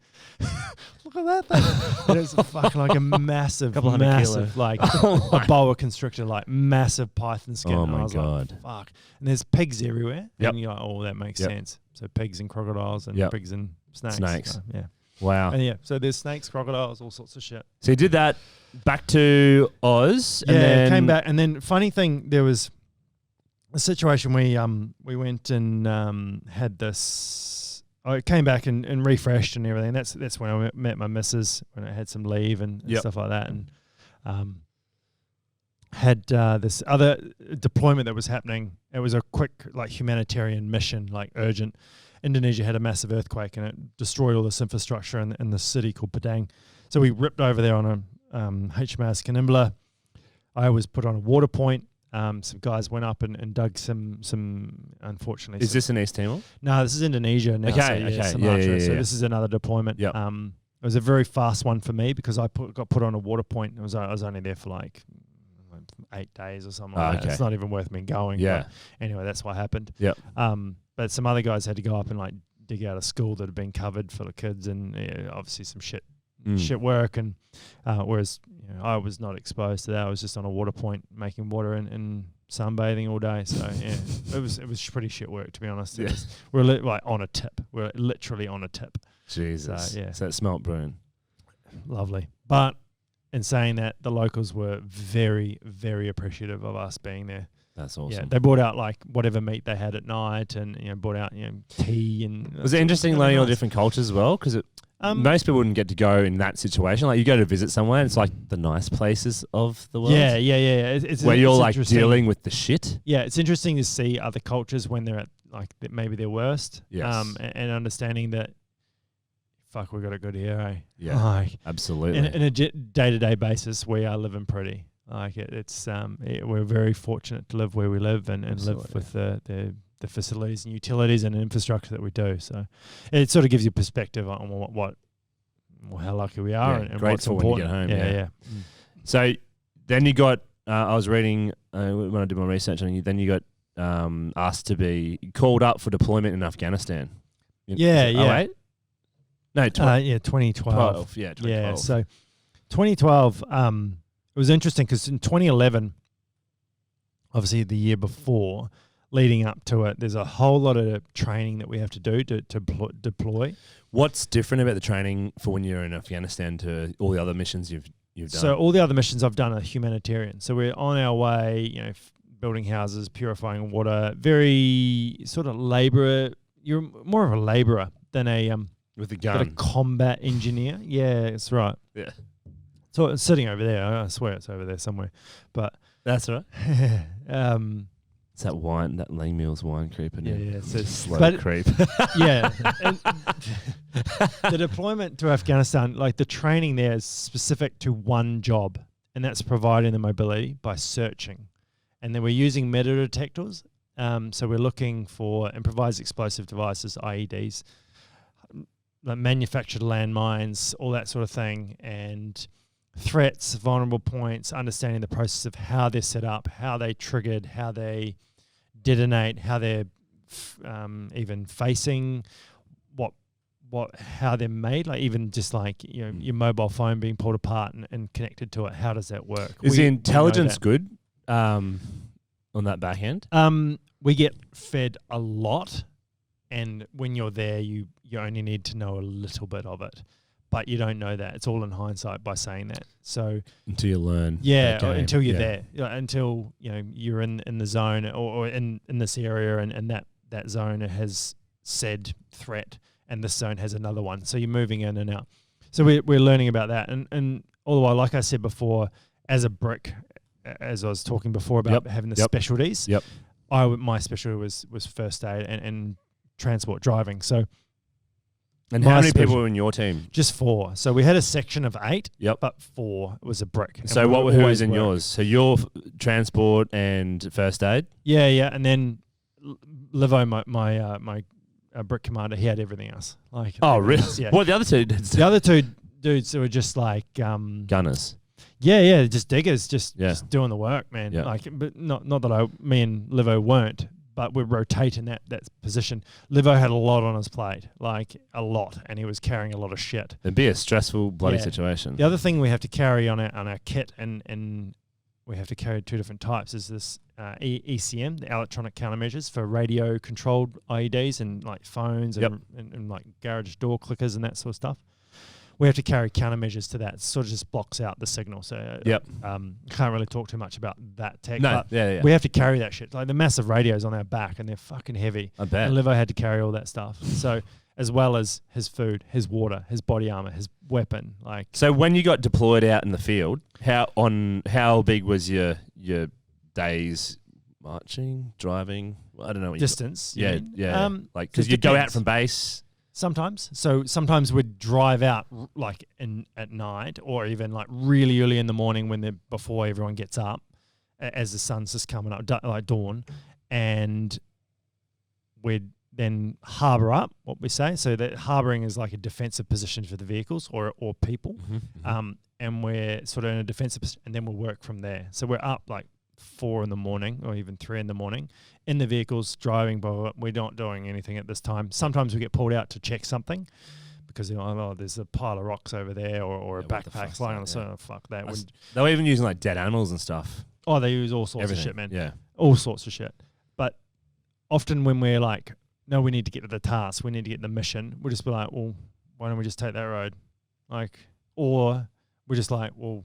Look at that thing. And it's fucking like a massive, Couple hundred massive, like a boa constrictor, like massive python skin. Oh And I my was God. like, fuck. And there's pigs everywhere. Yep. And you're like, oh, that makes Yep. sense. So pigs and crocodiles and Yep. pigs and snakes. Snakes. So, yeah. Wow. And yeah, so there's snakes, crocodiles, all sorts of shit. So you did that back to Oz. Yeah, and then came back, and then funny thing, there was a situation we went and had this. I came back and refreshed and everything. That's when I met my missus, when I had some leave and Yep. stuff like that, and had this other deployment that was happening. It was a quick like humanitarian mission, like urgent. Indonesia had a massive earthquake and it destroyed all this infrastructure in the city called Padang. So we ripped over there on a HMAS Canimbla. I was put on a water point. Some guys went up and dug some unfortunately. Is this in East Timor? No, this is Indonesia now. Okay, so okay. Sumatra. Yeah. So this is another deployment. Yep. It was a very fast one for me because I got put on a water point. I was only there for like 8 days or something like that. Okay. It's not even worth me going. Yeah. But anyway, that's what happened. Yep. But some other guys had to go up and like dig out a school that had been covered for the kids, and obviously some shit work. And whereas I was not exposed to that. I was just on a water point making water in sunbathing all day. So yeah, it was pretty shit work, to be honest. Yeah. We're like on a tip. We're literally on a tip. Jesus. So, yeah. So that smelt brewing. Lovely. But in saying that, the locals were very, very appreciative of us being there. That's awesome. Yeah, they brought out like whatever meat they had at night, and brought out tea and. Was it interesting learning all the different cultures as well? Because most people wouldn't get to go in that situation. Like you go to visit somewhere, and it's like the nice places of the world. Yeah. It's where you're like interesting. dealing with the shit. Yeah, it's interesting to see other cultures when they're at like maybe their worst. Yes. And understanding that. Fuck, we got it good here, eh? Yeah, like, absolutely. In a day-to-day basis, we are living pretty. Like we're very fortunate to live where we live and live with the facilities and utilities and infrastructure that we do. So it sort of gives you perspective on how lucky we are and what's grateful important. when you get home. Yeah. So then you got. I was reading when I did my research on you. Then you got asked to be called up for deployment in Afghanistan. Yeah. 08? No, 2012. 2012. Yeah, 2012. Yeah, so 2012, it was interesting because in 2011, obviously the year before, leading up to it, there's a whole lot of training that we have to do to deploy. What's different about the training for when you're in Afghanistan to all the other missions you've done? So all the other missions I've done are humanitarian. So we're on our way, building houses, purifying water, very sort of labourer. You're more of a labourer than a with a got a gun. combat engineer. Yeah, that's right. Yeah. So it's sitting over there. I swear it's over there somewhere. But That's right. um, It's that wine, that Lang Mills wine creeping in. yeah. So Slow creep. yeah. And the deployment to Afghanistan, like the training there is specific to one job, and that's providing the mobility by searching. And then we're using metal detectors. So we're looking for improvised explosive devices, IEDs, like manufactured landmines, all that sort of thing, and threats, vulnerable points, understanding the process of how they're set up, how they triggered, how they detonate, how they're even facing, how they're made, like even just like your mobile phone being pulled apart and connected to it. How does that work? Is the intelligence good on that back end? We get fed a lot, and when you're there, you only need to know a little bit of it. But you don't know that. It's all in hindsight by saying that. So until you learn. Yeah, until you're there. Until you're in the zone or in this area and that zone has said threat and this zone has another one. So you're moving in and out. So we're learning about that. And all the while, like I said before, as a brick, as I was talking before about having the specialties. Yep. My specialty was first aid and transport driving. So and how many people were in your team? Just 4. So we had a section of 8, Yep. but 4 was a brick. So who was in yours? So your transport and first aid? Yeah. And then Livo, my brick commander, he had everything else. Like, oh, really? Else, yeah. What the other two did? The other 2 dudes were just like gunners. Yeah, just diggers, just doing the work, man. Yeah. Like, but not that me and Livo weren't. But we're rotating that position. Livo had a lot on his plate, like a lot, and he was carrying a lot of shit. It'd be a stressful bloody situation. The other thing we have to carry on our kit, and we have to carry 2 different types, is this ECM, the electronic countermeasures for radio-controlled IEDs and like phones and like garage door clickers and that sort of stuff. We have to carry countermeasures to that. It sort of just blocks out the signal. So can't really talk too much about that tech. No, but we have to carry that shit. Like the massive radios on our back, and they're fucking heavy. I bet. And Livo had to carry all that stuff. So as well as his food, his water, his body armor, his weapon. Like, so when you got deployed out in the field, how big was your days marching, driving? I don't know what distance. Yeah. Like because you go out from base. Sometimes. So sometimes we'd drive out like at night or even like really early in the morning before everyone gets up as the sun's just coming up, like dawn. And we'd then harbour up, what we say. So that harbouring is like a defensive position for the vehicles or people. Mm-hmm. And we're sort of in a defensive position, and then we'll work from there. So we're up like 4 in the morning or even 3 in the morning in the vehicles driving, but we're not doing anything at this time. Sometimes we get pulled out to check something because there's a pile of rocks over there or a backpack lying on the side. Fuck that. They were even using like dead animals and stuff. Oh, they use all sorts of shit, man. Yeah. all sorts of shit. But often when we're like, no, we need to get to the task, we need to get the mission, we'll just be like, well, why don't we just take that road? Like, or we're just like, well,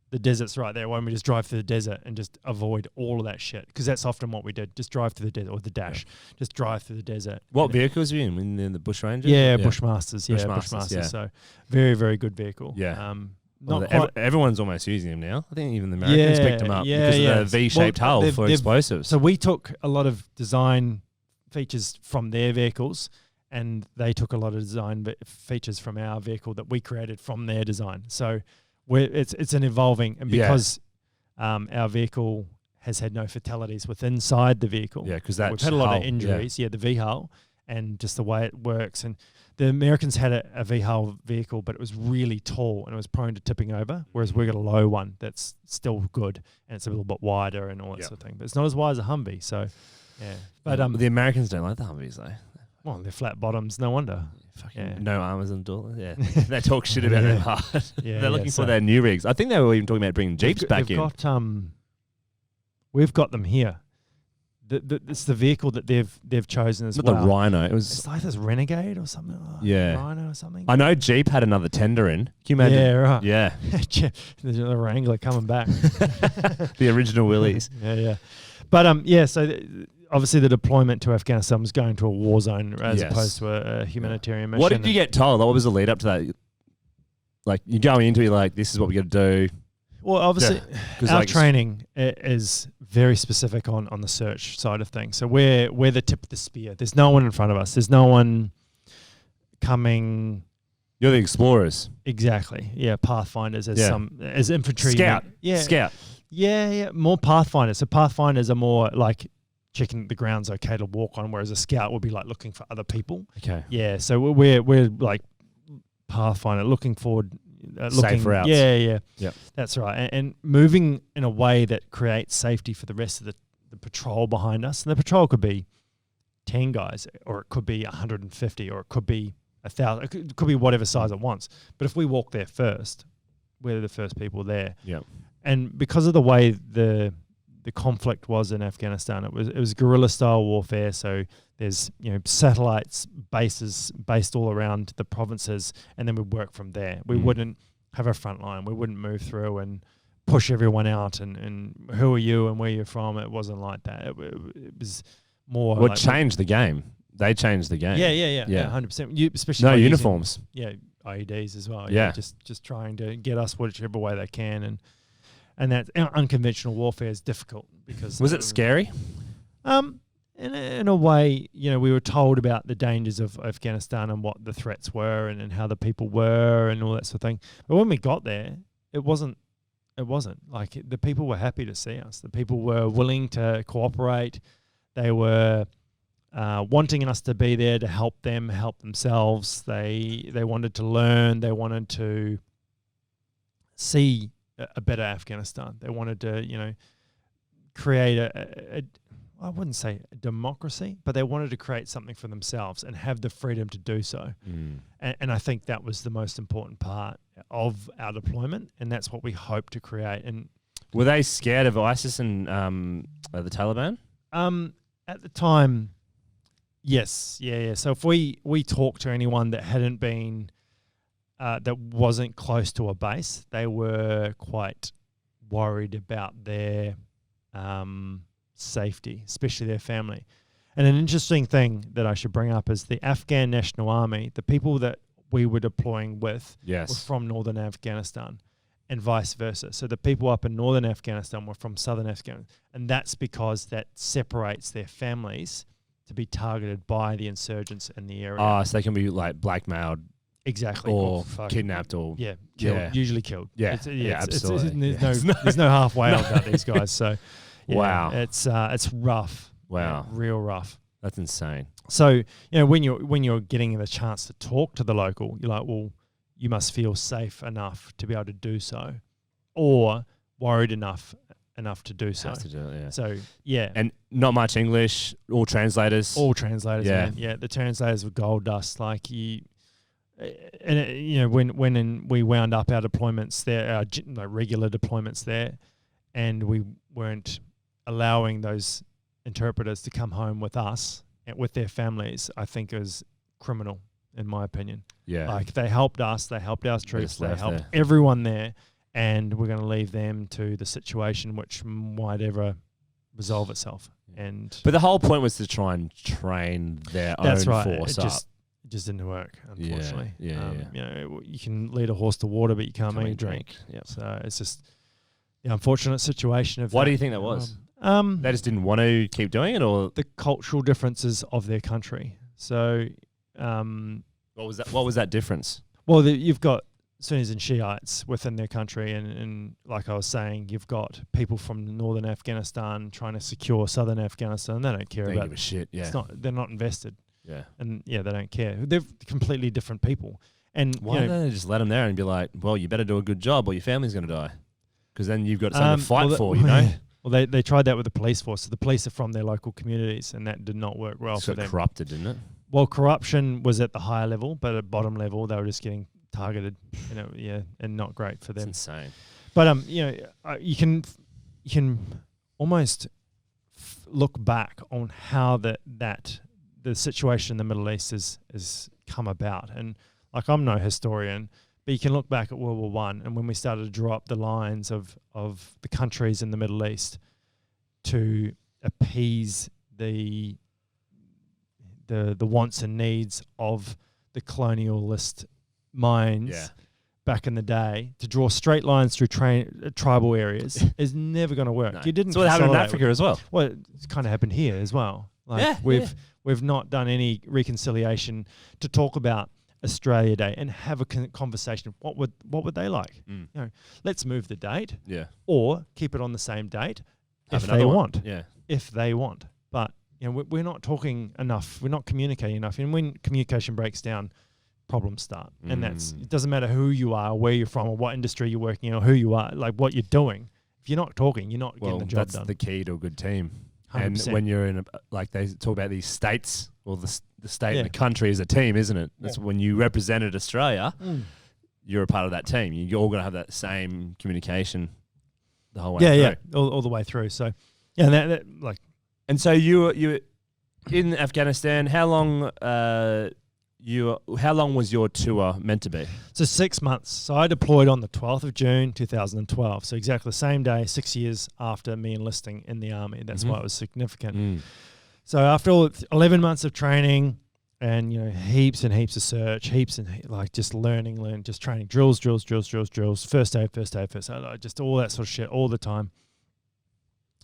the desert's right there. Why don't we just drive through the desert and just avoid all of that shit? Because that's often what we did. Just drive through the desert, or the dash. Yeah. Just drive through the desert. What vehicles were you in the Bush Rangers? Yeah, Bushmasters. Yeah, Bushmasters. Yeah. So very, very good vehicle. Yeah. Not quite. Everyone's almost using them now. I think even the Americans picked them up because of the V-shaped hull for explosives. So we took a lot of design features from their vehicles, and they took a lot of design features from our vehicle that we created from their design. So it's an evolving, and because our vehicle has had no fatalities inside the vehicle. Yeah, because we've had a lot of injuries. Yeah, the V-hull and just the way it works. And the Americans had a V-hull vehicle, but it was really tall and it was prone to tipping over, whereas we got a low one that's still good and it's a little bit wider and all that sort of thing. But it's not as wide as a Humvee. So, yeah. But the Americans don't like the Humvees, though. Well, they're flat bottoms, no wonder. No armors and door. Yeah, they talk shit about them hard. They're looking for their new rigs. I think they were even talking about bringing Jeeps back in. We've got them here. It's the vehicle that they've chosen as well. The Rhino. It's like this Renegade or something. Rhino or something. I know Jeep had another tender in. Can you imagine? Yeah, right. Yeah. The Wrangler coming back. The original Willys. Yeah. But so obviously the deployment to Afghanistan was going to a war zone as opposed to a humanitarian mission. What did you get told? What was the lead up to that? Like, you're going into it like, this is what we got to do. Well, obviously, our training is very specific on the search side of things. So we're the tip of the spear. There's no one in front of us. There's no one coming. You're the explorers. Exactly. Yeah, pathfinders as infantry. Scout. Yeah. Scout. Yeah. More pathfinders. So pathfinders are more like checking the ground's okay to walk on, whereas a scout would be like looking for other people. Okay. Yeah. So we're like pathfinder, looking forward. Safe routes. Yeah. That's right. And moving in a way that creates safety for the rest of the patrol behind us. And the patrol could be 10 guys, or it could be 150, or it could be 1,000. It could be whatever size it wants. But if we walk there first, we're the first people there. Yeah. And because of the way the conflict was in Afghanistan, it was guerrilla style warfare. So there's satellites, bases based all around the provinces, and then we'd work from there. We wouldn't have a front line. We wouldn't move through and push everyone out and who are you and where you're from. It wasn't like that. It was more. What changed the game? They changed the game. Yeah, 100%. Especially no uniforms. IEDs as well. Yeah, just trying to get us whichever way they can, and that unconventional warfare is difficult because. Was it scary? In a way, we were told about the dangers of Afghanistan and what the threats were and how the people were and all that sort of thing. But when we got there, it wasn't like the people were happy to see us. The people were willing to cooperate. They were wanting us to be there to help them help themselves. They wanted to learn. They wanted to see a better Afghanistan. They wanted to, create a I wouldn't say a democracy, but they wanted to create something for themselves and have the freedom to do so. And I think that was the most important part of our deployment, and that's what we hope to create. And were they scared of ISIS and the Taliban? At the time, yes. Yeah. So if we talked to anyone that hadn't been, that wasn't close to a base, they were quite worried about their safety, especially their family. And an interesting thing that I should bring up is the Afghan National Army, the people that we were deploying with were from northern Afghanistan and vice versa. So the people up in northern Afghanistan were from southern Afghanistan. And that's because that separates their families to be targeted by the insurgents in the area. So they can be like blackmailed. Exactly. Or kidnapped or... killed, usually killed. Yeah, absolutely. There's no halfway about these guys. So... Yeah, wow, it's rough. Wow, real rough. That's insane. So when you're getting the chance to talk to the local, you're like, well, you must feel safe enough to be able to do so, or worried enough to do so. Has to do it, yeah. So and not much English. All translators. Yeah, man. The translators were gold dust. Like when we wound up our deployments there, our regular deployments there, and we weren't allowing those interpreters to come home with us and with their families, I think is criminal, in my opinion. Yeah. Like, they helped us, they helped our troops, they left helped there. everyone there, and we're going to leave them to the situation which might resolve itself. And But the whole point was to try and train their that's own right. force It up. just didn't work, unfortunately. Yeah. You know, you can lead a horse to water, but you can't make it drink. Yeah. So it's just the unfortunate situation of Why that. do you think that was? They They just didn't want to keep doing it, or the cultural differences of their country. So, what was that difference? well, you've got Sunnis and Shiites within their country, and like I was saying, you've got people from northern Afghanistan trying to secure southern Afghanistan. They don't care They about give a shit. Yeah. they're not invested, Yeah. and they don't care. They're completely different people. And Why you know, don't they just let them there and be like, well, you better do a good job or your family's going to die? Because then you've got something to fight for, you know? Well, they tried that with the police force. So the police are from their local communities, and that did not work well It's for got them. corrupted, didn't it? Well, corruption was at the higher level, but at bottom level, they were just getting targeted, and not great for It's them. insane. But you can almost look back on how the situation in the Middle East is come about, and like, I'm no historian, but you can look back at World War One, and when we started to draw up the lines of the countries in the Middle East to appease the wants and needs of the colonialist minds back in the day, to draw straight lines through tribal areas is never going to work. No. You didn't. So what happened in consolidate Africa as well? Well, it's kind of happened here as well. Like, we've not done any reconciliation to talk about Australia Day and have a conversation. What would they like? Mm. You know, let's move the date, Yeah. or keep it on the same date Have if another they one. want. Yeah. If they want, but we're not talking enough. We're not communicating enough, and when communication breaks down, problems start. And it doesn't matter who you are, where you're from, or what industry you're working in, or who you are, like what you're doing. If you're not talking, you're not getting the job that's done. the key to a good team. 100%. And when you're in like they talk about these states, or the state Yeah. and the country as a team, isn't it? That's Yeah. when you represented Australia, you're a part of that team. You're all going to have that same communication the whole way through. all the way through. So, yeah, that like, And so you were in Afghanistan. How long? How long was your tour meant to be? so 6 months. So I deployed on the 12th of June, 2012. So exactly the same day, 6 years after me enlisting in the army. That's why it was significant. So after 11 months of training and, heaps and heaps of search, just learning, just training, drills, first aid, like just all that sort of shit all the time.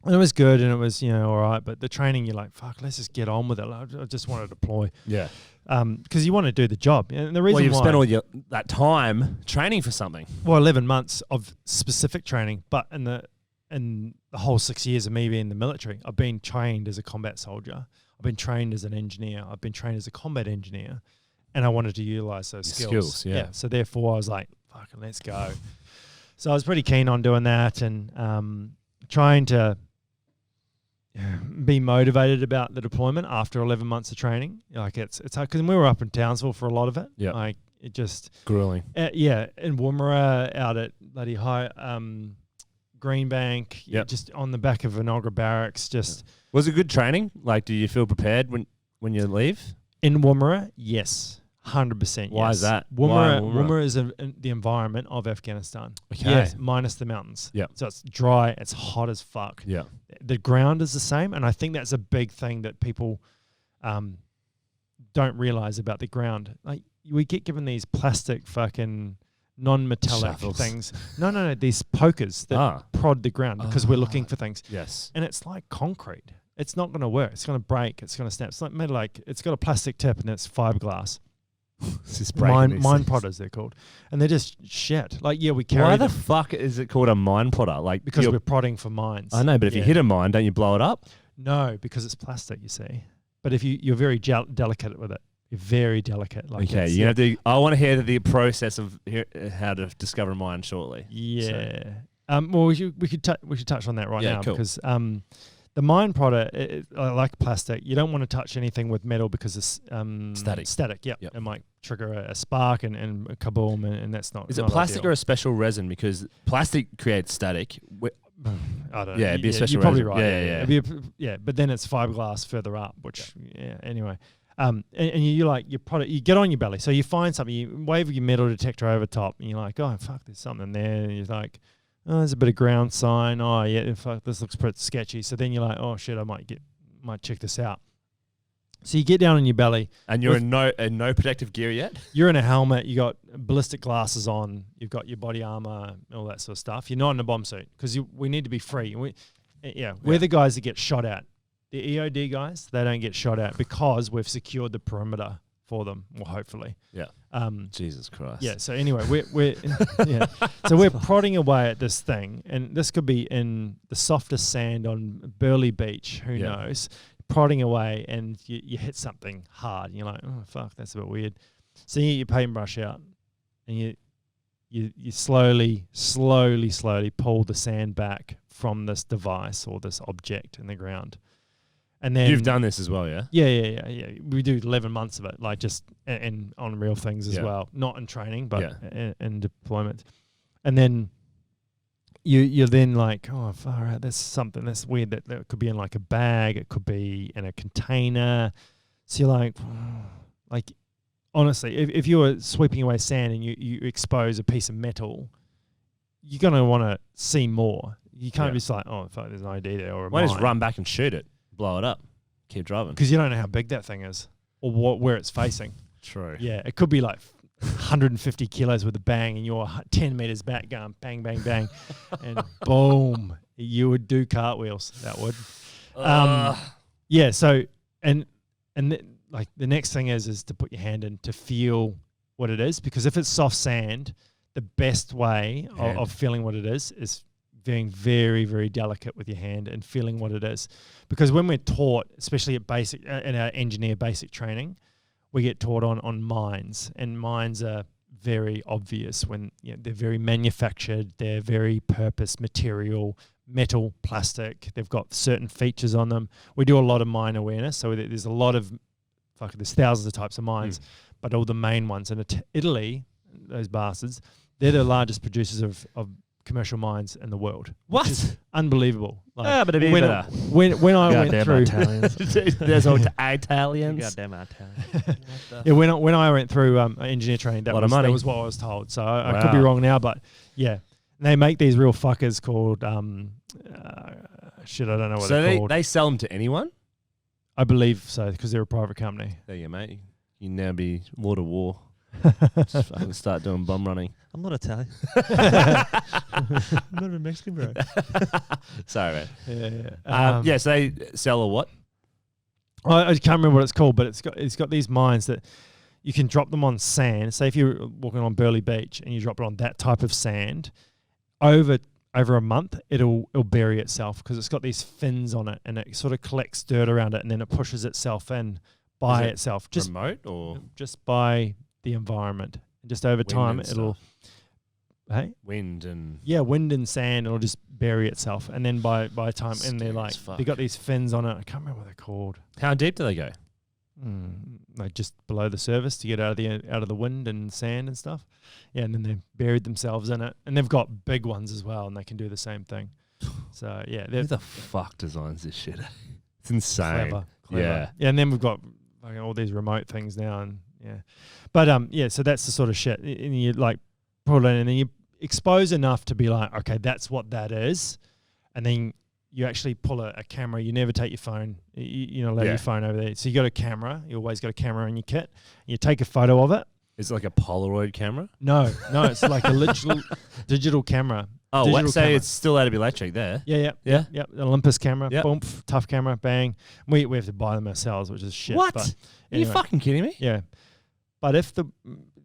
And it was good, and it was, all right. But the training, you're like, fuck, let's just get on with it. I just want to deploy. Yeah. Because you want to do the job. And the reason Well, you've why, spent all that time training for something. 11 months of specific training, but in the whole 6 years of me being in the military, I've been trained as a combat soldier. I've been trained as an engineer. I've been trained as a combat engineer, and I wanted to utilize those skills. Yeah. So therefore, I was like, fucking, let's go. So I was pretty keen on doing that, and trying to be motivated about the deployment after 11 months of training. Like, it's hard, because we were up in Townsville for a lot of it. Yeah. Like, it just Grueling. in Woomera, out at bloody high Greenbank, Yep. just on the back of Enoggera Barracks, just Was it good training? Like, do you feel prepared when you leave? in Woomera. Yes, 100%. Why is that? Woomera, Why Woomera? Woomera is the environment of Afghanistan. Okay. Yes, minus the mountains. Yep. So it's dry. It's hot as fuck. Yeah. The ground is the same, and I think that's a big thing that people don't realize about the ground. Like, we get given these plastic fucking non-metallic Shovels. things. No, these pokers that prod the ground because we're looking for things. Yes. And it's like concrete. It's not going to work. It's going to break. It's going to snap. It's like made like, it's got a plastic tip and it's fiberglass. It's just breaking these Mine things. prodders, they're called. And they're just shit. Like, yeah, we carry Why them the fuck is it called a mine plotter? Like, because we're prodding for mines. I know, but if you hit a mine, don't you blow it up? No, because it's plastic, you see. But if you're very delicate with it. You're very delicate. Like, Okay, it's- you have to. I want to hear the process of how to discover a mine shortly. Yeah. Well, we should touch on that right Yeah, now cool. because the mine prodder, like plastic, you don't want to touch anything with metal because it's Static. Static, yeah. Yep. It might trigger a spark and a kaboom, and that's not. Is it not plastic ideal. or a special resin? Because plastic creates static. I don't know. Yeah, it'd be a special You're probably resin. right. Yeah. It'd be but then it's fiberglass further up, which anyway. And you like your product. You get on your belly, so you find something. You wave your metal detector over top, and you're like, oh fuck, there's something there. And you're like, oh, there's a bit of ground sign. Oh yeah, fuck, this looks pretty sketchy. So then you're like, oh shit, I might check this out. So you get down on your belly, And you're in no protective gear yet. you're in a helmet, you got ballistic glasses on, you've got your body armor, all that sort of stuff. You're not in a bomb suit because we need to be free. We're the guys that get shot at. The EOD guys, they don't get shot at because we've secured the perimeter for them, well, hopefully. Yeah. Jesus Christ. Yeah. So anyway, we're So we're prodding away at this thing, and this could be in the softest sand on Burley Beach. Who knows? Prodding away, and you hit something hard, and you're like, oh fuck, that's a bit weird. So you get your paintbrush out, and you slowly pull the sand back from this device or this object in the ground. And then You've done this as well, yeah? Yeah. We do 11 months of it, like just and on real things as well, not in training, but in deployment. And then you're then like, oh, far out, there's something that's weird that could be in like a bag, it could be in a container. So you're like honestly, if you were sweeping away sand and you expose a piece of metal, you're gonna want to see more. You can't just like, oh, fuck, there's an ID there or a Why mine. just run back and shoot it, blow it up, keep driving? Because you don't know how big that thing is or where it's facing. True. Yeah, it could be like 150 kilos with a bang, and you're 10 meters back going bang, bang, bang, and boom, you would do cartwheels. That would. Yeah. So like the next thing is to put your hand in to feel what it is, because if it's soft sand, the best way of feeling what it is being very, very delicate with your hand and feeling what it is, because when we're taught, especially at basic in our engineer basic training, we get taught on mines, and mines are very obvious when they're very manufactured, they're very purpose material, metal, plastic, they've got certain features on them. We do a lot of mine awareness, so there's a lot of there's thousands of types of mines, but all the main ones in Italy, those bastards, they're the largest producers of commercial mines in the world. What? Which is unbelievable. Like, but it'd be better. When I went Goddamn through Italians. There's all Italians. Goddamn Italians. Yeah, when I went through engineer training, that Lot of money. was what I was told. So I could be wrong now, but yeah, they make these real fuckers called I don't know what they're called. They sell them to anyone? I believe so, because they're a private company. There you go, mate. You now be water war. Just fucking start doing bomb running. I'm not Italian. I'm not a Mexican, bro. Sorry, Yeah. man. So they sell a what? I can't remember what it's called, but it's got these mines that you can drop them on sand. Say if you're walking on Burley Beach and you drop it on that type of sand, over a month it'll bury itself, because it's got these fins on it, and it sort of collects dirt around it, and then it pushes itself in by itself. Just remote or just by the environment. Just over time it'll wind and wind and sand, it'll just bury itself, and then by time, and they're like, they got these fins on it. I can't remember what they're called. How deep do they go? Like just below the surface to get out of the wind and sand and stuff. Yeah, and then they buried themselves in it, and they've got big ones as well, and they can do the same thing. So yeah, who the fuck designs this shit? It's insane. Clever. Yeah, and then we've got all these remote things now, and but so that's the sort of shit, and you like pull it in, and then you expose enough to be like, okay, that's what that is, and then you actually pull a camera. You never take your phone. You know, your phone over there. So you got a camera. You always got a camera in your kit. You take a photo of it. Is it like a Polaroid camera? No, it's like a literal digital camera. Oh, digital so camera. it's still out of electric there. Yeah. Olympus camera. Yep. Boom, tough camera, bang. We have to buy them ourselves, which is shit. What? But Are you fucking kidding me? Yeah. But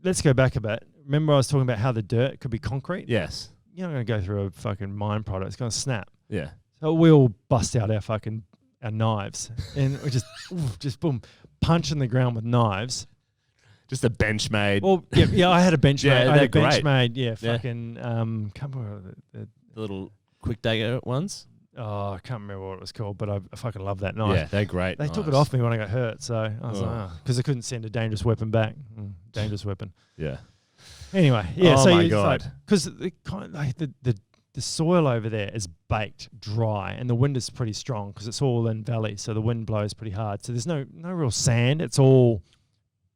let's go back a bit. Remember I was talking about how the dirt could be concrete? Yes. You're not going to go through a fucking mine product. It's going to snap. Yeah. So we all bust out our knives, and we just boom, punch in the ground with knives. Just a bench made. Well, yeah, I had a bench made. I had a bench great. made. Yeah, fucking can't remember The little quick dagger ones. Oh, I can't remember what it was called, but I fucking love that knife. Yeah, they're great. They took it off me when I got hurt, so I was like, because I couldn't send a dangerous weapon back. Dangerous weapon. Yeah. Anyway, yeah. Oh so my God. because the the soil over there is baked dry, and the wind is pretty strong because it's all in valley, so the wind blows pretty hard. So there's no real sand. It's all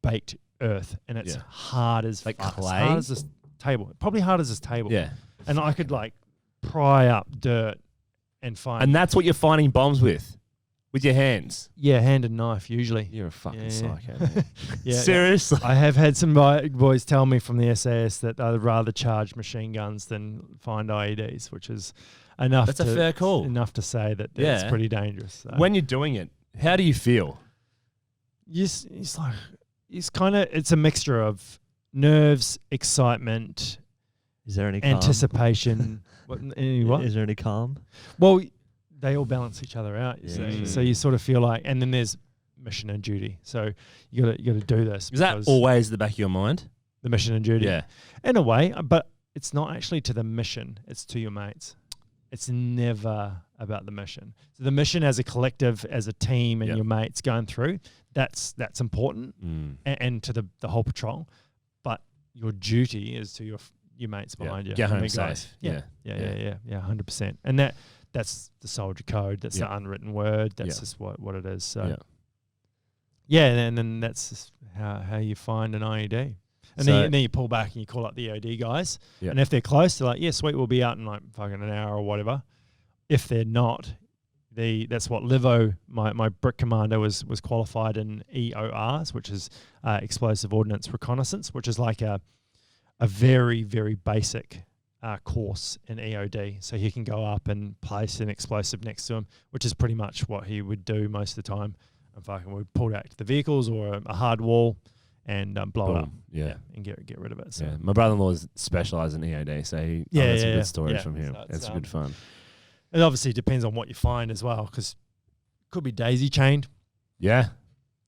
baked earth, and it's hard as like fuck. clay. It's hard as this table, probably hard as this table. Yeah. And I could like pry up dirt and find. And that's what you're finding bombs with your hands. Yeah, hand and knife usually. You're a fucking Yeah. psycho. Man. Yeah, Seriously. I have had some boys tell me from the SAS that I'd rather charge machine guns than find IEDs, which is enough. That's a fair call. Enough to say that it's pretty dangerous. So. When you're doing it, how do you feel? It's like it's a mixture of nerves, excitement, Is there any calm? anticipation. What? Is there any calm? Well, they all balance each other out. You Yeah. see. So you sort of feel like, and then there's mission and duty. So you got to do this. Is that because always in the back of your mind? the mission and duty? Yeah. In a way, but it's not actually to the mission. It's to your mates. It's never about the mission. So the mission as a collective, as a team, and your mates going through, that's important, and to the whole patrol. But your duty is to your mates behind you. Get home Big guys. safe. Yeah, 100%. And that's the soldier code. That's the unwritten word. That's just what it is. So and then that's just how you find an IED. And then you pull back and you call up the EOD guys. Yeah. And if they're close, they're like, yeah, sweet, we'll be out in like fucking an hour or whatever. If they're not, that's what Livo, my brick commander, was qualified in EORs, which is explosive ordnance reconnaissance, which is like a very, very basic course in EOD. So he can go up and place an explosive next to him, which is pretty much what he would do most of the time. And fucking would pull out the vehicles or a hard wall and blow it up. Yeah. And get rid of it. So. Yeah. My brother-in-law is specialised in EOD, so that's some good stories from him. So That's good fun. It obviously depends on what you find as well, because it could be daisy chained. Yeah.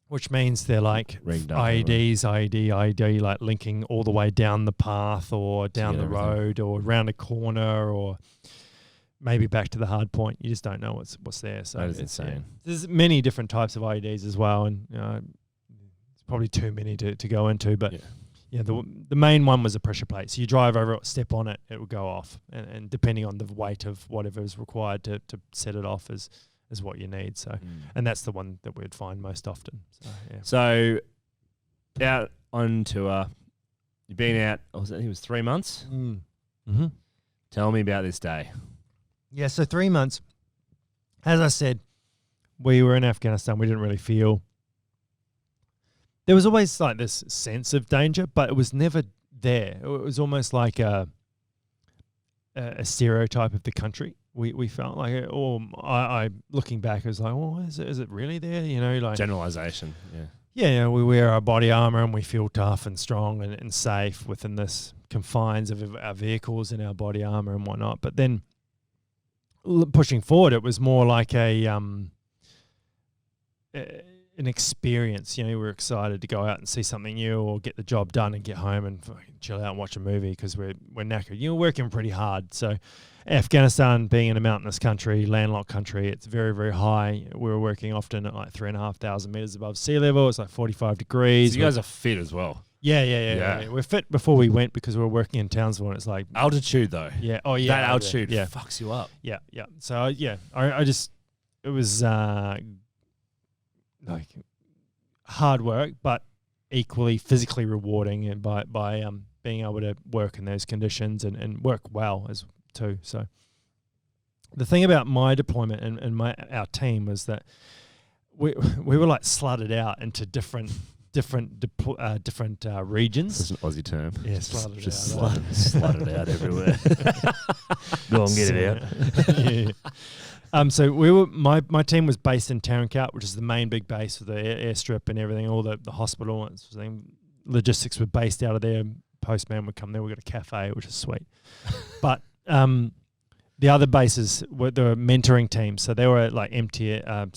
Which means they're like Rigged up, IEDs, IED, like linking all the way down the path or down the road or around a corner or maybe back to the hard point. You just don't know what's there. So that is insane. There's many different types of IEDs as well, and it's probably too many to go into. But the main one was a pressure plate. So you drive over it, step on it, it will go off, and depending on the weight of whatever is required to set it off is what you need. So, and that's the one that we'd find most often. So out on tour, you've been out, it was 3 months? Mm-hmm. Tell me about this day. Yeah, so 3 months. As I said, we were in Afghanistan. We didn't really feel... There was always like this sense of danger, but it was never there. It was almost like a stereotype of the country. We felt like it, or I looking back, I was like, well, is it really there? You know, like generalization. Yeah, we wear our body armor and we feel tough and strong and safe within this confines of our vehicles and our body armor and whatnot. But then pushing forward, it was more like an experience. You know, we were excited to go out and see something new or get the job done and get home and fucking chill out and watch a movie because we're knackered. You're working pretty hard. So Afghanistan being in a mountainous country, landlocked country, it's very, very high. We were working often at like 3,500 meters above sea level. It's like 45 degrees. So you guys are fit as well. Yeah. We're fit before we went because we were working in Townsville and it's like... Altitude though. Yeah. Oh, yeah. That altitude fucks you up. Yeah. So, I just... It was like hard work, but equally physically rewarding and by being able to work in those conditions and work well as too. So the thing about my deployment and our team was that we were like slotted out into different regions. It's an Aussie term. Yeah, slotted just out. slotted out everywhere. Go on, get it out. So we were my team was based in Tarankat, which is the main big base for the airstrip and everything, all the hospital and logistics were based out of there. Postman would come there. We got a cafe, which is sweet. But the other bases were mentoring teams, so they were like they were a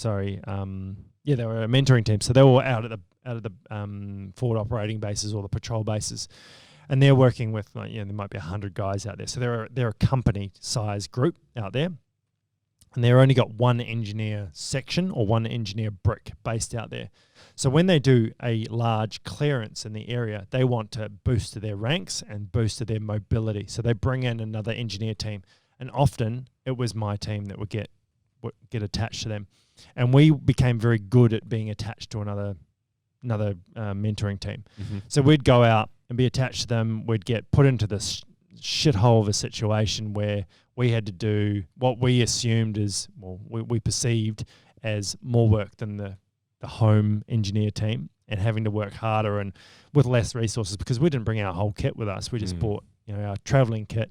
mentoring team. So they were out of the forward operating bases or the patrol bases, and they're working with there might be 100 guys out there. So they're a company size group out there, and they've only got one engineer section or one engineer brick based out there. So when they do a large clearance in the area, they want to boost to their ranks and boost to their mobility. So they bring in another engineer team, and often it was my team that would get attached to them, and we became very good at being attached to another mentoring team. Mm-hmm. So we'd go out and be attached to them. We'd get put into this shithole of a situation where we had to do what we assumed we perceived as more work than the home engineer team, and having to work harder and with less resources because we didn't bring our whole kit with us. We just bought our traveling kit,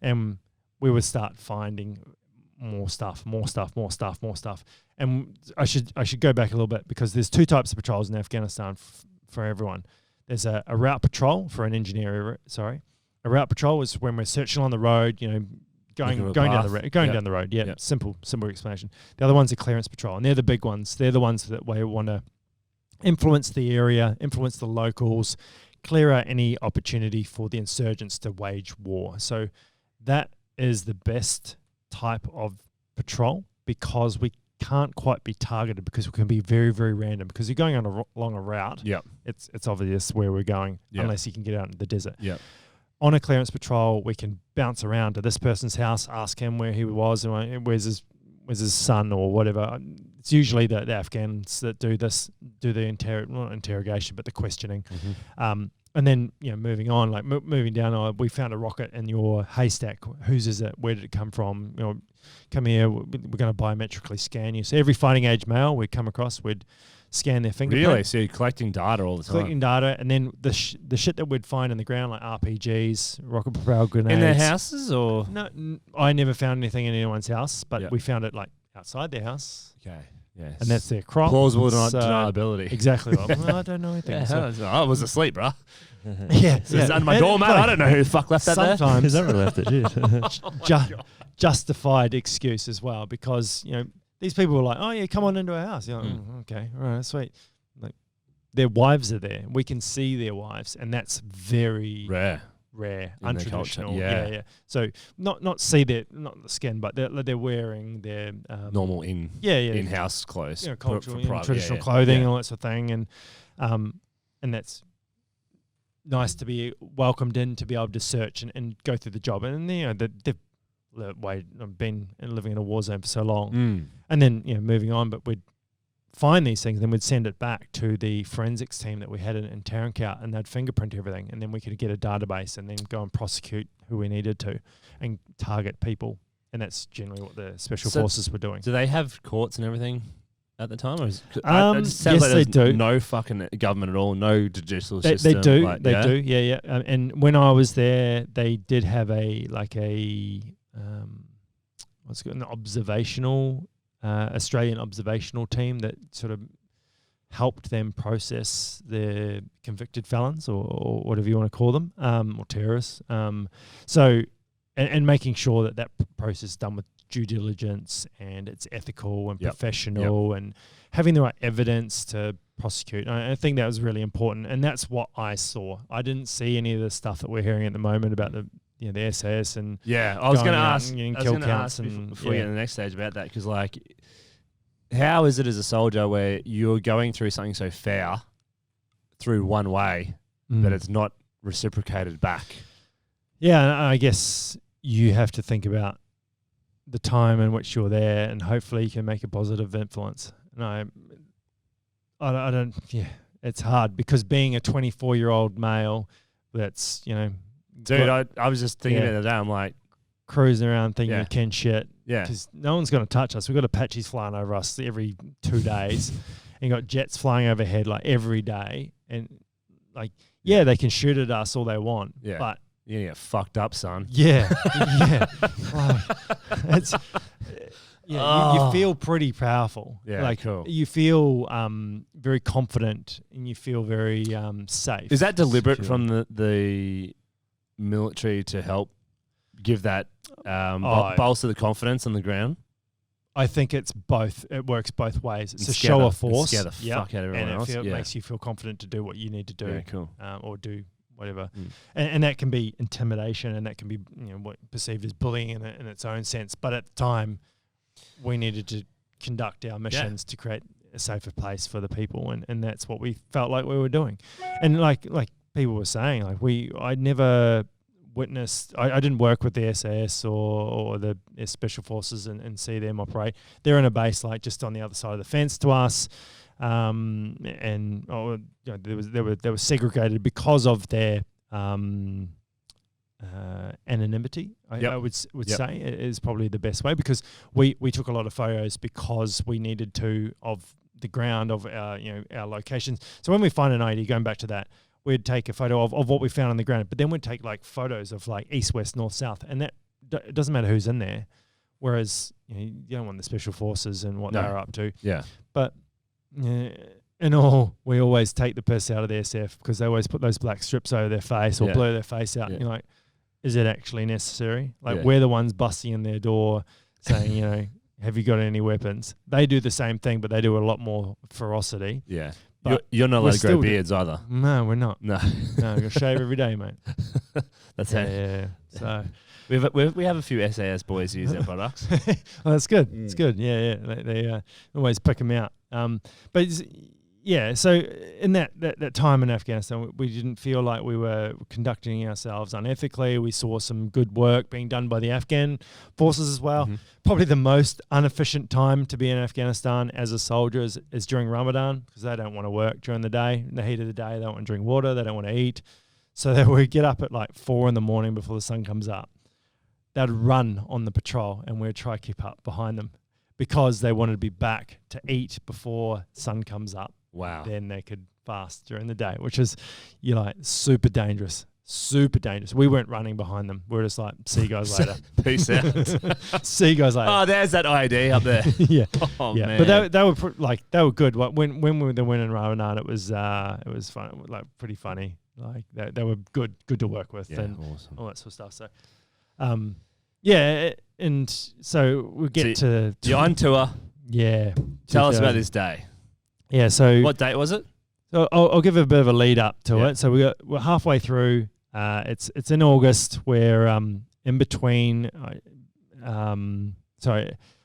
and we would start finding more stuff. And I should go back a little bit because there's two types of patrols in Afghanistan for everyone. There's a route patrol for an engineer. A route patrol is when we're searching on the road, going down the road. Yeah, Yep. simple explanation. The other one's a clearance patrol, and they're the big ones. They're the ones that we want to influence the area, influence the locals, clear out any opportunity for the insurgents to wage war. So that is the best type of patrol because we can't quite be targeted because we can be very, very random because you're going along a route. Yep. It's obvious where we're going unless you can get out into the desert. Yep. On a clearance patrol, we can bounce around to this person's house, ask him where he was, and where's his son or whatever. It's usually the Afghans that do the not interrogation, but the questioning. Mm-hmm. And then, moving on, like moving down, we found a rocket in your haystack. Whose is it? Where did it come from? Come here. We're going to biometrically scan you. So every fighting age male we'd come across, we'd scan their fingerprint. Really? So you're collecting data all the time? Collecting data, and then the shit that we'd find in the ground, like RPGs, rocket-propelled grenades. In their houses, or? No, I never found anything in anyone's house, but we found it like outside their house. Okay. Yes. And that's their crop. Plausible deniability. Exactly. Like, well, I don't know anything. I was asleep, bro. It's under my doormat. I don't know who the fuck left that there. Sometimes Whoever left it, justified excuse as well, because these people were like, "Oh yeah, come on into our house." You're like, okay, all right, sweet. Like their wives are there. We can see their wives, and that's very rare, untraditional. Yeah. So not see their, not the skin, but they're wearing their normal in-house clothes, cultural, traditional clothing, all that sort of thing, and that's nice to be welcomed in, to be able to search and go through the job, and they've been living in a war zone for so long, and then moving on, but we'd find these things, then we'd send it back to the forensics team that we had in Tarankout, and they'd fingerprint everything, and then we could get a database and then go and prosecute who we needed to and target people, and that's generally what the special forces were doing. Do they have courts and everything at the time? Or it just yes, sounds like they do. No fucking government at all, no judicial system. They do, yeah. And when I was there, they did have an observational Australian observational team that sort of helped them process their convicted felons or whatever you want to call them, or terrorists. So making sure that process is done with due diligence and it's ethical and professional and having the right evidence to prosecute. I think that was really important, and that's what I saw. I didn't see any of the stuff that we're hearing at the moment about the SAS and I was going to ask kill counts before we get to the next stage about that, because how is it as a soldier where you're going through something so fair through one way, but it's not reciprocated back? Yeah, I guess you have to think about the time in which you're there, and hopefully you can make a positive influence. And I don't. Yeah, it's hard because being a 24-year-old male, that's Dude, I was just thinking the other day, I'm like, cruising around thinking you can shit. Yeah. Because no one's going to touch us. We've got Apaches flying over us every 2 days. And you got jets flying overhead every day. And they can shoot at us all they want. Yeah. But you're going to get fucked up, son. Yeah. You feel pretty powerful. Yeah, cool. You feel very confident and you feel very safe. Is that deliberate from the military to help give that bolster the confidence on the ground? I think it's both. It works both ways. It's a show of force. Scare the fuck out of everyone else. It makes you feel confident to do what you need to do. Yeah, cool. Or do whatever. And that can be intimidation, and that can be what perceived as bullying in its own sense. But at the time, we needed to conduct our missions to create a safer place for the people, and that's what we felt like we were doing. And like people were saying, witnessed. I didn't work with the SAS or the special forces and see them operate. They're in a base like just on the other side of the fence to us, and they were segregated because of their anonymity. I would say is probably the best way, because we took a lot of photos because we needed to of the ground of our locations. So when we find an IED, going back to that, we'd take a photo of what we found on the ground, but then we'd take like photos of like east, west, north, south, and that it doesn't matter who's in there. Whereas you don't want the special forces and what they're up to. Yeah. But in all, we always take the piss out of the SF because they always put those black strips over their face or blur their face out. And you're like, is it actually necessary? Like we're the ones busting in their door saying, have you got any weapons? They do the same thing, but they do a lot more ferocity. Yeah. But you're not allowed to grow beards either. No, we're not. No. No, we got to shave every day, mate. That's it. Yeah. So we have a few SAS boys who use their products. Well, that's good. It's good. Yeah. They always pick them out. But so in that time in Afghanistan, we didn't feel like we were conducting ourselves unethically. We saw some good work being done by the Afghan forces as well. Mm-hmm. Probably the most inefficient time to be in Afghanistan as a soldier is during Ramadan, because they don't want to work during the day. In the heat of the day, they don't want to drink water. They don't want to eat. So they would get up at like 4 a.m. before the sun comes up. They'd run on the patrol, and we'd try to keep up behind them because they wanted to be back to eat before sun comes up. Wow. Then they could fast during the day, which is, super dangerous. Super dangerous. We weren't running behind them. We were just like, see you guys later. Peace out. See you guys later. Oh, there's that ID up there. Yeah. Oh, yeah. man. But they were good. Like when we were winning Ramadan, it was fun, like pretty funny. Like they were good to work with and awesome. all that sort of stuff. So, and so we get to you're on tour. Yeah. Tell us about this day. Yeah. So what date was it? So I'll give a bit of a lead up to it. So we're halfway through. It's in August. We're in between.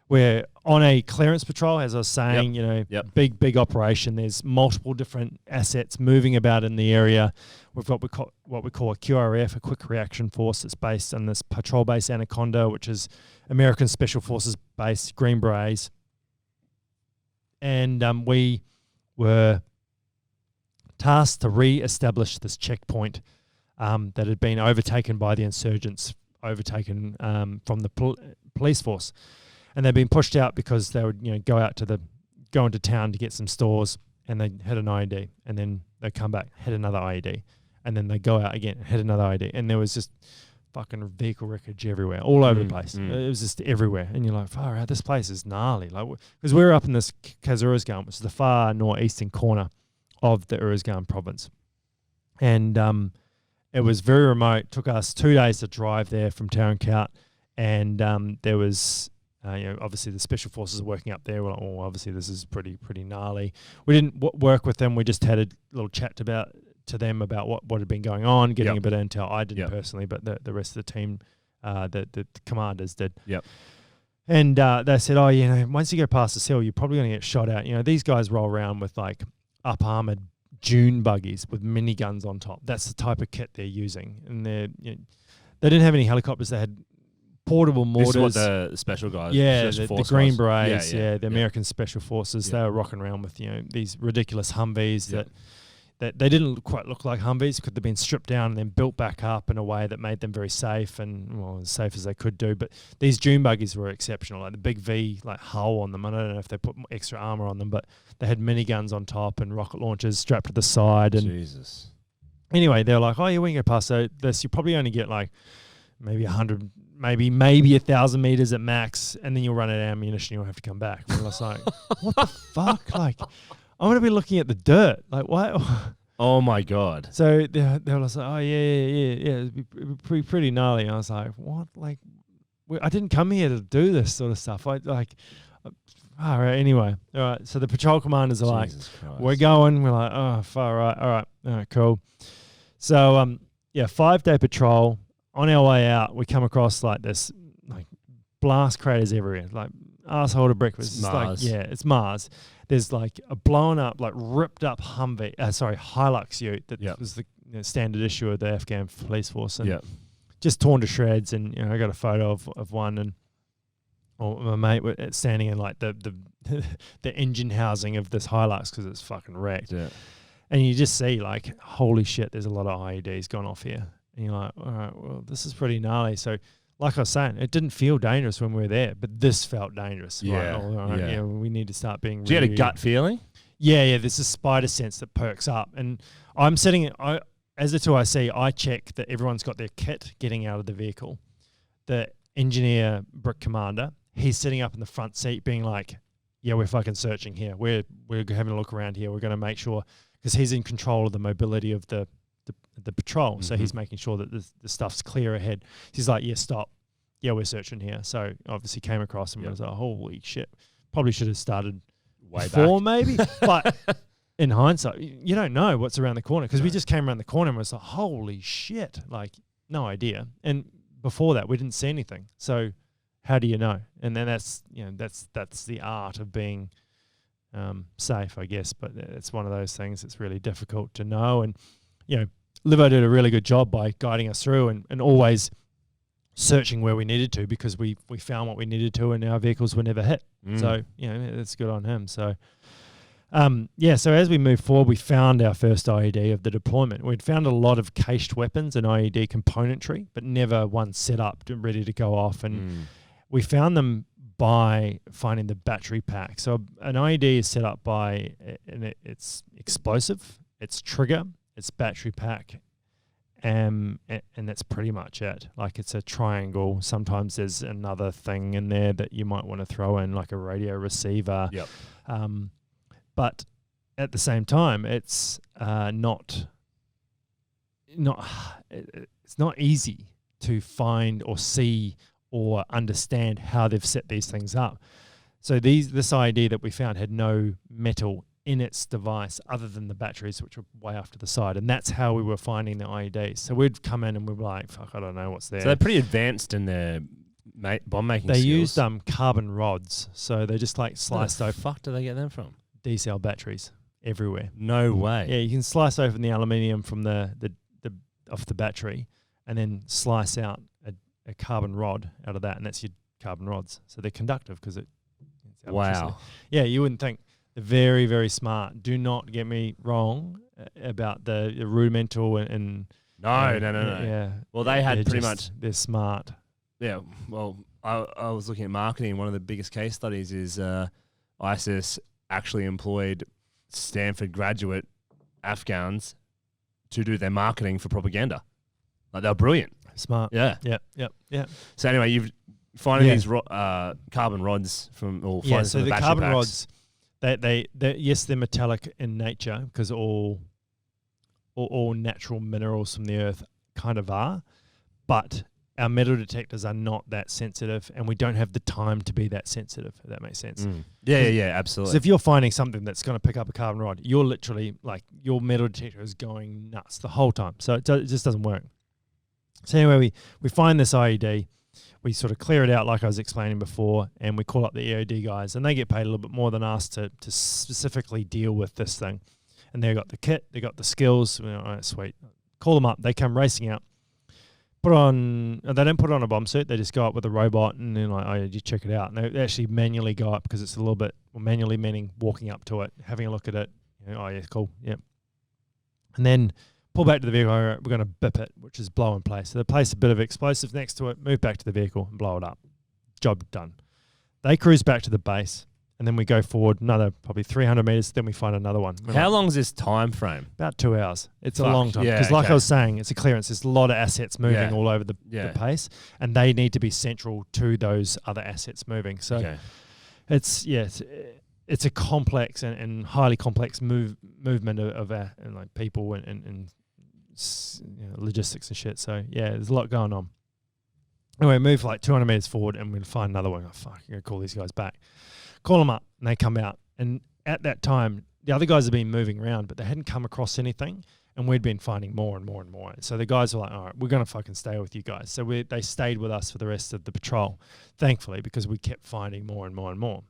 We're on a clearance patrol, as I was saying. Big operation. There's multiple different assets moving about in the area. We've got what we call a QRF, a Quick Reaction Force, that's based on this patrol base Anaconda, which is American Special Forces base, Green Berets, and we were tasked to re-establish this checkpoint that had been overtaken by the insurgents, from the police force, and they'd been pushed out because they would go into town to get some stores, and they hit an IED, and then they come back, hit another IED, and then they go out again, hit another IED, and there was just fucking vehicle wreckage everywhere, all over the place. It was just everywhere, and you're like, far out, this place is gnarly. Like, because we were up in this Kazuruzgan, which is the far northeastern corner of the Uruzgan province, and it was very remote. Took us 2 days to drive there from Tarankout, and there was obviously the special forces are working up there. We're like, obviously this is pretty gnarly. We didn't work with them. We just had a little chat to them about what had been going on, getting a bit of intel. I didn't personally, but the rest of the team, the commanders did. Yep. And they said, once you go past this hill, you're probably going to get shot at. These guys roll around with like up armored dune buggies with miniguns on top. That's the type of kit they're using, and they didn't have any helicopters. They had portable mortars. This is what the special guys. Yeah, the Green Berets. The American Special Forces. Yeah. They were rocking around with these ridiculous Humvees that they didn't quite look like Humvees because they've been stripped down and then built back up in a way that made them very safe and as safe as they could do. But these dune buggies were exceptional, like the big V hull on them. I don't know if they put extra armor on them, but they had miniguns on top and rocket launchers strapped to the side. And Jesus. Anyway, they're like, when you go past this, you probably only get like maybe 100, maybe 1,000 meters at max, and then you'll run out of ammunition. You'll have to come back. And I was like, what the fuck? Like, I'm going to be looking at the dirt. Like, what? Oh, my God. So they were like, it'd be pretty gnarly. And I was like, what? Like, I didn't come here to do this sort of stuff. All right, anyway. All right, so the patrol commanders are like, we're going. We're like, oh, far right. All right, cool. So, 5-day patrol. On our way out, we come across like this, like blast craters everywhere, like asshole to breakfast. It's Mars. It's Mars. There's like a blown up, like ripped up Hilux ute that was the standard issue of the Afghan police force, and just torn to shreds. And I got a photo of one, and my mate standing in like the the engine housing of this Hilux because it's fucking wrecked. Yeah. And you just see like, holy shit, there's a lot of IEDs gone off here. And you're like, all right, well, this is pretty gnarly. So like I was saying, it didn't feel dangerous when we were there, but this felt dangerous. Yeah. Like, all right, we need to start being Do you really... had a gut feeling? Yeah, there's a spider sense that perks up. And I'm sitting, as a 2IC, I check that everyone's got their kit getting out of the vehicle. The engineer, brick commander, he's sitting up in the front seat being like, yeah, we're fucking searching here. We're having a look around here. We're going to make sure, because he's in control of the mobility of the patrol. So he's making sure that the stuff's clear ahead. He's like, yeah, stop. Yeah, we're searching here. So obviously came across and was like, holy shit. Probably should have started Way before back. maybe. But in hindsight, you don't know what's around the corner, because we just came around the corner and was like, holy shit. Like, no idea. And before that, we didn't see anything. So how do you know? And then that's the art of being safe, I guess. But it's one of those things that's really difficult to know. And, Livo did a really good job by guiding us through and always searching where we needed to, because we found what we needed to and our vehicles were never hit. So, it's good on him. So, so as we moved forward, we found our first IED of the deployment. We'd found a lot of cached weapons and IED componentry, but never one set up ready to go off. And we found them by finding the battery pack. So an IED is set up by, it's explosive, it's trigger, it's battery pack, and that's pretty much it. Like, it's a triangle. Sometimes there's another thing in there that you might want to throw in, like a radio receiver. Yep. But at the same time, it's not easy to find or see or understand how they've set these things up. So this IED that we found had no metal in its device other than the batteries, which were way off to the side. And that's how we were finding the IEDs. So we'd come in and we were like, fuck, I don't know what's there. So they're pretty advanced in their bomb making They skills. used carbon rods. So they just like sliced Where the open fuck do they get them from? D-cell batteries everywhere. No way. Yeah, you can slice open the aluminium from the off the battery and then slice out a carbon rod out of that, and that's your carbon rods. So they're conductive because it's electricity. Wow. Yeah, you wouldn't think. They're very, very smart. Do not get me wrong about the rudimental and No. Yeah. Well, they had They're pretty just- They're smart. Yeah, well, I was looking at marketing. One of the biggest case studies is ISIS actually employed Stanford graduate Afghans to do their marketing for propaganda. Like, they were brilliant. Smart. Yeah. Yep. So anyway, you've finding Yeah. these carbon rods from So the battery carbon packs. rods, they yes, they're metallic in nature because all natural minerals from the earth kind of are, but our metal detectors are not that sensitive, and we don't have the time to be that sensitive, if that makes sense. Yeah, absolutely. So if you're finding something that's going to pick up a carbon rod, you're literally like, your metal detector is going nuts the whole time. So it just doesn't work. So anyway, we find this IED, we sort of clear it out like I was explaining before, and we call up the EOD guys, and they get paid a little bit more than us to specifically deal with this thing. And they've got the kit, they got the skills. All right, sweet. Call them up. They come racing out. They don't put on a bomb suit. They just go up with a robot and then like, oh, you check it out. And they actually manually go up because it's a little bit, well, manually meaning walking up to it, having a look at it. Oh yeah, cool. Yep. And then pull back to the vehicle. All right, we're going to bip it, which is blow in place. So they place a bit of explosives next to it, move back to the vehicle and blow it up. Job done. They cruise back to the base, and then we go forward another probably 300 meters. Then we find another one. How long is this time frame? About 2 hours. It's Fuck, a long time. yeah, Because like okay. I was saying, it's a clearance. There's a lot of assets moving Yeah. all over the pace, and they need to be central to those other assets moving. So Okay. it's a complex and highly complex movement of and like people and logistics and shit. So yeah, there's a lot going on. Anyway, move like 200 meters forward, and we'll find another one. Oh fuck, I'm gonna call these guys back. Call them up, and they come out. And at that time, the other guys have been moving around, but they hadn't come across anything, and we'd been finding more and more and more. So the guys were like, all right, we're going to fucking stay with you guys. So they stayed with us for the rest of the patrol, thankfully, because we kept finding more and more and more.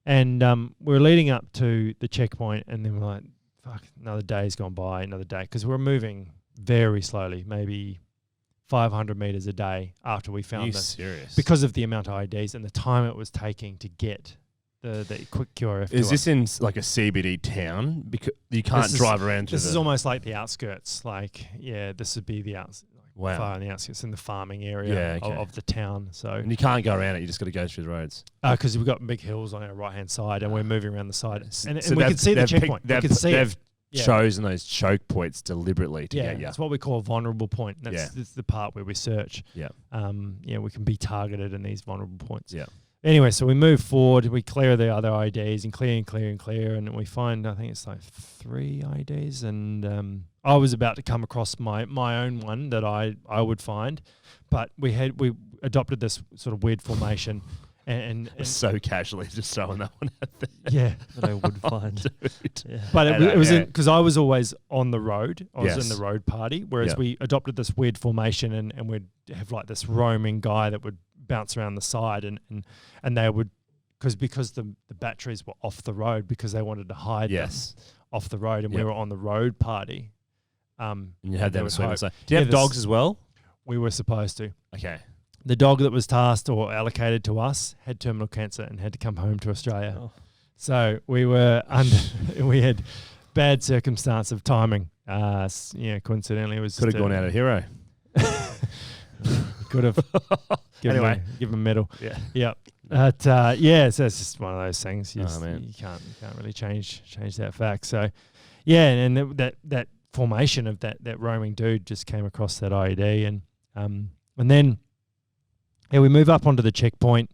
And we were leading up to the checkpoint, and then we're like, fuck, another day's gone by, another day, because we're moving very slowly, maybe 500 meters a day after we Are found you this serious? because of the amount of IEDs and the time it was taking to get the quick QRF. Is this in like a CBD town? Because you can't drive around through This is almost like the outskirts. Like, yeah, this would be the Wow. far on the outskirts in the farming area of the town. So, And you can't go around it. You just got to go through the roads. because we've got big hills on our right hand side, and we're moving around the side, and So we can see the they've checkpoint. We can see it. They've chosen those choke points deliberately to get you. That's what we call a vulnerable point. That's the part where we search. Yeah. We can be targeted in these vulnerable points. Yeah. Anyway, so we move forward, we clear the other IDs and clear, and we find, I think it's like 3 IDs, and I was about to come across my own one that I would find, but we adopted this sort of weird formation, and so casually just throwing that one out there. yeah. That I would find. Yeah. But it was because I was always on the road. I was Yes. in the road party, whereas Yep. we adopted this weird formation, and we'd have like this roaming guy that would bounce around the side, and they would because the batteries were off the road because they wanted to hide them off the road, and we Yep. were on the road party. And you had they them would swim. hope. So, do you have this- dogs as well? We were supposed to. Okay. The dog that was tasked or allocated to us had terminal cancer and had to come home to Australia. Oh. So we were we had bad circumstance of timing. Coincidentally, it was Could have just gone out a hero. Could have give Anyway. him a medal. Yeah. Yep. But so it's just one of those things. Oh, man. You can't really change that fact. So yeah, and that formation of that roaming dude just came across that IED, and then we move up onto the checkpoint.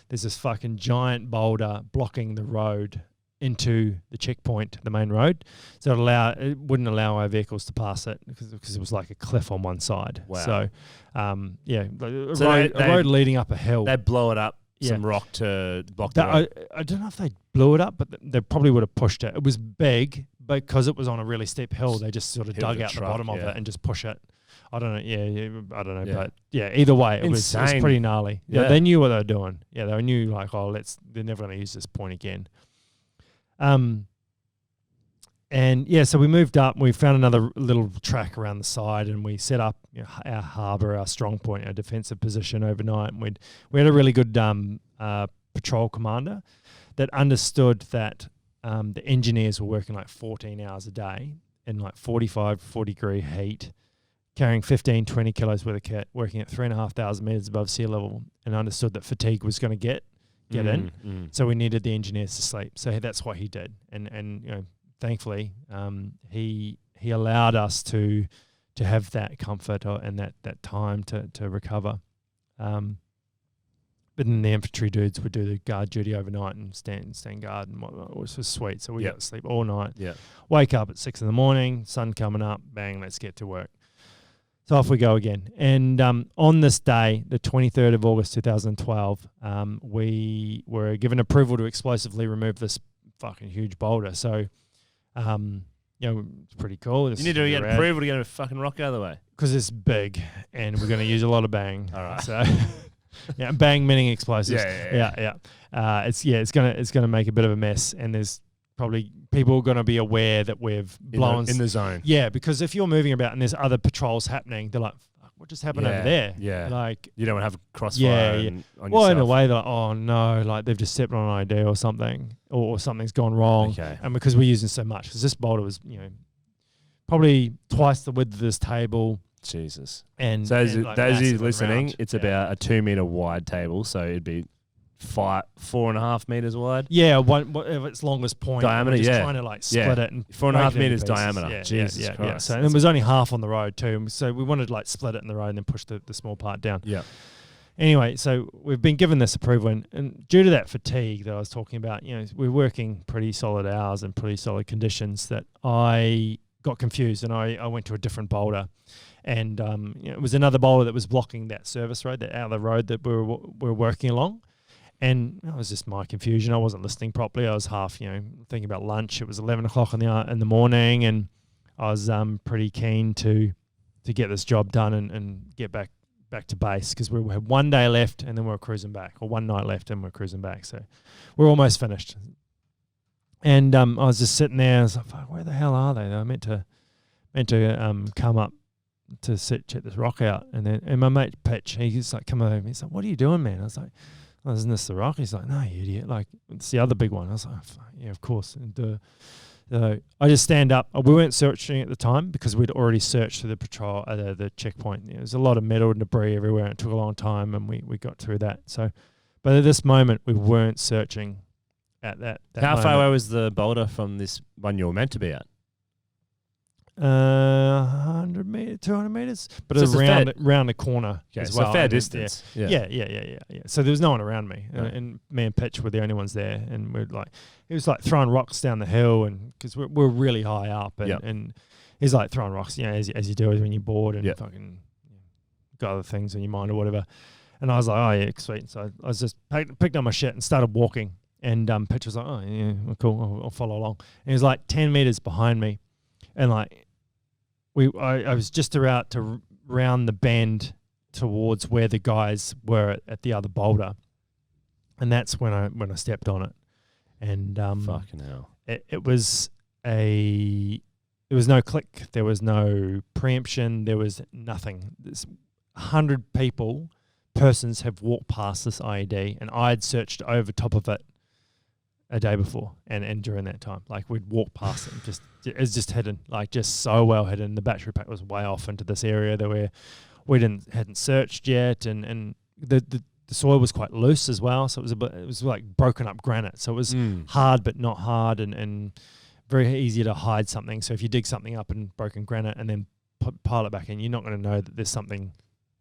There's this fucking giant boulder blocking the road into the checkpoint, the main road. So it wouldn't allow our vehicles to pass it because it was like a cliff on one side. Wow. So, So a road leading up a hill. They blow it up, Yeah. some rock to block the road. I don't know if they blew it up, but they probably would have pushed it. It was big, but because it was on a really steep hill, they just sort of Hit dug the out the truck, bottom of yeah. it and just push it. I don't know. I don't know. Yeah. But yeah, either way, it was Insane. pretty gnarly. Yeah, Yeah. they knew what they were doing. Yeah, they knew like, they're never going to use this point again. And yeah, so we moved up. We found another little track around the side, and we set up our harbour, our strong point, our defensive position overnight. And we had a really good patrol commander that understood that the engineers were working like 14 hours a day in like 45, 40-degree heat, carrying 15, 20 kilos worth of kit, working at 3,500 metres above sea level, and understood that fatigue was going to get in. So we needed the engineers to sleep. So that's what he did. And thankfully, he allowed us to have that comfort and that time to recover. But then the infantry dudes would do the guard duty overnight and stand guard and whatnot, which was sweet. So we got to sleep all night. Yeah. Wake up at 6 a.m, sun coming up, bang, let's get to work. So off we go again. And on this day, the 23rd of August 2012, we were given approval to explosively remove this fucking huge boulder. So, it's pretty cool. You need to get approval to get a fucking rock out of the way. Because it's big and we're going to use a lot of bang. All right. So, yeah, bang meaning explosives. Yeah. It's gonna make a bit of a mess, and there's probably people going to be aware that we've blown in the zone. Yeah, because if you're moving about and there's other patrols happening, they're like, "Fuck, what just happened over there?" Yeah. Like, You don't want to have a crossfire on yourself. well, in a way, they're like, "Oh no, like they've just stepped on an idea or something, or something's gone wrong." Okay. And because we're using so much, because this boulder was, probably twice the width of this table. Jesus. And So and, like, those of you massive listening, around. it's about a 2 meter wide table, so it'd be 4.5 meters wide. Yeah, whatever its longest point. Diameter, we're just yeah. trying to like split it and 4.5 break it into meters pieces. diameter. Yeah, Jesus yeah. Christ. So and it was only half on the road too. So we wanted to like split it in the road and then push the small part down. Yeah. Anyway, so we've been given this approval, and due to that fatigue that I was talking about, we're working pretty solid hours and pretty solid conditions, that I got confused and I went to a different boulder. And it was another boulder that was blocking that service road, that other road that we were working along. And it was just my confusion. I wasn't listening properly. I was half, thinking about lunch. It was 11 o'clock in the morning, and I was pretty keen to get this job done and get back to base, because we had 1 day left and then we were cruising back, or one night left and we're cruising back. So we're almost finished. And I was just sitting there. I was like, "Fuck, where the hell are they? They were meant to come up check this rock out. And my mate Pitch, he's like, come over. He's like, what are you doing, man? I was like, oh, isn't this the rock? He's like, no, you idiot. Like, it's the other big one. I was like, oh, yeah, of course. And so I just stand up. We weren't searching at the time because we'd already searched through the patrol, the checkpoint. There was a lot of metal and debris everywhere, and it took a long time, and we got through that. So, but at this moment, we weren't searching at that How moment. far away was the boulder from this one you were meant to be at? 100 meters, 200 meters, but So it was around the corner as so well. fair And distance. Yeah. So there was no one around me, Right. and me and Pitch were the only ones there, and he was like throwing rocks down the hill, and because we're really high up, and he's like throwing rocks, as you do when you're bored and fucking got other things in your mind or whatever. And I was like, oh yeah, sweet. So I was just picked up my shit and started walking, and Pitch was like, oh yeah, well, cool, I'll follow along. And he was like 10 meters behind me, and like. I was just about to round the bend towards where the guys were at the other boulder, and that's when I stepped on it, and Fucking hell! It was there was no click, there was no preemption, there was nothing. There's 100 persons have walked past this IED, and I had searched over top of it a day before and during that time. Like, we'd walk past it, it's just hidden, like just so well hidden. The battery pack was way off into this area that we hadn't searched yet, and the soil was quite loose as well, so it was like broken up granite, so it was hard but not hard, and very easy to hide something. So if you dig something up in broken granite and then pile it back in, you're not going to know that there's something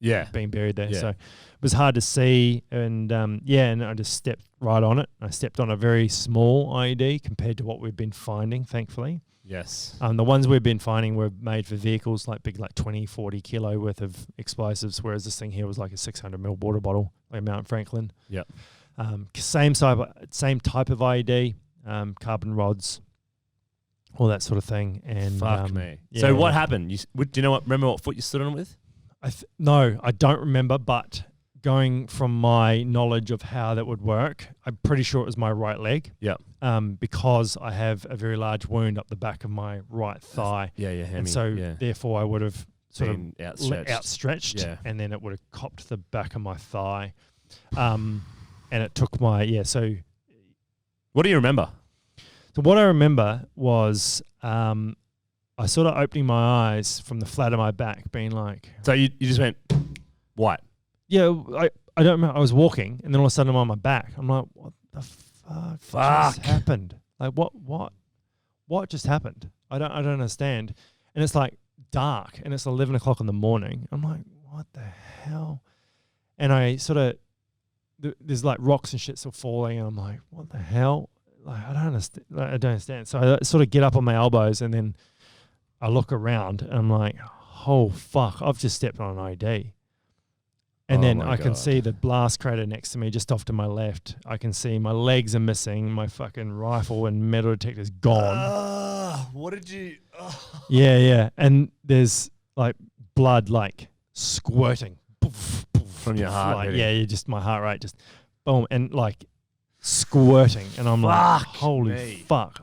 being buried there. So it was hard to see, and and I just stepped right on it. I stepped on a very small IED compared to what we've been finding, thankfully. Yes. The ones we've been finding were made for vehicles, like big, like 20, 40 kilo worth of explosives, whereas this thing here was like a 600 ml water bottle, like Mount Franklin. Yep. Same type of IED, carbon rods, all that sort of thing. And fuck me. So what happened? Do you know remember what foot you stood on it with? No, I don't remember, but going from my knowledge of how that would work, I'm pretty sure it was my right leg. Yeah. Because I have a very large wound up the back of my right thigh. And so therefore I would have sort of outstretched, and then it would have copped the back of my thigh. And it took so what do you remember? So what I remember was I sort of opening my eyes from the flat of my back, being like... So you just went, what? Yeah, I don't remember. I was walking, and then all of a sudden I'm on my back. I'm like, what the fuck just happened? Like, what just happened? I don't understand. And it's like dark, and it's 11 o'clock in the morning. I'm like, what the hell? And I sort of... There's like rocks and shit still falling, and I'm like, what the hell? Like, I don't understand. So I sort of get up on my elbows, and then I look around, and I'm like, oh fuck, I've just stepped on an IED. And then I can see the blast crater next to me just off to my left. I can see my legs are missing, my fucking rifle and metal detector's gone. What did you... Yeah. And there's like blood like squirting. From your heart? Just my heart rate just boom, and like squirting, and I'm like, holy fuck.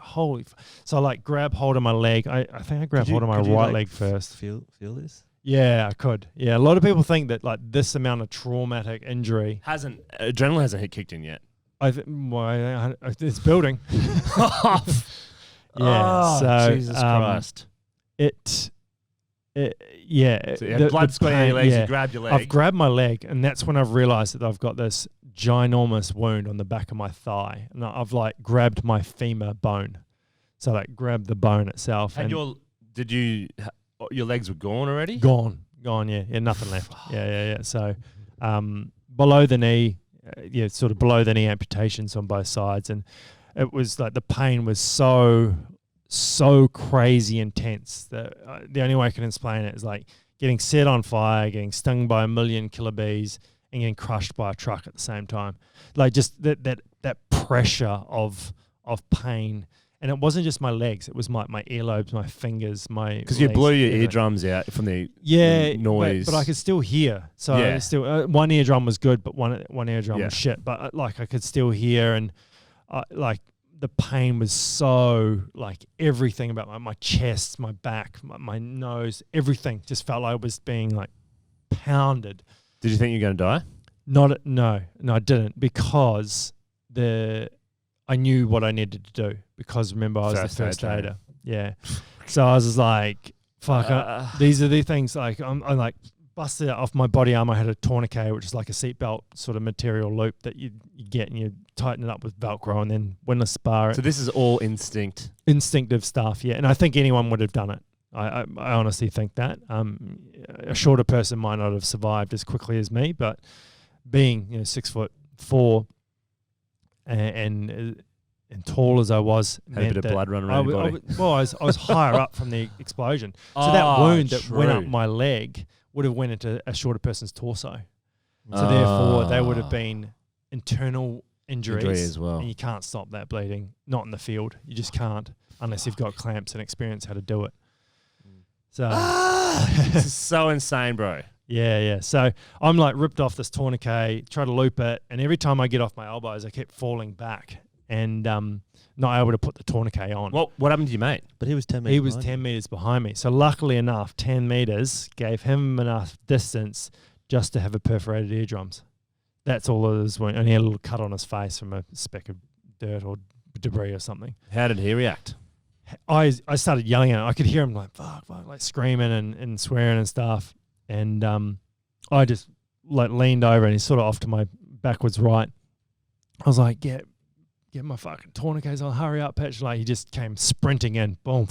So I like grab hold of my leg. I think I grabbed hold of my right leg first. Feel this? Yeah, I could. Yeah, a lot of people think that like this amount of traumatic injury adrenaline hasn't kicked in yet. It's building. Jesus Christ. So you had blood splitting your legs. You grabbed your leg. I've grabbed my leg, and that's when I've realized that I've got this ginormous wound on the back of my thigh, and I've like grabbed my femur bone. So like grabbed the bone itself. Your legs were gone already? Gone, yeah, nothing left. Yeah. So below the knee, sort of below the knee amputations on both sides, and it was like the pain was so crazy intense that the only way I can explain it is like getting set on fire, getting stung by 1,000,000 killer bees, and getting crushed by a truck at the same time. Like just that pressure of pain. And it wasn't just my legs; it was my earlobes, my fingers, because you blew your eardrums out from the noise. But I could still hear. So I still one eardrum was good, but one eardrum was shit. But like I could still hear, and like the pain was so like everything about my chest, my back, my nose, everything just felt like it was being like pounded. Did you think you were going to die? No, I didn't, because I knew what I needed to do, because remember I was the first aider. Yeah. So I was just like, fuck, these are the things like I'm like busted it off my body armor. I had a tourniquet, which is like a seatbelt sort of material loop that you get and you tighten it up with Velcro and then windlass spar. So this is all instinctive stuff, yeah. And I think anyone would have done it. I honestly think that. A shorter person might not have survived as quickly as me, but being 6'4" and tall as I was, had a bit of blood running around your body. I was higher up from the explosion, so that wound that went up my leg would have went into a shorter person's torso. So therefore, they would have been internal injuries as well. And you can't stop that bleeding. Not in the field, you just can't, unless you've got clamps and experience how to do it. So this is so insane, bro. Yeah. So I'm like ripped off this tourniquet, try to loop it, and every time I get off my elbows, I kept falling back and not able to put the tourniquet on. What happened to your mate? But he was 10 meters. He was 10 meters behind me. So luckily enough, 10 meters gave him enough distance just to have a perforated eardrums. That's all it was. And he had a little cut on his face from a speck of dirt or debris or something. How did he react? I started yelling at him. I could hear him like, fuck, like screaming and swearing and stuff. And I just like leaned over and he's sort of off to my backwards right. I was like, get my fucking tourniquets on, hurry up, Patch. Like he just came sprinting in, boom,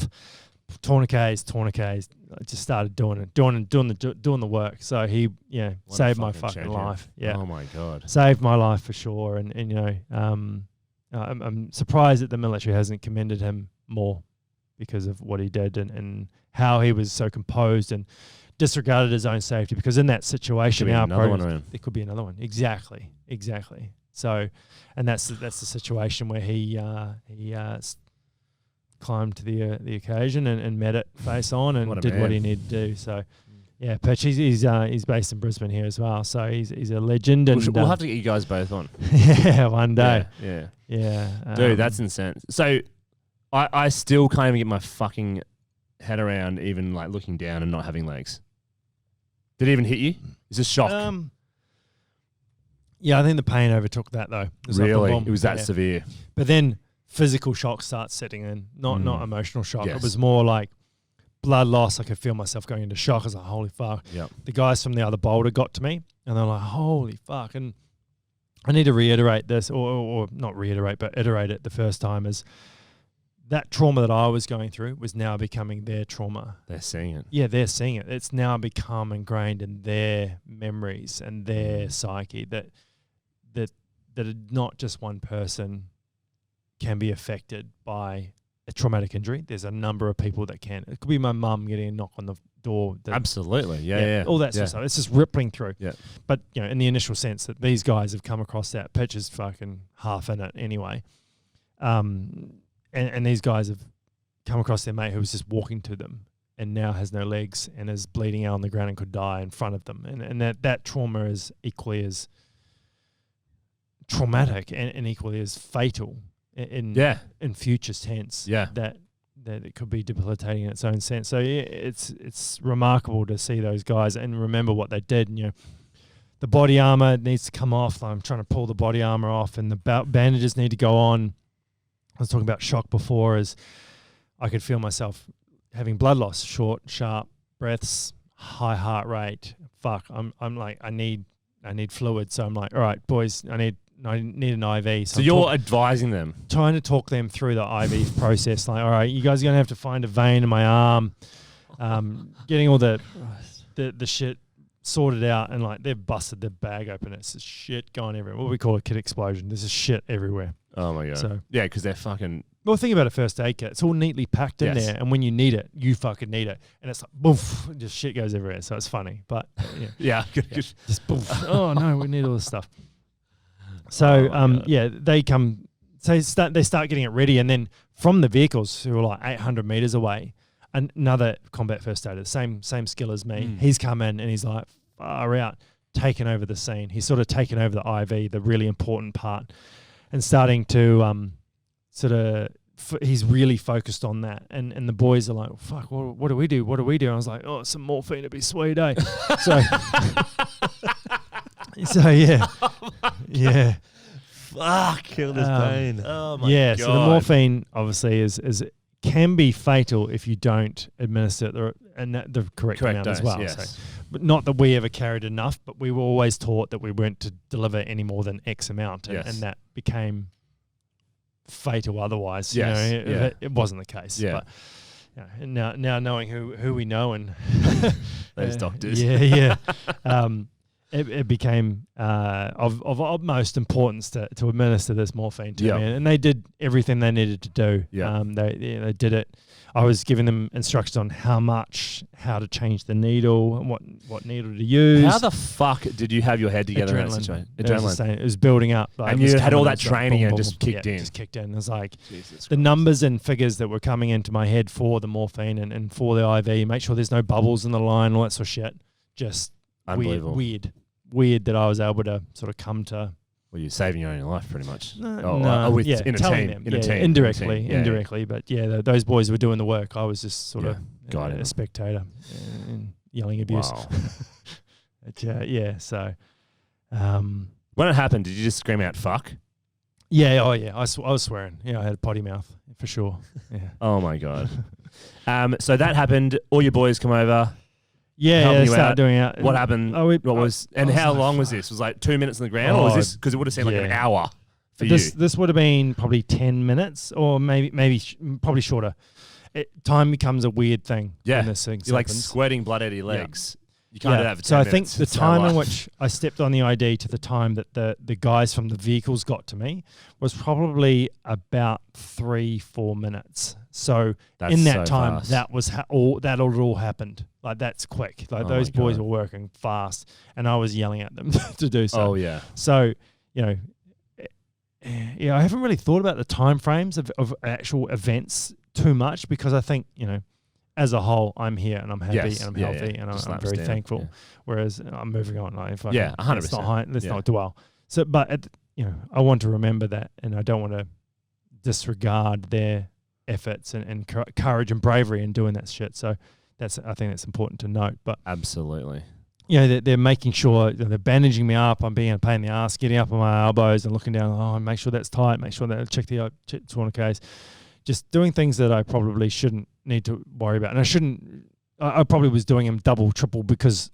tourniquets. I just started doing the work. So he, saved my fucking life. Yeah. Oh my God. Saved my life for sure. And I'm surprised that the military hasn't commended him more because of what he did and how he was so composed and disregarded his own safety, because in that situation, there could be another one. Exactly. So, and that's the situation where he climbed to the occasion and met it face on and did what he needed to do. So, yeah, Perch, he's based in Brisbane here as well. So he's a legend. And we'll have to get you guys both on. Yeah, one day. Yeah. Dude, that's insane. So I still can't even get my fucking head around even like looking down and not having legs. Did it even hit you? Is this shock? Yeah, I think the pain overtook that though. Really? It was that severe. But then physical shock starts setting in, not emotional shock. Yes. It was more like blood loss. I could feel myself going into shock. I was like, holy fuck. Yep. The guys from the other boulder got to me and they're like, holy fuck. And I need to reiterate this, or not reiterate, but iterate it the first time, is that trauma that I was going through was now becoming their trauma. They're seeing it. Yeah, they're seeing it. It's now become ingrained in their memories and their psyche that not just one person can be affected by a traumatic injury. There's a number of people that can. It could be my mum getting a knock on the door. Absolutely. Yeah. All that sort of stuff. It's just rippling through. Yeah. But, in the initial sense that these guys have come across that, Pitch is fucking half in it anyway. And these guys have come across their mate who was just walking to them and now has no legs and is bleeding out on the ground and could die in front of them. And that trauma is equally as traumatic and equally as fatal in future tense. Yeah. That it could be debilitating in its own sense. So yeah, it's remarkable to see those guys and remember what they did. And, the body armor needs to come off. I'm trying to pull the body armor off and the bandages need to go on. I was talking about shock before, as I could feel myself having blood loss, short, sharp breaths, high heart rate. Fuck, I'm like, I need fluid. So I'm like, all right, boys, I need an IV. So you're advising them, trying to talk them through the IV process. Like, all right, you guys are gonna have to find a vein in my arm. Getting all the shit sorted out, and like they've busted their bag open. It's just shit going everywhere. What we call a kit explosion. There's just shit everywhere. Oh my God. So, yeah, because they're fucking... Well, think about a first aid kit. It's all neatly packed in there, and when you need it, you fucking need it. And it's like, boof, just shit goes everywhere. So it's funny. But, just boof. Oh, no, we need all this stuff. So, they come... So they start getting it ready, and then from the vehicles, who are like 800 metres away, another combat first aider, same skill as me, he's come in, and he's like, far out, taken over the scene. He's sort of taken over the IV, the really important part, and starting to sort of he's really focused on that, and the boys are like, fuck, what do we do? What do we do? And I was like, oh, some morphine would be sweet, eh? So yeah, yeah. Fuck, kill this pain. Oh my Yeah, God. so the morphine obviously is can be fatal if you don't administer it the correct amount dose, as well. yes. So, but not that we ever carried enough, but we were always taught that we weren't to deliver any more than X amount, and, Yes. and that became fatal otherwise. Yes, You know, yeah. it wasn't the case. Yeah. But, you know, and now knowing who we know and Those doctors. Yeah. It became of utmost importance to administer this morphine to Yeah. me, and they did everything they needed to do. Yeah. They did it. I was giving them instructions on how to change the needle, and what needle to use. How the fuck did you have your head together in that situation? It was, the same. It was building up. Like, And it was you had all coming that and stuff, training boom, and boom, just boom. kicked Yeah, in. Just kicked in. It was like Jesus the Christ. numbers and figures that were coming into my head for the morphine and for the IV. Make sure there's no bubbles in the line, all that sort of shit. Just Unbelievable. Weird that I was able to sort of come to. Well, you're saving your own life pretty much. No, In a telling team. them, In a team. indirectly, Yeah, indirectly. But yeah, those boys were doing the work. I was just sort of guiding them. a spectator and yelling abuse. Wow. But, yeah. So, When it happened, did you just scream out "fuck"? yeah. Oh yeah. I was swearing. Yeah, I had a potty mouth for sure. Yeah. Oh my God. So that happened. All your boys come over. Yeah, Helping you started out. doing it. What happened? Oh, What was? And I was how like, long was this? Was like 2 minutes on the ground, or was Oh, this? Because it would have seemed like an yeah. hour for This would have been probably 10 minutes, or maybe probably shorter. Time becomes a weird thing. Yeah. when this thing You're like happens. squirting blood out of your legs. You can't do that for 10 So I minutes. think the It's no time in life. which I stepped on the ID to the time that the guys from the vehicles got to me was probably about 3-4 minutes. So That's in that so time, fast. that was all happened. Like that's quick. Like Oh those my boys God. were working fast, and I was yelling at them to do so. Oh yeah. So, you know, I haven't really thought about the time frames of actual events too much, because I think, you know, as a whole, I'm here and I'm happy Yes. and I'm Yeah, healthy yeah. and Just I'm laps very down. thankful. Yeah. Whereas I'm moving on. Like, if I Yeah, can- 100%. Let's Yeah. not dwell. So, but you know, I want to remember that, and I don't want to disregard their efforts and courage and bravery in doing that shit. So I think that's important to note. But Absolutely. you know, they're making sure they're bandaging me up. I'm being a pain in the ass, getting up on my elbows and looking down. Oh, make sure that's tight. Make sure that check the tourniquets. Just doing things that I probably shouldn't need to worry about, and I shouldn't. I probably was doing them double, triple, because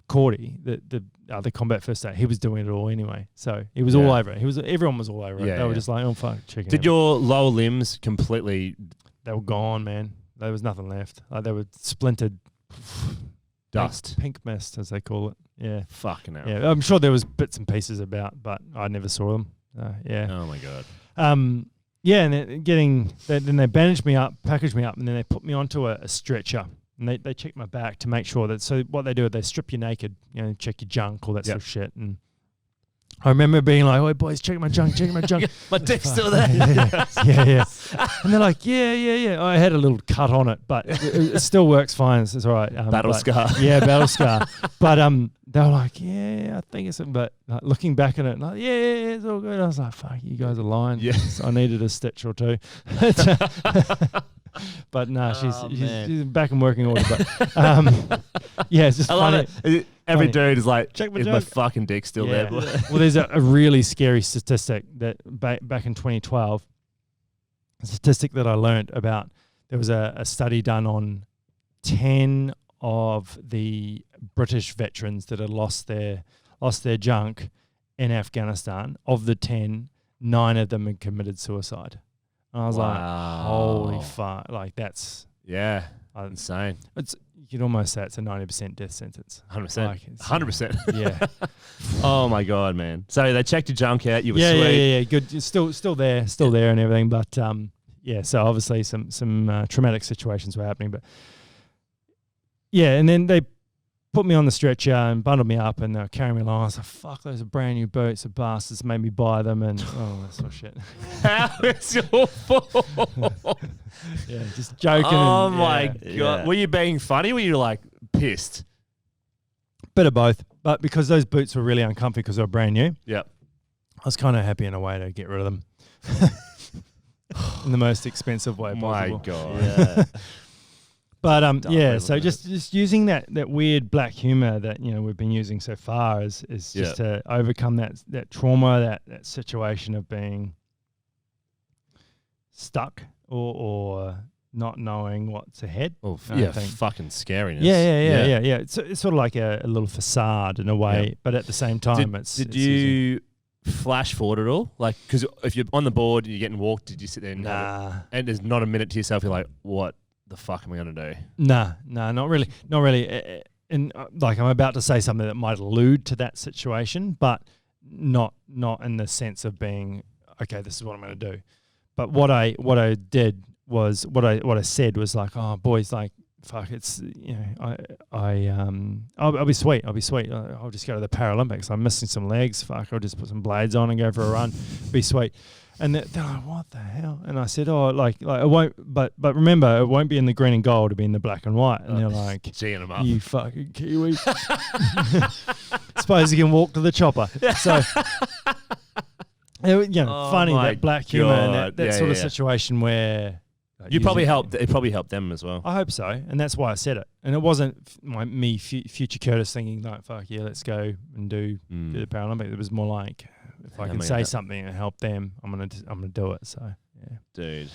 Cordy, the other combat first aid, he was doing it all anyway. So he was all over it. Everyone was all over it. Yeah, They were yeah. just like, oh fuck, chicken. Did your lower limbs completely They were gone, man. There was nothing left. Like they were splintered. dust? Pink mist, as they call it. Yeah. Fucking hell. Yeah, I'm sure there was bits and pieces about, but I never saw them. Yeah. Oh my God. Yeah, and then they bandaged me up, packaged me up, and then they put me onto a stretcher, and they checked my back to make sure that. So what they do is they strip you naked, you know, check your junk, all that sort of shit. And I remember being like, "Oh boys, check my junk, check my junk." My dick's still there. yeah. And they're like, yeah. I had a little cut on it, but it still works fine. It's all right. Battle but- scar. Yeah, battle scar. But they were like, yeah, I think it's. But like, looking back at it, like, yeah, it's all good. I was like, fuck, you guys are lying. Yeah. So I needed a stitch or two. But no, she's back in working order. But yeah, it's just I love funny. it. Every funny. dude is like, Check my is my junk. fucking dick still there? Well, there's a really scary statistic that back in 2012, a statistic that I learned about. There was a study done on 10 of the British veterans that had lost their junk in Afghanistan. Of the 10, 9 of them had committed suicide. And I was like, holy fuck! Like that's Yeah. Insane. you could almost say it's a 90% death sentence. 100%. Like, it's, 100%. Yeah. Oh my God, man. So they checked your junk out. You were yeah, sweet. yeah. Good. It's still there and everything. But yeah. So obviously some traumatic situations were happening. But yeah, and then they put me on the stretcher and bundled me up, and they were carrying me along. I was like, "Fuck, those are brand new boots. The bastards made me buy them," and that sort of shit. How is your fault? Yeah, just joking. Oh and, my yeah. God. Were you being funny? Or were you like pissed? Bit of both. But because those boots were really uncomfy because they were brand new, Yep. I was kind of happy in a way to get rid of them. in the most expensive way My possible. God. Yeah. But Dark way yeah, of so looking at just using that weird black humor that we've been using so far is just to overcome that trauma, that situation of being stuck or not knowing what's ahead. Oh, I yeah, think. fucking scariness. Yeah. It's sort of like a little facade in a way, but at the same time, Did you flash forward at all? Like, because if you're on the board and you're getting walked, did you sit there and and there's not a minute to yourself, you're like, what the fuck am I going to do? Nah, not really. And like I'm about to say something that might allude to that situation, but not in the sense of being, okay, this is what I'm going to do. But what I did was what I said was like, oh boys, like fuck, it's I'll be sweet. I'll just go to the Paralympics. I'm missing some legs. Fuck, I'll just put some blades on and go for a run. Be sweet. And they're like, what the hell? And I said, oh, like it won't. But remember, it won't be in the green and gold. It'll be in the black and white. And they're like, G'ing them up. you fucking Kiwi. Suppose you can walk to the chopper. So. Funny that black humor and that sort of situation where you probably helped. It probably helped them as well. I hope so, and that's why I said it. And it wasn't future Curtis thinking like, "Fuck yeah, let's go and do the Paralympics." It was more like, if I can say something and help them, I'm gonna do it. So yeah, dude.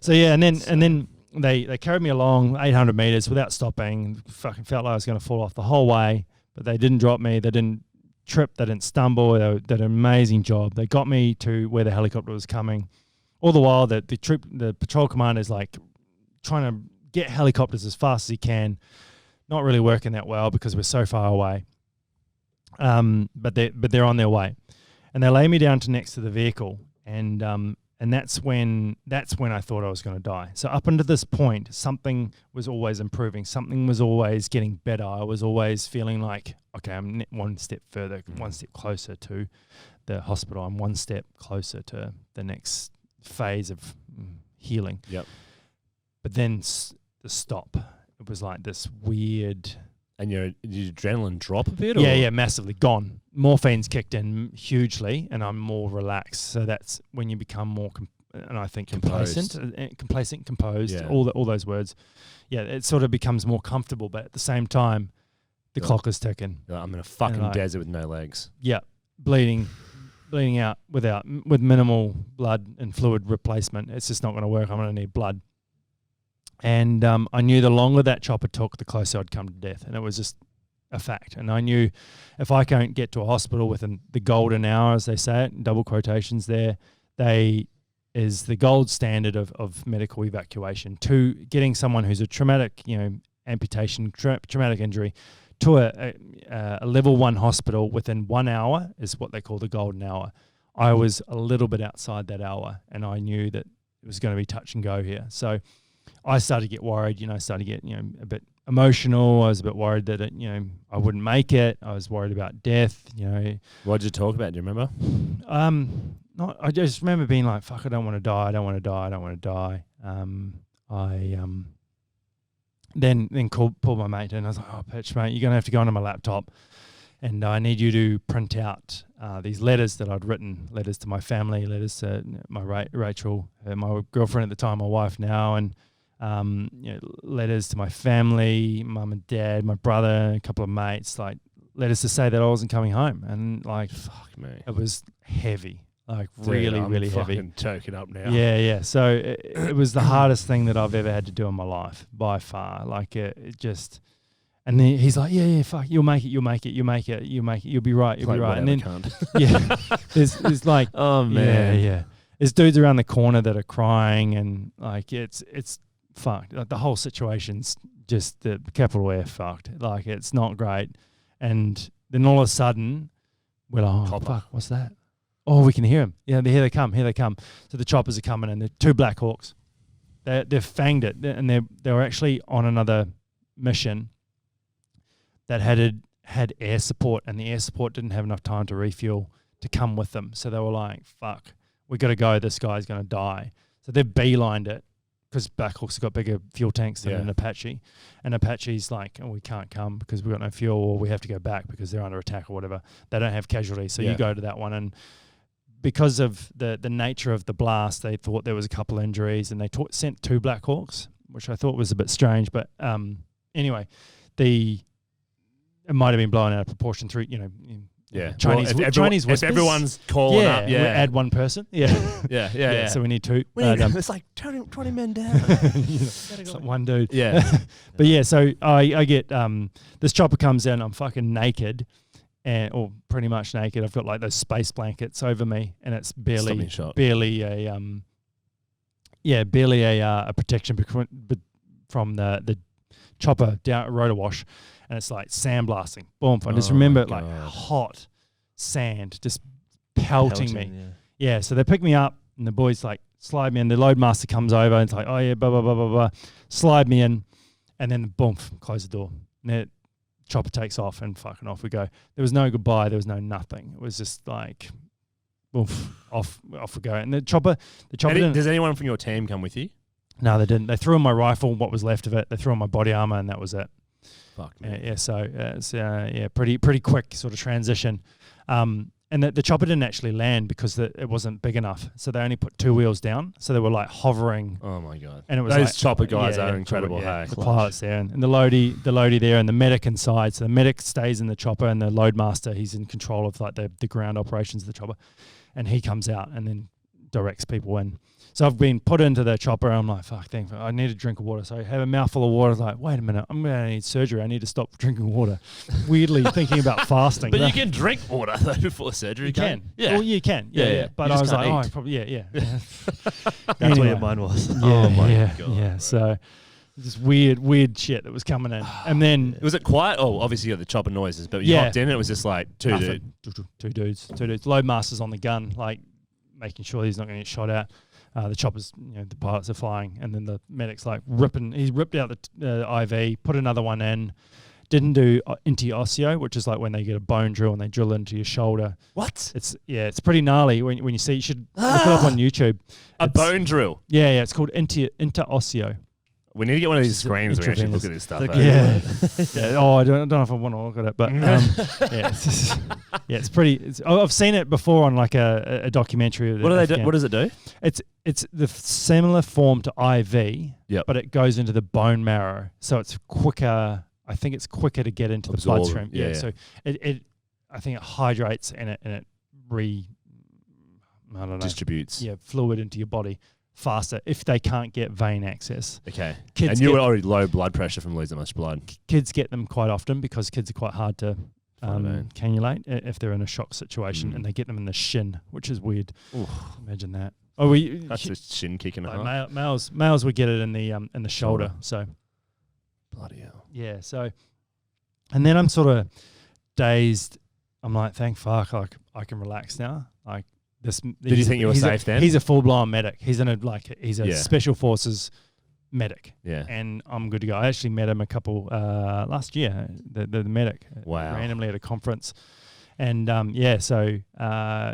So yeah, and then they carried me along 800 meters without stopping. Fucking felt like I was gonna fall off the whole way, but they didn't drop me. They didn't trip, they didn't stumble. They did an amazing job. They got me to where the helicopter was coming. All the while, the patrol commander is like trying to get helicopters as fast as he can. Not really working that well because we're so far away. But they're on their way, and they lay me down next to the vehicle, and that's when I thought I was going to die. So up until this point, something was always improving. Something was always getting better. I was always feeling like, okay, I'm one step further, one step closer to the hospital. I'm one step closer to the next phase of healing. Yep. But then the stop. It was like this weird. And your adrenaline drop a bit? Yeah, massively gone. Morphine's kicked in hugely, and I'm more relaxed. So that's when you become more, composed, all those words. Yeah, it sort of becomes more comfortable, but at the same time, the clock is ticking. I'm in a fucking desert with no legs. Yeah, bleeding out with minimal blood and fluid replacement. It's just not going to work. I'm going to need blood. And I knew the longer that chopper took, the closer I'd come to death. And it was just a fact. And I knew if I can't get to a hospital within the golden hour, as they say it, double quotations there, is the gold standard of medical evacuation to getting someone who's a traumatic, amputation, traumatic injury to a level 1 hospital within 1 hour is what they call the golden hour. I was a little bit outside that hour, and I knew that it was going to be touch and go here. So I started to get worried, started to get, a bit emotional. I was a bit worried that, I wouldn't make it. I was worried about death, What did you talk about? Do you remember? I just remember being like, fuck, I don't want to die. I don't want to die. I don't want to die. I then pulled my mate and I was like, oh, Pitch, mate, you're going to have to go onto my laptop and I need you to print out these letters that I'd written, letters to my family, letters to my Rachel, my girlfriend at the time, my wife now, and letters to my family, mum and dad, my brother, a couple of mates, like letters to say that I wasn't coming home. And like, fuck me, it was heavy, like really heavy. Fucking choking up now. Yeah. So it was the hardest thing that I've ever had to do in my life by far. Like it just. And then he's like, yeah, fuck, you'll make it, you'll be right. And then, there's like, oh man, yeah. There's dudes around the corner that are crying, and like it's fucked. Like the whole situation's just the capital F fucked. Like it's not great. And then all of a sudden, we're like, oh fuck, what's that? Oh, we can hear them. Yeah, here they come. So the choppers are coming, and they're 2 Black Hawks. They've fanged it, and they were actually on another mission that had air support, and the air support didn't have enough time to refuel to come with them. So they were like, fuck, we got to go. This guy's going to die. So they've beelined it because Black Hawks have got bigger fuel tanks than an Apache. And Apache's like, oh, we can't come because we've got no fuel, or we have to go back because they're under attack or whatever. They don't have casualties. So you go to that one, and because of the nature of the blast, they thought there was a couple injuries, and they sent 2 Black Hawks, which I thought was a bit strange. But anyway, it might have been blown out of proportion through, Chinese if whispers. everyone's calling up, we add 1 person. Yeah. So we need 2. It's like 20 men down. It's like 1 dude. Yeah. But yeah, so I get this chopper comes in. I'm fucking naked, or pretty much naked. I've got like those space blankets over me, and it's barely a protection from the chopper down at rotor wash. And it's like sandblasting. Boom. I just remember it like hot sand just pelting me. Yeah. So they pick me up, and the boys like slide me in. The loadmaster comes over and it's like, oh yeah, blah, blah, blah, blah, blah. Slide me in, and then boom, close the door. And the chopper takes off, and fucking off we go. There was no goodbye. There was no nothing. It was just like, boom, off we go. And the chopper does anyone from your team come with you? No, they didn't. They threw in my rifle, what was left of it. They threw in my body armor, and that was it. Fuck me. So it's pretty quick sort of transition. And the chopper didn't actually land because it wasn't big enough. So they only put 2 wheels down. So they were like hovering. Oh my God. And it was those chopper guys are incredible. Yeah, the pilots there and the loadie there and the medic inside. So the medic stays in the chopper, and the loadmaster, he's in control of like the ground operations of the chopper. And he comes out and then directs people in. So I've been put into the chopper, and I'm like, fuck, I need a drink of water. So I have a mouthful of water. I was like, wait a minute, I'm going to need surgery. I need to stop drinking water. Weirdly thinking about fasting. But you can drink water, though, before surgery. You can. Yeah. Well, you can. Yeah. But I was like, probably, yeah. That's Anyway. where mine was. Oh, my God. God. Yeah, so just weird shit that was coming in. And then... Was it quiet? Oh, obviously you got the chopper noises, but you hopped in, it was just like two dudes. Loadmaster's on the gun, like making sure he's not going to get shot at. The choppers, the pilots are flying, and then the medic's like he ripped out the IV, put another one in, didn't do intiosseo, which is like when they get a bone drill and they drill into your shoulder. What? It's pretty gnarly when you see. You should look it up on YouTube. A bone drill. Yeah, it's called interosseo. We need to get one of these screens where we actually look at this stuff. Yeah. Oh, I don't know if I want to look at it, but it's pretty. I've seen it before on like a documentary. What do they do? What does it do? It's the similar form to IV, but it goes into the bone marrow, so it's quicker. I think it's quicker to get into the bloodstream. Yeah. So it I think it hydrates and it distributes. Yeah, fluid into your body faster if they can't get vein access. Okay. And you were already low blood pressure from losing much blood. Kids get them quite often because kids are quite hard to cannulate if they're in a shock situation, and they get them in the shin, which is weird. Oof. Imagine that. That's a shin kick in the heart. Males would get it in the shoulder. So bloody hell. Yeah. So, and then I'm sort of dazed. I'm like, thank fuck, like I can relax now. Like this. Did you think you were safe then? He's a full blown medic. He's a special forces medic. Yeah. And I'm good to go. I actually met him a couple last year. The medic. Wow. Randomly at a conference. And so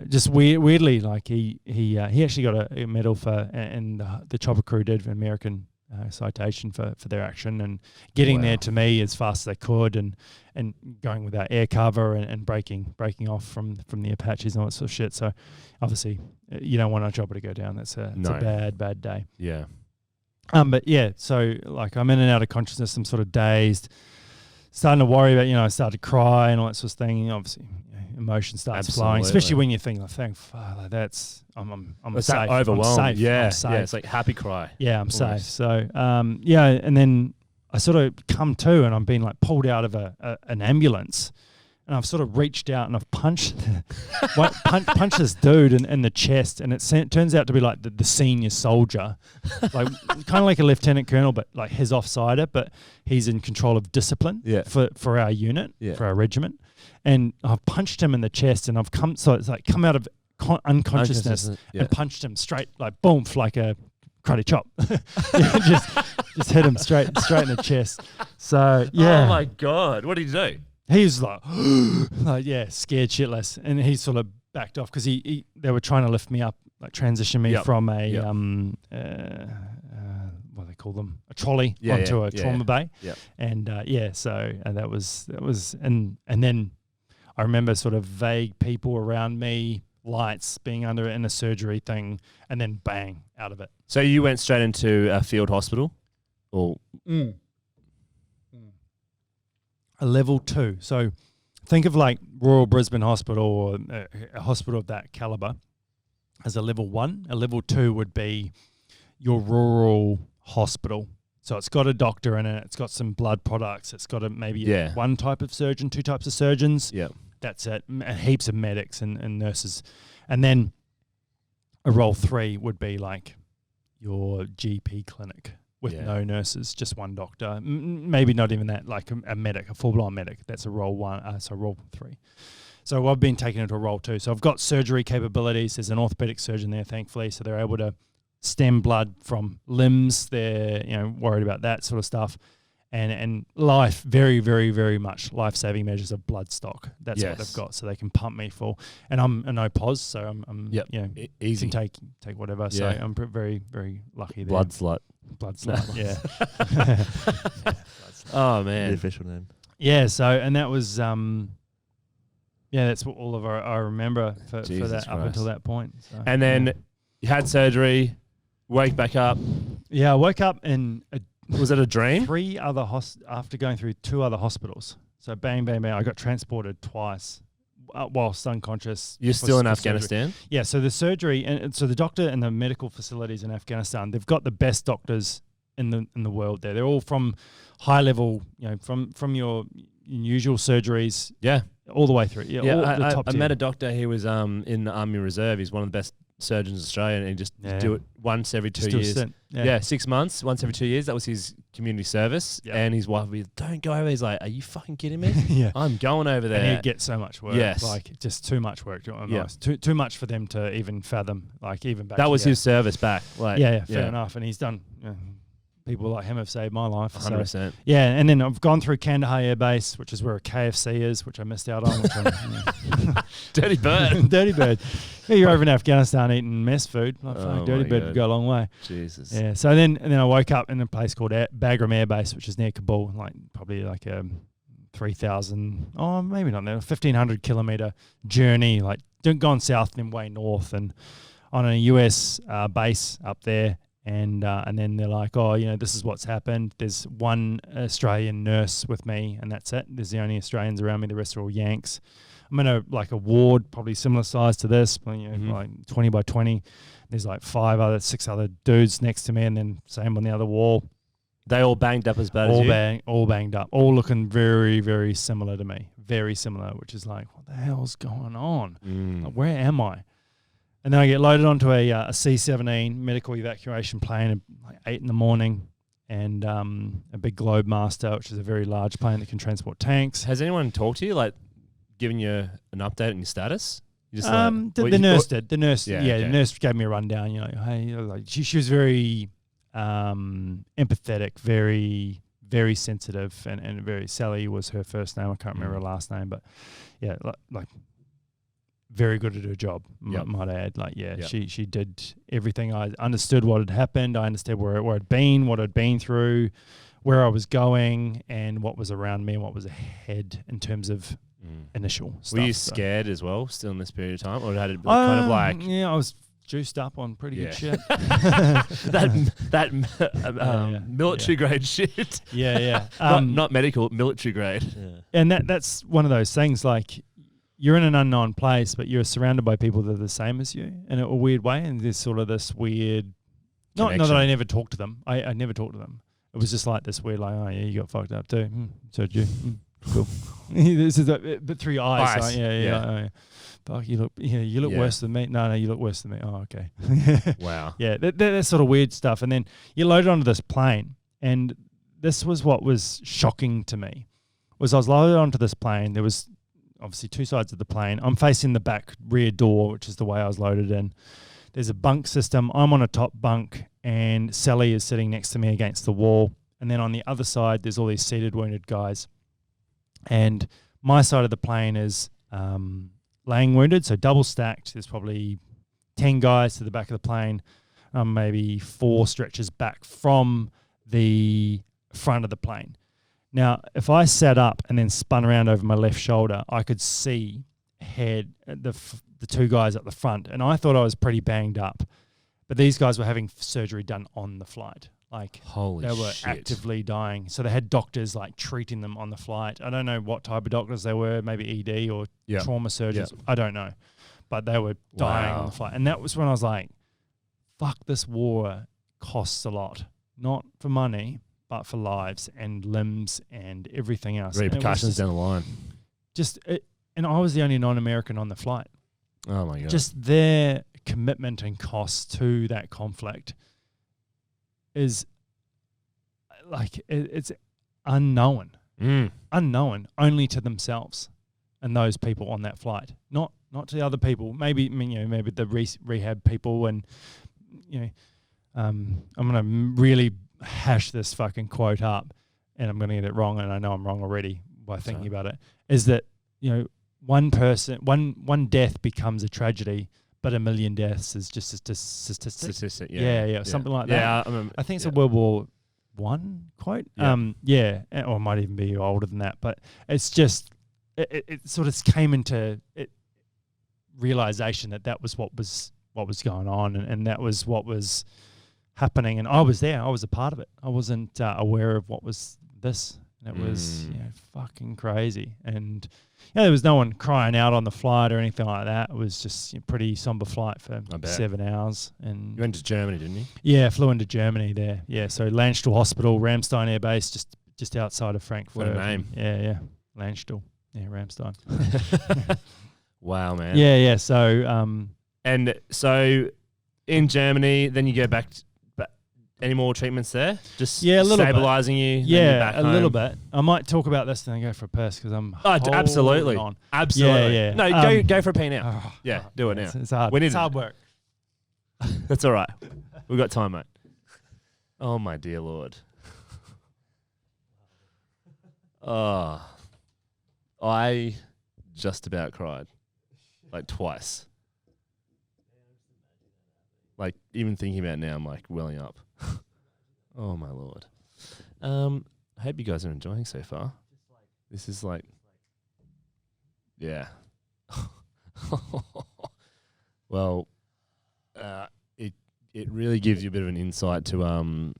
just weirdly, like he actually got a medal for, and the chopper crew did, an American citation for their action and getting there to me as fast as they could, and going without air cover and breaking off from the Apaches and all that sort of shit. So obviously you don't want a chopper to go down. It's a bad day. Yeah. But yeah, so like I'm in and out of consciousness. I'm sort of dazed, starting to worry about, I started to cry and all that sort of thing. Obviously, emotion starts flowing, especially when you think, like, thank fuck, that's I'm safe. Overwhelmed. I'm safe. Yeah, I'm safe. yeah. It's like happy cry. Yeah, I'm safe. So and then I sort of come to, and I'm being like pulled out of an ambulance. And I've sort of reached out and I've punched punched this dude in the chest, and it turns out to be like the senior soldier, like kind of like a lieutenant colonel, but like his offsider, but he's in control of discipline for our unit, for our regiment. And I've punched him in the chest, and I've come out of unconsciousness and punched him straight, like boom, like a karate chop. just hit him straight in the chest. So yeah. Oh my God, what did he do? He was like, scared shitless, and he sort of backed off because they were trying to lift me up, like transition me from a what do they call them, a trolley onto a trauma bay, and that was and then I remember sort of vague people around me lights, being under in a surgery thing, and then bang, out of it. So you went straight into a field hospital? Or A level 2. So think of like Royal Brisbane Hospital or a hospital of that caliber as a level 1. A level 2 would be your rural hospital. So it's got a doctor in it. It's got some blood products. It's got one type of surgeon, 2 types of surgeons. Yeah. That's it. Heaps of medics and nurses. And then a role 3 would be like your GP clinic with no nurses, just one doctor. Maybe not even that, like a medic, a full-blown medic. That's a role 1, so role 3. So I've been taken into a role 2. So I've got surgery capabilities. There's an orthopedic surgeon there, thankfully, so they're able to stem blood from limbs. They're worried about that sort of stuff. And life, very, very, very much life-saving measures of blood stock. That's what they've got, so they can pump me full. And I'm a no pos, so I'm easy. Can take whatever. So I'm very, very lucky there. Blood slut. Blood slut, yeah. Oh man, the official name. Yeah. So and that was that's what all of I remember for that up until that point. So, and then you had surgery, wake back up. Yeah, I woke up in was it a dream? 3 other after going through 2 other hospitals. So bang, bang, bang. I got transported twice whilst unconscious. You're still in Afghanistan? Surgery. Yeah. So the surgery and so the doctor and the medical facilities in Afghanistan, they've got the best doctors in the world there. They're all from high level, from your usual surgeries. Yeah. All the way through. Yeah. All the top I tier. met a doctor. He was in the Army Reserve. He's one of the best surgeons in Australia, and he just do it once every 2 years. Yeah, 6 months, once every 2 years. That was his community service. Yep. And his wife would be, don't go over. He's like, are you fucking kidding me? Yeah. I'm going over there. And he'd get so much work. Yes. Like, just too much work. Too much for them to even fathom. Like, even back that was his service back. Like, fair enough. And he's done... people like him have saved my life. 100%. So, yeah, and then I've gone through Kandahar Air Base, which is where a KFC is, which I missed out on. Dirty bird. Dirty bird. Yeah, you're over in Afghanistan eating mess food. Like, dirty bird would go a long way. Jesus. Yeah. So then I woke up in a place called Bagram Air Base, which is near Kabul, like probably like a 3,000, maybe not there, 1,500 kilometer journey, like gone south and then way north, and on a US base up there. And then they're like, this is what's happened. There's one Australian nurse with me, and that's it. There's the only Australians around me. The rest are all Yanks. I'm in a ward, probably similar size to this, like 20 by 20. There's like 6 other dudes next to me, and then same on the other wall. They all banged up as bad as you? All banged up. All looking very, very similar to me. Very similar, which is like, what the hell's going on? Like, where am I? And then I get loaded onto a C-17 medical evacuation plane at like 8 in the morning, and a big Globemaster, which is a very large plane that can transport tanks. Has anyone talked to you, like giving you an update on your status? You just the nurse did. The nurse, okay. The nurse gave me a rundown. Hey, like she was very empathetic, very, very sensitive, and very. Sally was her first name. I can't remember her last name, but yeah, like. Very good at her job, might I add. She did everything. I understood what had happened. I understood where I'd been, what I'd been through, where I was going, and what was around me and what was ahead in terms of initial stuff. Were you scared as well, still in this period of time? Or had it kind of like... Yeah, I was juiced up on pretty good shit. that military grade shit. Yeah. Not medical, military grade. Yeah. And that's one of those things, like... You're in an unknown place, but you're surrounded by people that are the same as you in a weird way. And there's sort of this weird, not that I never talked to them. I never talked to them. It was just like this weird, like, oh yeah, you got fucked up too. So did you. Cool. This is but through your eyes. Like, yeah. Fuck, you look worse than me. No, you look worse than me. Oh, okay. Wow. Yeah, that sort of weird stuff. And then you loaded onto this plane, and this was what was shocking to me. Was I was loaded onto this plane. There was obviously 2 sides of the plane. I'm facing the back rear door, which is the way I was loaded in. There's a bunk system. I'm on a top bunk, and Sally is sitting next to me against the wall. And then on the other side, there's all these seated wounded guys. And my side of the plane is laying wounded, so double stacked. There's probably 10 guys to the back of the plane, maybe 4 stretchers back from the front of the plane. Now, if I sat up and then spun around over my left shoulder, I could see the the two guys at the front, and I thought I was pretty banged up, but these guys were having surgery done on the flight. Like, Holy they were shit. actively dying. So they had doctors like treating them on the flight. I don't know what type of doctors they were, maybe ED or trauma surgeons. I don't know. But they were dying on the flight. And that was when I was like, fuck, this war costs a lot. Not for money, but for lives and limbs and everything else. Repercussions down the line. And I was the only non-American on the flight. Oh my God. Just their commitment and cost to that conflict is like, it's unknown. Unknown only to themselves and those people on that flight, not to the other people. Maybe maybe the rehab people, and I'm gonna really hash this fucking quote up, and I'm gonna get it wrong, and I know I'm wrong already by thinking about it. Is that one death becomes a tragedy, but 1 million deaths is just a statistic. Yeah, something like that. Yeah, I think it's a World War I quote. Yeah. Or it might even be older than that. But it's just it sort of came into realization that was what was going on, and that was what was happening. And I was there. I was a part of it. I wasn't aware of what was this. And it was fucking crazy. And there was no one crying out on the flight or anything like that. It was just a pretty somber flight for 7 hours. And you went to Germany, didn't you? Yeah, flew into Germany there. Yeah, so Landstuhl Hospital, Ramstein Air Base, just outside of Frankfurt. What a name. Yeah. Landstuhl. Yeah, Ramstein. Wow, man. Yeah. So, and so in Germany, then you go back. Any more treatments there? Just a little stabilizing you. Yeah, a little bit. I might talk about this and then go for a piss because I'm. Oh, absolutely, on. Absolutely. Yeah. No, go for a pee now. Do it now. It's hard. When is it's hard work. That's all right. We've got time, mate. Oh my dear Lord. Oh, I just about cried, like twice. Like even thinking about it now, I'm like welling up. Oh my Lord. I hope you guys are enjoying so far. This is like, yeah. Well, it really gives you a bit of an insight to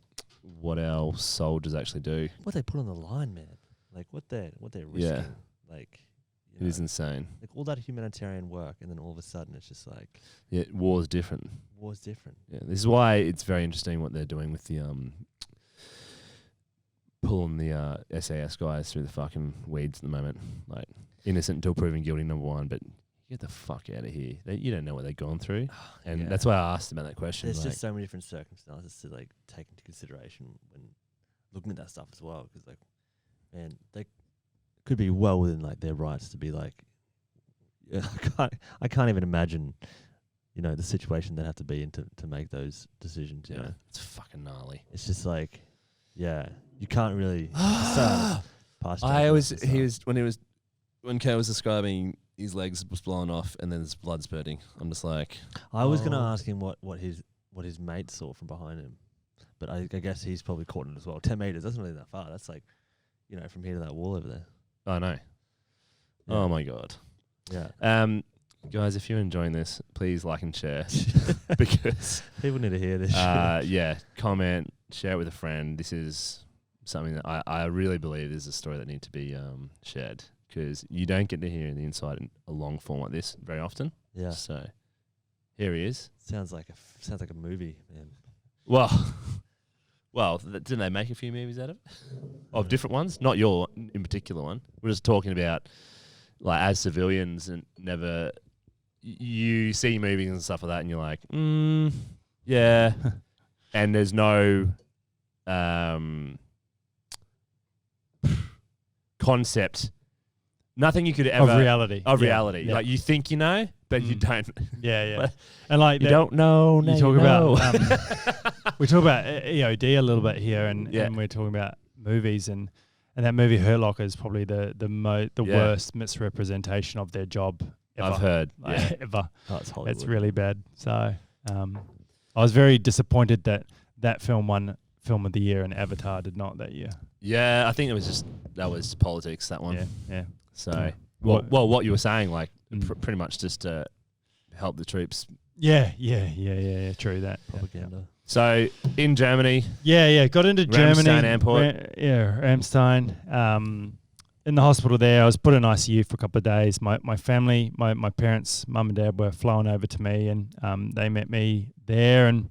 what our soldiers actually do. What they put on the line, man. Like what they're risking. Yeah. Like it is insane. Like all that humanitarian work, and then all of a sudden it's just like war's different. War's different. Yeah, this is why it's very interesting what they're doing with the pulling the SAS guys through the fucking weeds at the moment. Like innocent until proven guilty, number one, but get the fuck out of here. You don't know what they've gone through, and that's why I asked about that question. There's just so many different circumstances to like take into consideration when looking at that stuff as well, because like, man, they could be well within like their rights to be like, I can't even imagine, the situation they have to be in to make those decisions. You know, it's fucking gnarly. It's just like, you can't really. When Kay was describing his legs was blown off and then there's blood spurting. I'm just like, I was gonna ask him what his mate saw from behind him, but I guess he's probably caught it as well. 10 meters, that's not even that far. That's like, from here to that wall over there. I know. Yeah. Oh my God. Yeah. Guys, if you're enjoying this, please like and share because people need to hear this. Comment, share it with a friend. This is something that I really believe is a story that needs to be shared because you don't get to hear the inside in a long form like this very often. Yeah. So here he is. Sounds like a movie, man. Well, didn't they make a few movies out of it? Of different ones? Not your in particular one. We're just talking about, like, as civilians and never... You see movies and stuff like that and you're like, yeah. And there's no concept. Nothing you could ever... Of reality. Yeah. Like, you think you know, but you don't. Yeah. And like... You don't know. You talk about... we talk about EOD a little bit here, and we're talking about movies, and that movie Hurt Locker is probably the worst misrepresentation of their job ever. I've heard. Ever. Oh, it's Hollywood. It's really bad. So I was very disappointed that film won Film of the Year and Avatar did not that year. Yeah, I think that was politics, that one. Yeah. So, what you were saying, like, pretty much just help the troops. Yeah. True that. Propaganda. So in Germany, Yeah. Got into Germany. Ramstein Airport. Ramstein. In the hospital there, I was put in ICU for a couple of days. My family, my parents, mum and dad were flown over to me, and they met me there. And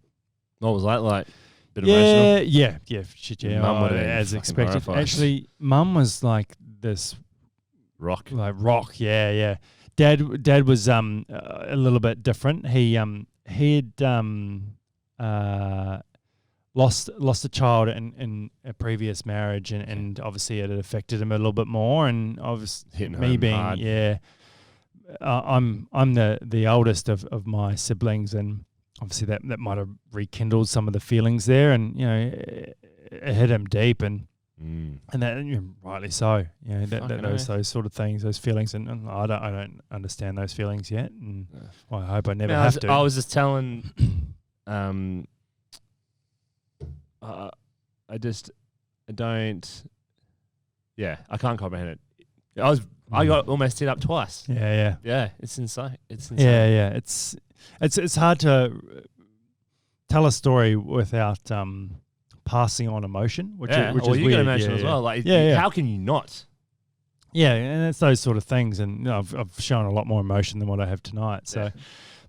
what was that like? Bit emotional. Yeah. Shit, yeah. Mum would have been as fucking expected. horrified. Actually, mum was like this Rock. rock. Yeah. Dad was a little bit different. He'd lost a child in a previous marriage, and obviously it had affected him a little bit more. And obviously Hitting me home being hard. I'm the oldest of my siblings, and obviously that might have rekindled some of the feelings there, and it hit him deep, and that, rightly so. Those sort of things, those feelings, and I don't understand those feelings yet, and I hope I never have to. I was just telling, I can't comprehend it. I got almost hit up twice. Yeah. Yeah, it's insane. It's insane. Yeah. It's hard to tell a story without passing on emotion, which is you weird. got emotion as well. Like, how can you not? Yeah, and it's those sort of things, and I've shown a lot more emotion than what I have tonight. So, Yeah.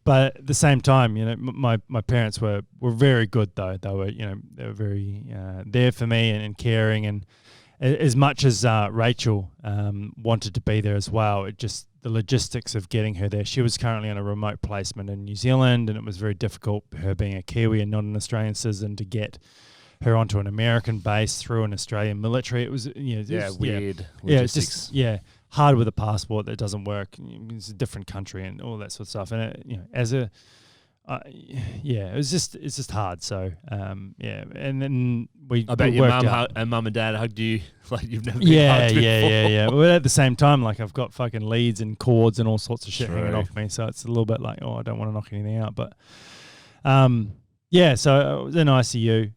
but at the same time, my parents were very good though. They were they were very there for me and caring, and as much as Rachel wanted to be there as well, it just the logistics of getting her there. She was currently on a remote placement in New Zealand, and it was very difficult, her being a Kiwi and not an Australian citizen, to get her onto an American base through an Australian military. It was Weird logistics. Hard with a passport that doesn't work. It's a different country and all that sort of stuff. And it's just hard. So and then I bet your mum and dad hugged you like you've never been hugged before. Yeah. But at the same time, like, I've got fucking leads and cords and all sorts of shit True. hanging off me. So it's a little bit like, I don't want to knock anything out. But so I was in ICU,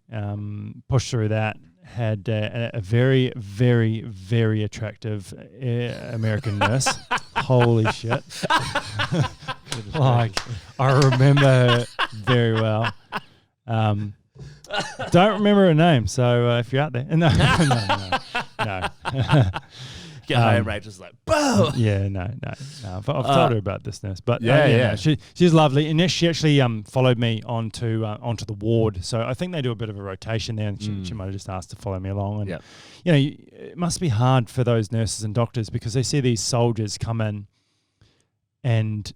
pushed through that, had a very, very, very attractive American nurse. Holy shit. Like, I remember her very well. Don't remember her name, so if you're out there. No. Get home, Rachel's like, boom! Yeah, no. I've told her about this nurse, but Yeah. She's lovely, and she actually followed me onto the ward. So I think they do a bit of a rotation there, and she might have just asked to follow me along. And it must be hard for those nurses and doctors because they see these soldiers come in and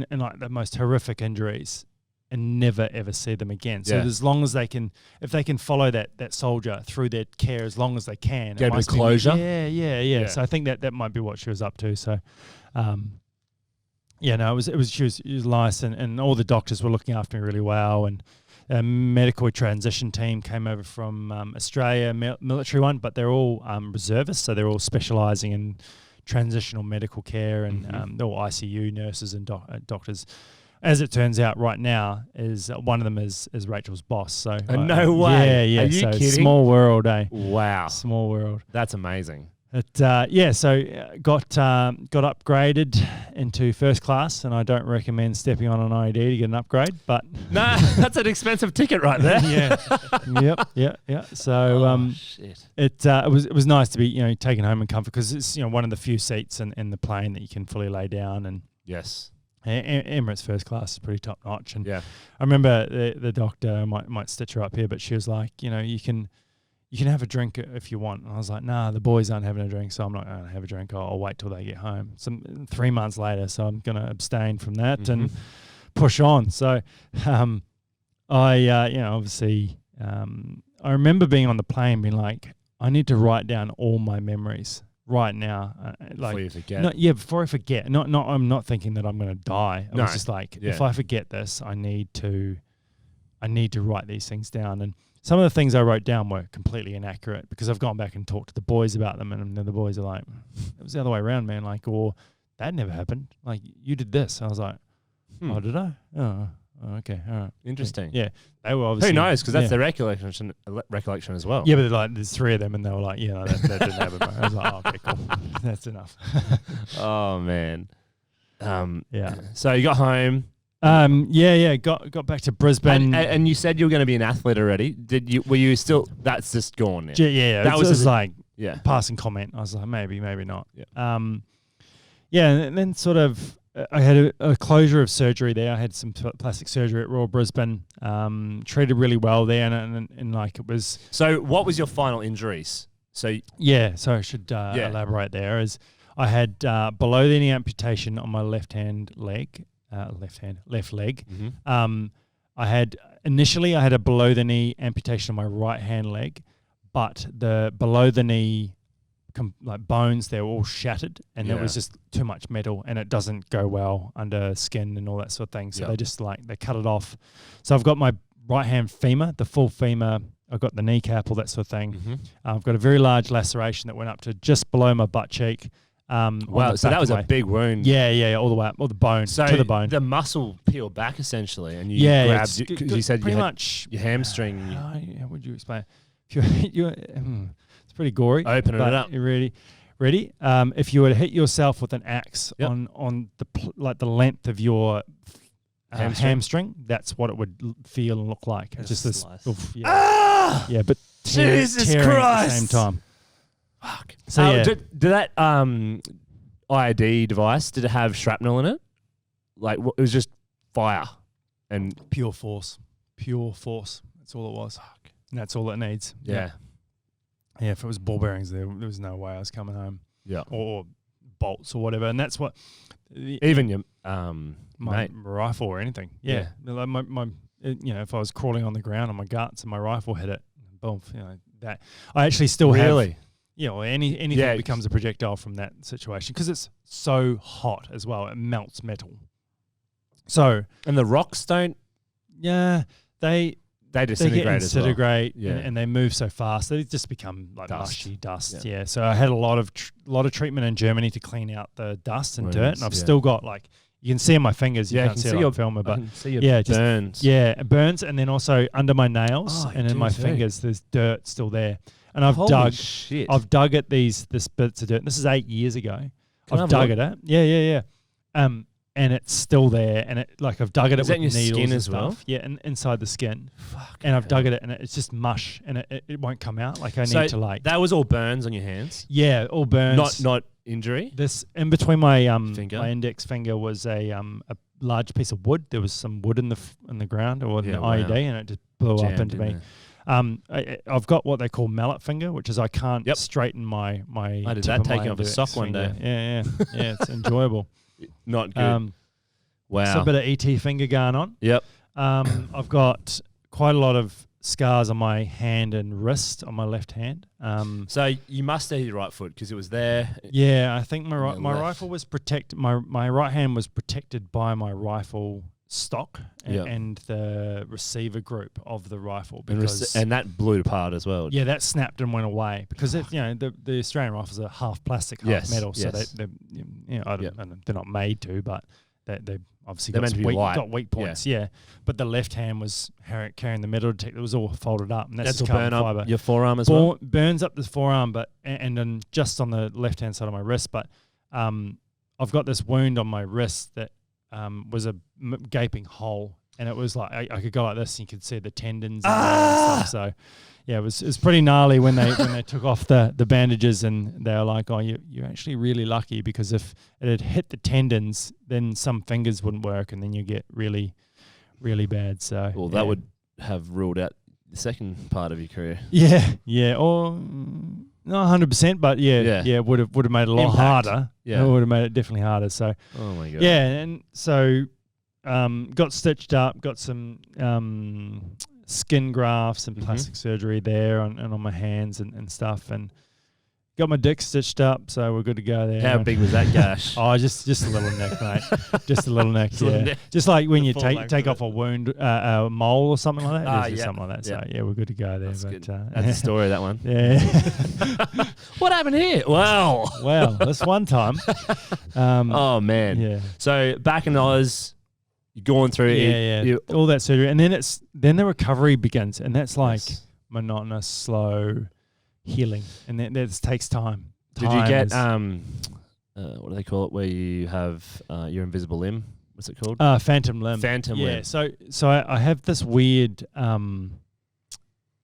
like the most horrific injuries, and never ever see them again. So as long as they can, if they can follow that soldier through their care as long as they can, get a bit of closure. Yeah. So I think that might be what she was up to. So, she was nice, and all the doctors were looking after me really well, and a medical transition team came over from Australia, military one, but they're all reservists, so they're all specialising in transitional medical care, and they're all ICU nurses and doctors. As it turns out, right now is one of them is Rachel's boss. So no way. Yeah. Are you kidding? Small world, eh? Wow, small world. That's amazing. So got upgraded into first class, and I don't recommend stepping on an IED to get an upgrade. But no, that's an expensive ticket right there. Yeah. So shit. It was nice to be taken home in comfort, because it's one of the few seats in the plane that you can fully lay down, and Yes. Emirates first class is pretty top notch. And Yeah. I remember the doctor, might stitch her up here, but she was like, you can have a drink if you want. And I was like, nah, the boys aren't having a drink, so I'm not going to have a drink. I'll wait till they get home. 3 months later, so I'm going to abstain from that and push on. So obviously I remember being on the plane being like, I need to write down all my memories right now, Before you forget. Before I forget. I'm not thinking that I'm going to die. I was just like, if I forget this, I need to write these things down. And some of the things I wrote down were completely inaccurate, because I've gone back and talked to the boys about them, and the boys are like, it was the other way around, man. Like, or that never happened. Like, you did this. I was like, oh, did I? Oh, okay, all right. Interesting. Yeah, they were obviously. Who knows? Because that's their recollection as well. Yeah, but there's 3 of them, and they were like, that didn't happen. Bro. I was like, okay, cool, that's enough. Oh man. Yeah. So you got home. Got back to Brisbane. And you said you were going to be an athlete already. Were you still? That's just gone now. That was just like passing comment. I was like, maybe not. Yeah. And then sort of I had a closure of surgery there. I had some plastic surgery at Royal Brisbane. Treated really well there, and like it was. So, what was your final injuries? So I should elaborate there. As I had below the knee amputation on my left leg. Mm-hmm. I had a below the knee amputation on my right hand leg, but the below the knee bones, they were all shattered, and there was just too much metal, and it doesn't go well under skin and all that sort of thing. So they just they cut it off. So I've got my right hand femur, the full femur. I've got the kneecap, all that sort of thing. Mm-hmm. I've got a very large laceration that went up to just below my butt cheek. Wow, so that was a big wound. Yeah, all the way up, all the bone to the bone. The muscle peeled back essentially, and you grabbed. You said pretty you had much your hamstring. How would you explain? It's pretty gory. Open it up. You ready? If you were to hit yourself with an axe on the length of your hamstring, that's what it would feel and look like. It's just this. But Jesus tearing Christ! at the same time. Fuck. So did that IED device, did it have shrapnel in it? Like it was just fire and pure force. That's all it was. Fuck. And that's all it needs. Yeah. If it was ball bearings, there was no way I was coming home. Yeah. Or bolts or whatever, and that's what. Even your my rifle or anything. Yeah. Like my if I was crawling on the ground on my guts and my rifle hit it, boom. That I actually still have. Or anything that becomes a projectile from that situation, because it's so hot as well. It melts metal. So and the rocks don't. Yeah, they disintegrate and they move so fast. They just become like mushy dust. Yeah. So I had a lot of treatment in Germany to clean out the dust and dirt, and I've still got you can see on my fingers. You can't see it on film, but burns. It burns, and then also under my nails and in my fingers, there's dirt still there. And I've dug at this bits of dirt. This is 8 years ago. I've dug at it. Yeah. And it's still there, and I've dug at it with needles skin and as stuff. Well? Yeah, and inside the skin. Fuck. And I've dug at it, and it's just mush, and it won't come out. I need to That was all burns on your hands. Yeah, all burns. Not injury. This in between my finger? My index finger was a large piece of wood. There was some wood in the ground or in the IED, and it just blew up into me. I've got what they call mallet finger, which is I can't straighten my. I did that taking off a sock one day. Yeah, it's enjoyable. Not good. Wow. So a bit of ET finger going on. Yep. I've got quite a lot of scars on my hand and wrist on my left hand. So you must have your right foot because it was there. Yeah, I think my rifle was protected. My right hand was protected by my rifle stock and the receiver group of the rifle, because and that blew apart as well. Yeah, that snapped and went away because the Australian rifles are half plastic, half metal, so they're not made to, but they obviously got weak points. Yeah, but the left hand was carrying the metal detector. It was all folded up, and that's burn fiber. Up your forearm as well. Burns up the forearm, but and then just on the left hand side of my wrist. But I've got this wound on my wrist that was a gaping hole, and it was like I could go like this, and you could see the tendons and stuff. So yeah, it was pretty gnarly when they took off the bandages, and they were like, "Oh, you're actually really lucky, because if it had hit the tendons, then some fingers wouldn't work, and then you get really, really bad." So that would have ruled out the second part of your career. Yeah, or not 100%, but it would have made it a lot harder. Yeah, it would have made it definitely harder. So oh my god. Yeah, and so got stitched up, got some skin grafts and plastic surgery there and on my hands and stuff, and got my dick stitched up, so we're good to go there. How big was that gash? Oh, just a little neck, mate. Just a little neck, Just like when you take off a wound, a mole or something like that. Just something like that. So we're good to go there. That's but, good. That's the story of that one. Yeah. What happened here? Well, this one time. Oh man. Yeah. So back in Oz, you're going through all that surgery, and then the recovery begins, and that's like monotonous, slow healing, and that takes time. Did you get what do they call it, where you have your invisible limb What's it called? Phantom limb. Phantom limb. So I have this weird sort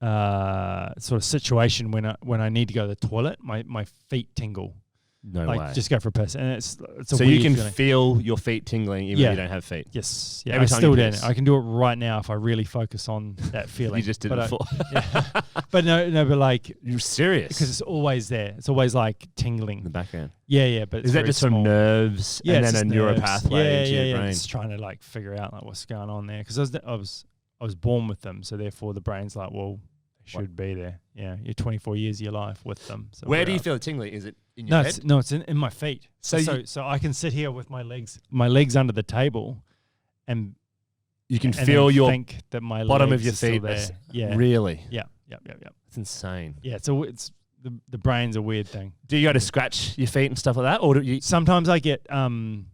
of situation when I need to go to the toilet. My feet tingle. No like way. just go for a piss, and it's a so weird you can feeling. feel your feet tingling even though you don't have feet. Yes. Yeah. Every I time still you do. piss. I can do it right now if I really focus on that feeling. You just did it But before. yeah. But but like You're serious? because it's always there. It's always like in tingling. the background. Yeah. But it's Is that very just small. from nerves Yeah, and it's then a just neural nerves. pathway into your brain? Just trying to like figure out like what's going on there because I was born with them, so therefore the brain's like, well, they should be there. Yeah, you're 24 years of your life with them. So Where do you feel it tingling? Is it in your head? It's in my feet. So I can sit here with my legs under the table, and You can and feel then your think that my bottom legs of your are still feet. there. Yeah. Really? Yeah. It's insane. Yeah. So it's the brain's a weird thing. Do you go to scratch your feet and stuff like that? Or do you... Sometimes I get an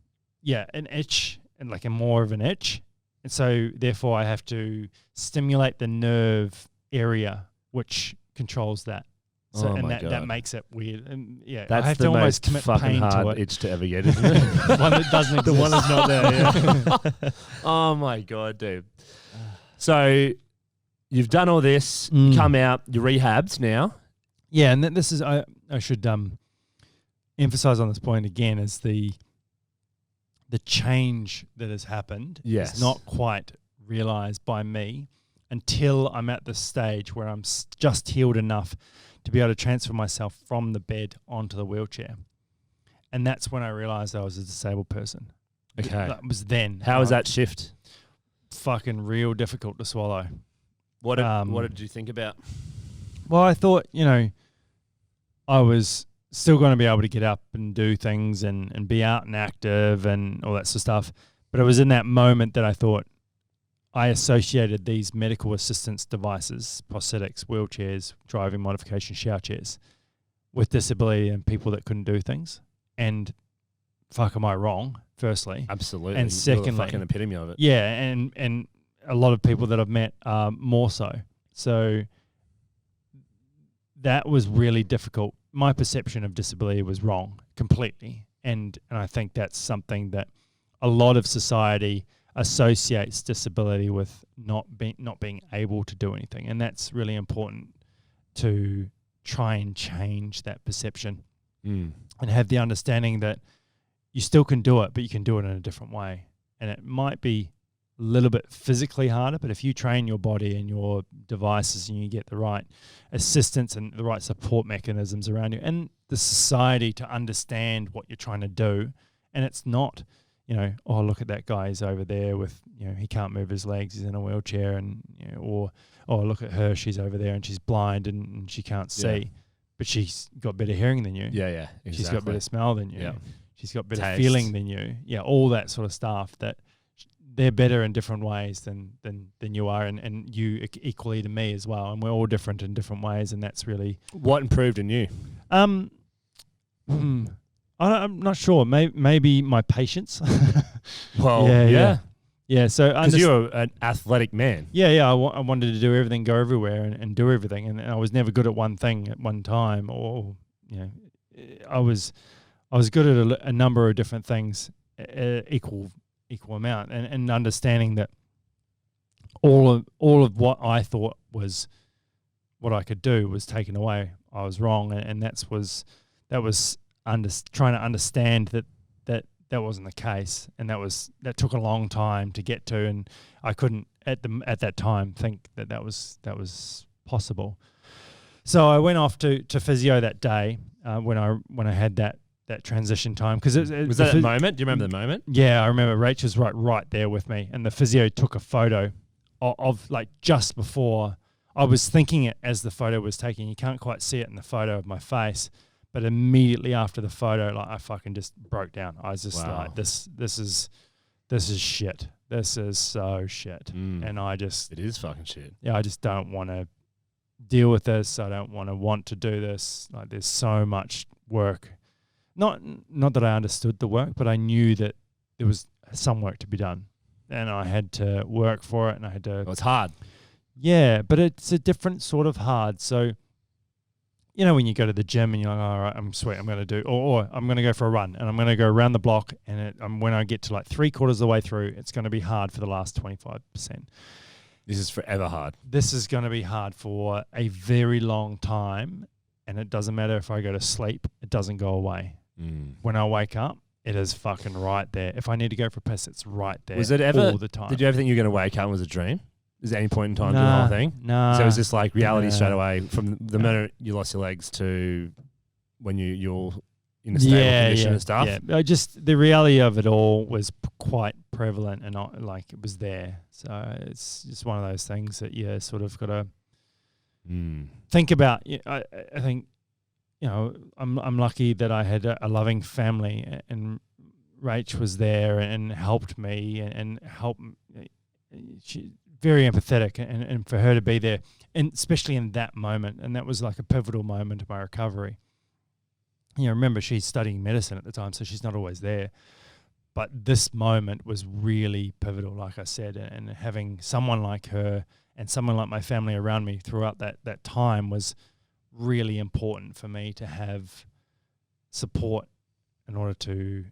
itch and like more of an itch. And so therefore I have to stimulate the nerve area which controls that. So Oh my that God. makes it weird. And yeah, That's I have the to almost most commit fucking pain to hard it. itch to ever get, isn't it? One that doesn't exist. The one that's not there, yeah. Oh my God, dude. So you've done all this, come out, you're rehabs now. Yeah, and this is I should emphasize on this point again is the change that has happened Yes. is not quite realized by me until I'm at the stage where I'm just healed enough to be able to transfer myself from the bed onto the wheelchair. And that's when I realized I was a disabled person. Okay. That was then. How was that shift? Fucking real difficult to swallow. What did you think about? Well, I thought, I was still going to be able to get up and do things and be out and active and all that sort of stuff. But it was in that moment that I thought I associated these medical assistance devices, prosthetics, wheelchairs, driving modification shower chairs with disability and people that couldn't do things. And fuck, am I wrong, firstly? Absolutely. And You're secondly, the fucking epitome of it. yeah, and a lot of people that I've met more so. So that was really difficult. My perception of disability was wrong completely. And I think that's something that a lot of society associates disability with not being able to do anything. And that's really important to try and change that perception and have the understanding that you still can do it, but you can do it in a different way. And it might be a little bit physically harder, but if you train your body and your devices and you get the right assistance and the right support mechanisms around you and the society to understand what you're trying to do, and it's not, oh, look at that guy, he's over there with, he can't move his legs, he's in a wheelchair, and, or, oh, look at her, she's over there and she's blind and she can't see, but she's got better hearing than you. Yeah, exactly. She's got better smell than you. Yeah. She's got better Taste. feeling than you. Yeah, all that sort of stuff that they're better in different ways than you are, and you equally to me as well. And we're all different in different ways, and that's really What improved in you? I'm not sure. Maybe my patience. Well, yeah. So because you're an athletic man. I wanted to do everything, go everywhere, and do everything, and I was never good at one thing at one time, or I was good at a number of different things, equal amount, and understanding that all of what I thought was what I could do was taken away. I was wrong, and that was trying to understand that wasn't the case, and that took a long time to get to, and I couldn't at that time think that was possible. So I went off to physio that day when I had that transition time, because Was that the moment? Do you remember the moment? Yeah, I remember Rachel's right there with me, and the physio took a photo of like just before. I was thinking it as the photo was taken. You can't quite see it in the photo of my face, but immediately after the photo, like I fucking just broke down. I was just like, this is shit. This is so shit. And it is fucking shit. Yeah, I just don't want to deal with this. I don't want to do this. Like, there's so much work. Not that I understood the work, but I knew that there was some work to be done, and I had to work for it, and I had to. Well, it's hard. Yeah, but it's a different sort of hard. So you know, when you go to the gym and you're like, all right, I'm sweet, I'm going to do, or I'm going to go for a run and I'm going to go around the block, and when I get to like 3/4 of the way through, it's going to be hard for the last 25%. This is forever hard. This is going to be hard for a very long time, and it doesn't matter if I go to sleep, it doesn't go away. When I wake up, it is fucking right there. If I need to go for a piss, it's right there. Was it ever all the time? Did you ever think you were going to wake up and it was a dream? Is there any point in time to the whole thing? No. So it was just like reality straight away from the minute you lost your legs to when you're in a stable condition and stuff? Yeah, just the reality of it all was quite prevalent and not like it was there. So it's just one of those things that you sort of got to think about. I think, you know, I'm lucky that I had a loving family, and Rach was there and helped me and helped. She very empathetic, and for her to be there, and especially in that moment, and that was like a pivotal moment of my recovery. You know, remember she's studying medicine at the time, so she's not always there. But this moment was really pivotal, like I said, and having someone like her and someone like my family around me throughout that time was really important for me to have support in order to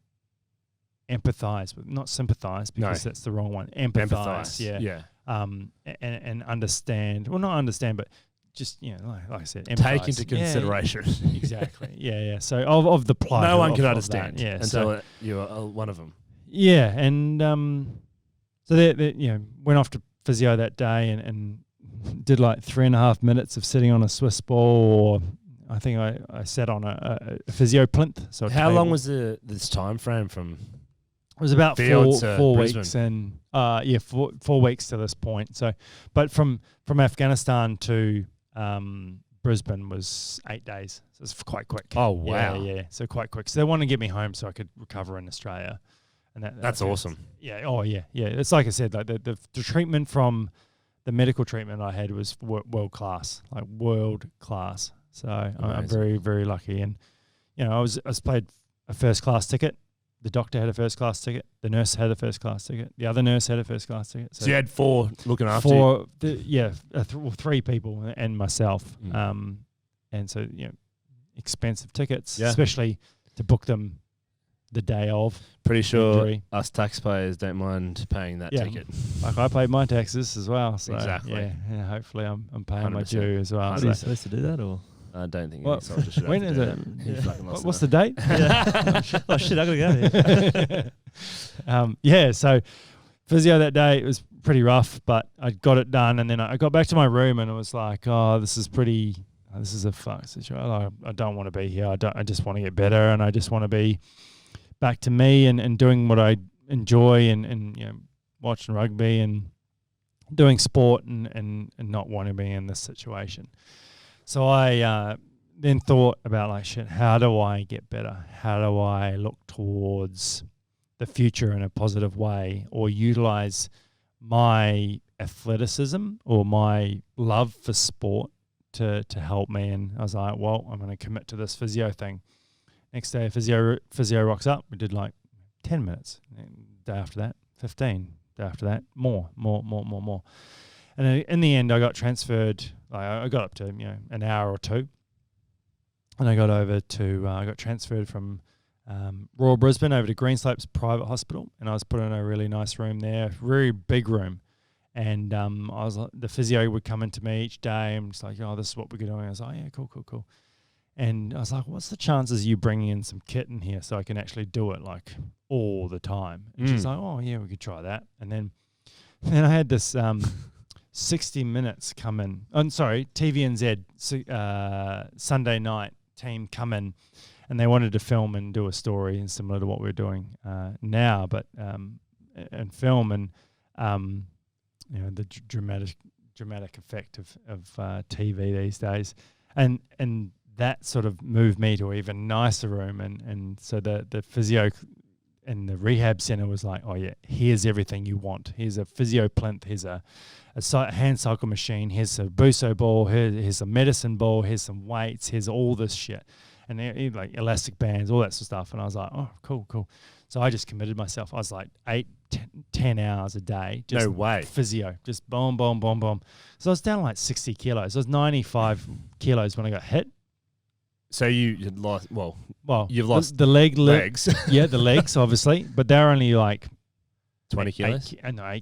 empathize with, not sympathize, because that's the wrong one. Empathize. Yeah. And understand. Well, not understand, but just, you know, like I said, empathize. Take into consideration. Yeah, exactly. Yeah. So of the plight. No one of can understand. Yeah. Until you are one of them. Yeah, and so they you know, went off to physio that day and did like 3.5 minutes of sitting on a Swiss ball, or I think I sat on a physio plinth. So how long was this time frame from? It was about four Brisbane. weeks, and 4 weeks to this point. So, but from Afghanistan to Brisbane was 8 days. So it's quite quick. Oh wow! Yeah. So quite quick. So they wanted to get me home so I could recover in Australia, and that's awesome. Yeah. Oh yeah. It's like I said, like the treatment from the medical treatment I had was world class, like world class. So I'm very, very lucky, and you know, I was played a first class ticket. The doctor had a first class ticket. The nurse had a first class ticket. The other nurse had a first class ticket. So you had 4 looking after you? 3 people and myself. And so, you know, expensive tickets, especially to book them the day of. Pretty sure injury. Us taxpayers don't mind paying that ticket. Like I paid my taxes as well. So exactly. Yeah, hopefully I'm paying 100%. my due as well. Are you supposed to do that, or? I don't think Well, any soldier should when have to is do it? that. What's the date? Oh shit, I gotta go here. So physio that day, it was pretty rough, but I got it done, and then I got back to my room and it was like, oh, this is a fuck situation. I don't want to be here. I just want to get better, and I just want to be back to me and doing what I enjoy, and you know, watching rugby and doing sport, and not wanting to be in this situation. So I then thought about like, shit, how do I get better? How do I look towards the future in a positive way, or utilize my athleticism or my love for sport to help me? And I was like, well, I'm going to commit to this physio thing. Next day, physio rocks up. We did like 10 minutes. Day after that, 15. Day after that, more. And in the end, I got transferred. I got up to, you know, an hour or two, and I got transferred from Royal Brisbane over to Greenslopes Private Hospital, and I was put in a really nice room there, very big room. And I was like, the physio would come into me each day and just like, oh, this is what we're doing. I was like, yeah, cool. And I was like, what's the chances of you bringing in some kit in here so I can actually do it like all the time? And she's like, oh yeah, we could try that. And then I had this 60 Minutes come in. Oh, sorry, TVNZ Sunday night team come in, and they wanted to film and do a story and similar to what we're doing now, but and film, and you know, the dramatic effect of TV these days, and that sort of moved me to an even nicer room, and so the physio and the rehab center was like, oh yeah, here's everything you want. Here's a physio plinth, here's a hand cycle machine, here's a buso ball, here's a medicine ball, here's some weights, here's all this shit, and like elastic bands, all that sort of stuff. And I was like, oh, cool. So I just committed myself. I was like 10 hours a day. Just no way. Physio, just boom. So I was down like 60 kilos. I was 95 kilos when I got hit. So you lost. Well, Well, you've lost the legs. Yeah, the legs, obviously, but they're only like 20 kilos. 9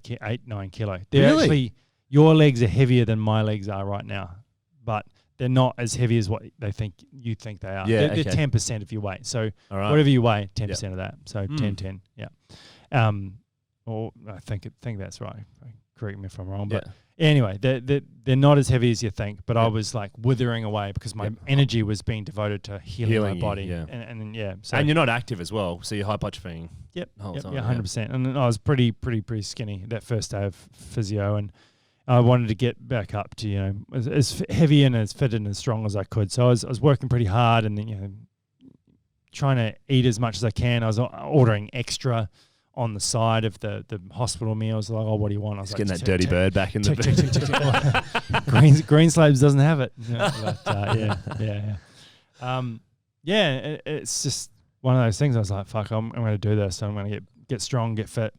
kilo. They're Really? actually, your legs are heavier than my legs are right now, but they're not as heavy as what you think they are. Yeah, they're okay. 10% of your weight. So All right. whatever you weigh, 10% of that. So Mm. 10. Yeah. Or I think that's right. Correct me if I'm wrong, but anyway, they're not as heavy as you think. But I was like withering away because my energy was being devoted to healing my body. You, And then so and you're not active as well, so you're hypertrophying. Yep. the whole time, 100%. And I was pretty skinny that first day of physio, and I wanted to get back up to as heavy and as fit and as strong as I could. So I was working pretty hard, and then trying to eat as much as I can. I was ordering extra on the side of the hospital meals. Like, oh, what do you want? I was Just like, getting that dirty bird back in the bed. Green Slabs doesn't have it. It's just one of those things. I was like, fuck, I'm going to do this. I'm going to get strong, get fit.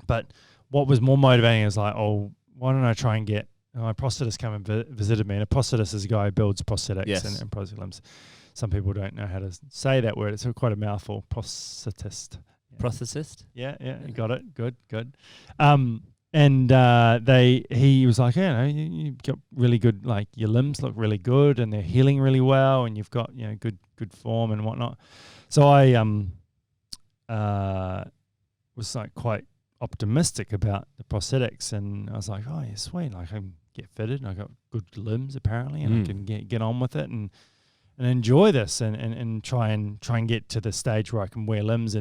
But what was more motivating is like, oh, why don't I try and get my prosthetist come and visited me. And a prosthetist is a guy who builds prosthetics and prosthetic limbs. Some people don't know how to say that word. It's quite a mouthful. Prosthetist. Prosthetist? Yeah, you got it. Good. He was like, you've got really good, like your limbs look really good and they're healing really well and you've got, good form and whatnot. So I was like quite optimistic about the prosthetics, and I was like, oh yeah, sweet, like I can get fitted and I got good limbs apparently, and I can get on with it and enjoy this and try and get to the stage where I can wear limbs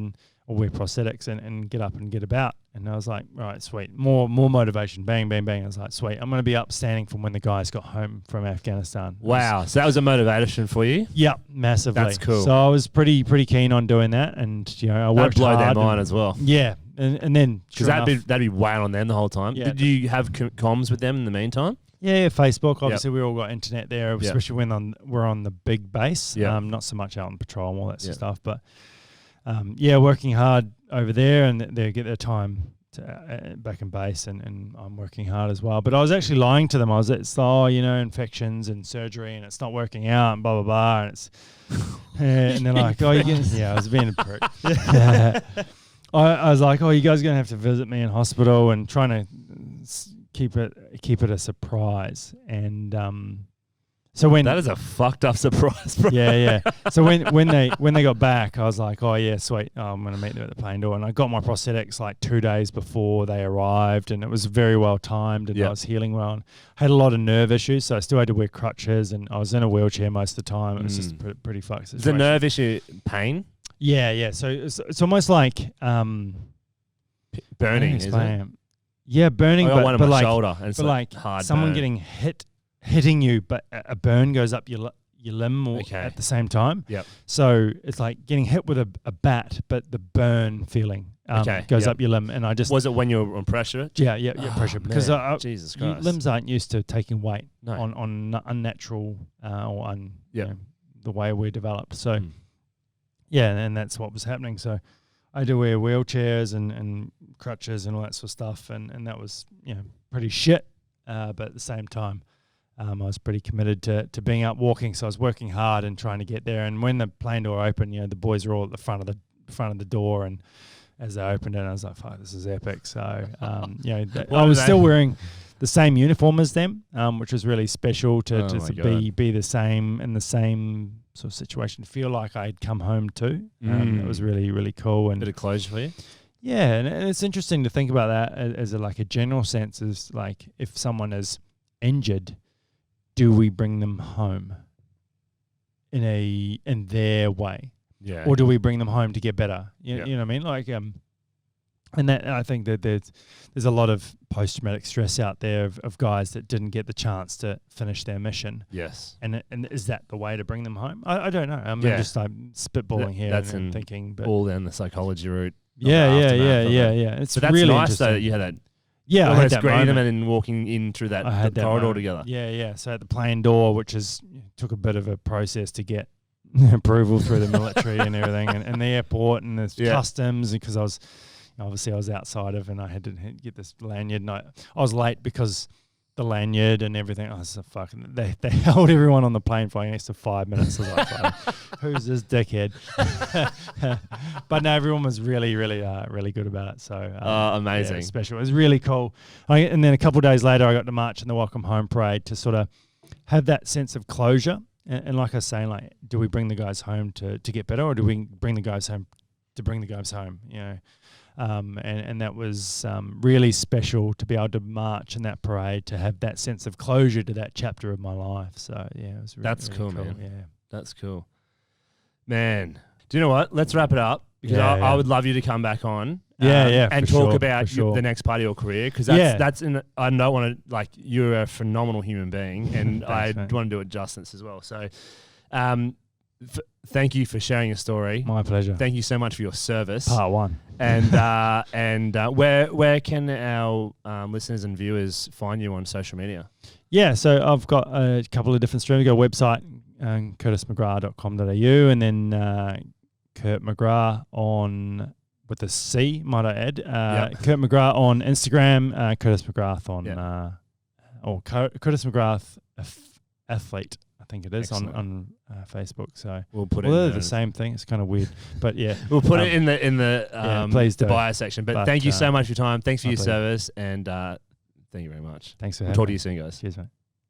or wear prosthetics and get up and get about. And I was like, all right, sweet. More motivation. Bang, bang, bang. I was like, sweet. I'm going to be upstanding from when the guys got home from Afghanistan. Wow. So that was a motivation for you? Yeah, massively. That's cool. So I was pretty keen on doing that. And, I worked blow hard. their mind as well. Yeah. And then, because that'd be weighing on them the whole time. Yeah. Did you have comms with them in the meantime? Yeah, Facebook. Obviously, we all got internet there, especially when we're on the big base. Yeah. Not so much out on patrol and all that sort of stuff. But, working hard over there, and they get their time back in base, and I'm working hard as well. But I was actually lying to them. It's infections and surgery, and it's not working out, and blah, blah, blah. And it's and they're like, oh, you're getting... Yeah, I was being a prick. I was like, oh, you guys are going to have to visit me in hospital, and trying to keep it a surprise. And so when that is a fucked up surprise, bro. Yeah. So when they got back, I was like, oh yeah, sweet. I'm going to meet them at the plane door, and I got my prosthetics like 2 days before they arrived, and it was very well timed, and I was healing well. And I had a lot of nerve issues, so I still had to wear crutches, and I was in a wheelchair most of the time. It was just pretty fucked situation. The nerve issue, pain? Yeah. So it's almost like burning, isn't it? Yeah, burning. I got one on my shoulder, and it's like hard someone burn. getting hitting you, but a burn goes up your limb at the same time. Yep. So it's like getting hit with a bat, but the burn feeling goes up your limb. And I just... Was it when you were on pressure? Yeah, pressure. Because Jesus Christ. Limbs aren't used to taking weight No. on unnatural the way we're developed. So and that's what was happening. So I had to wear wheelchairs and crutches and all that sort of stuff, and that was pretty shit. But at the same time, I was pretty committed to being up walking, so I was working hard and trying to get there. And when the plane door opened, the boys were all at the front of the door, and as they opened it, I was like, "Fuck, this is epic!" So I was still wearing the same uniform as them, which was really special to be the same in the same sort of situation. Feel like I'd come home too. It was really, really cool. And bit of closure for you. Yeah, and it's interesting to think about that as a general sense. Is like, if someone is injured, do we bring them home in their way, or do we bring them home to get better? You know what I mean? Like, and that, I think that there's a lot of post-traumatic stress out there of guys that didn't get the chance to finish their mission. Yes. And is that the way to bring them home? I don't know. I'm just spitballing here and thinking, but all down the psychology route. Yeah. It's that's really nice though that you had that. Yeah, I had that greeting them moment. and then walking in through that corridor moment together. Yeah. So at the plane door, which took a bit of a process to get approval through the military and everything, and the airport and the customs, because I was outside of, and I had to get this lanyard, and I was late because the lanyard and everything. I was fucking. They held everyone on the plane for an extra 5 minutes. I was like, who's this dickhead? But no, everyone was really good about it. So amazing, yeah, special. It was really cool. And then a couple of days later, I got to march in the Welcome Home Parade to sort of have that sense of closure. And like I was saying, like, do we bring the guys home to get better, or do we bring the guys home to bring the guys home? You know. And that was really special to be able to march in that parade, to have that sense of closure to that chapter of my life. So yeah, it was really, that's really cool, man. Yeah, that's cool, man. Do you know what? Let's wrap it up, because I would love you to come back on. And talk about the next part of your career, because that's I don't want to, like, you're a phenomenal human being, and thanks, I want to do it justice as well. So, thank you for sharing your story. My pleasure. Thank you so much for your service. Part one. And where can our listeners and viewers find you on social media? Yeah, so I've got a couple of different streams. I've got a website, curtismcgrath.com.au, and then Kurt McGrath on, with a C, might I add. Kurt McGrath on Instagram, Curtis McGrath on, or Curtis McGrath Athlete, I think it is. Excellent. on Facebook. So we'll put they're the same thing. It's kind of weird, but yeah, we'll put it in the please do. bio section. But thank you so much for your time. Thanks for your service, and thank you very much. Thanks for having me. Talk to you soon, guys. Cheers, mate.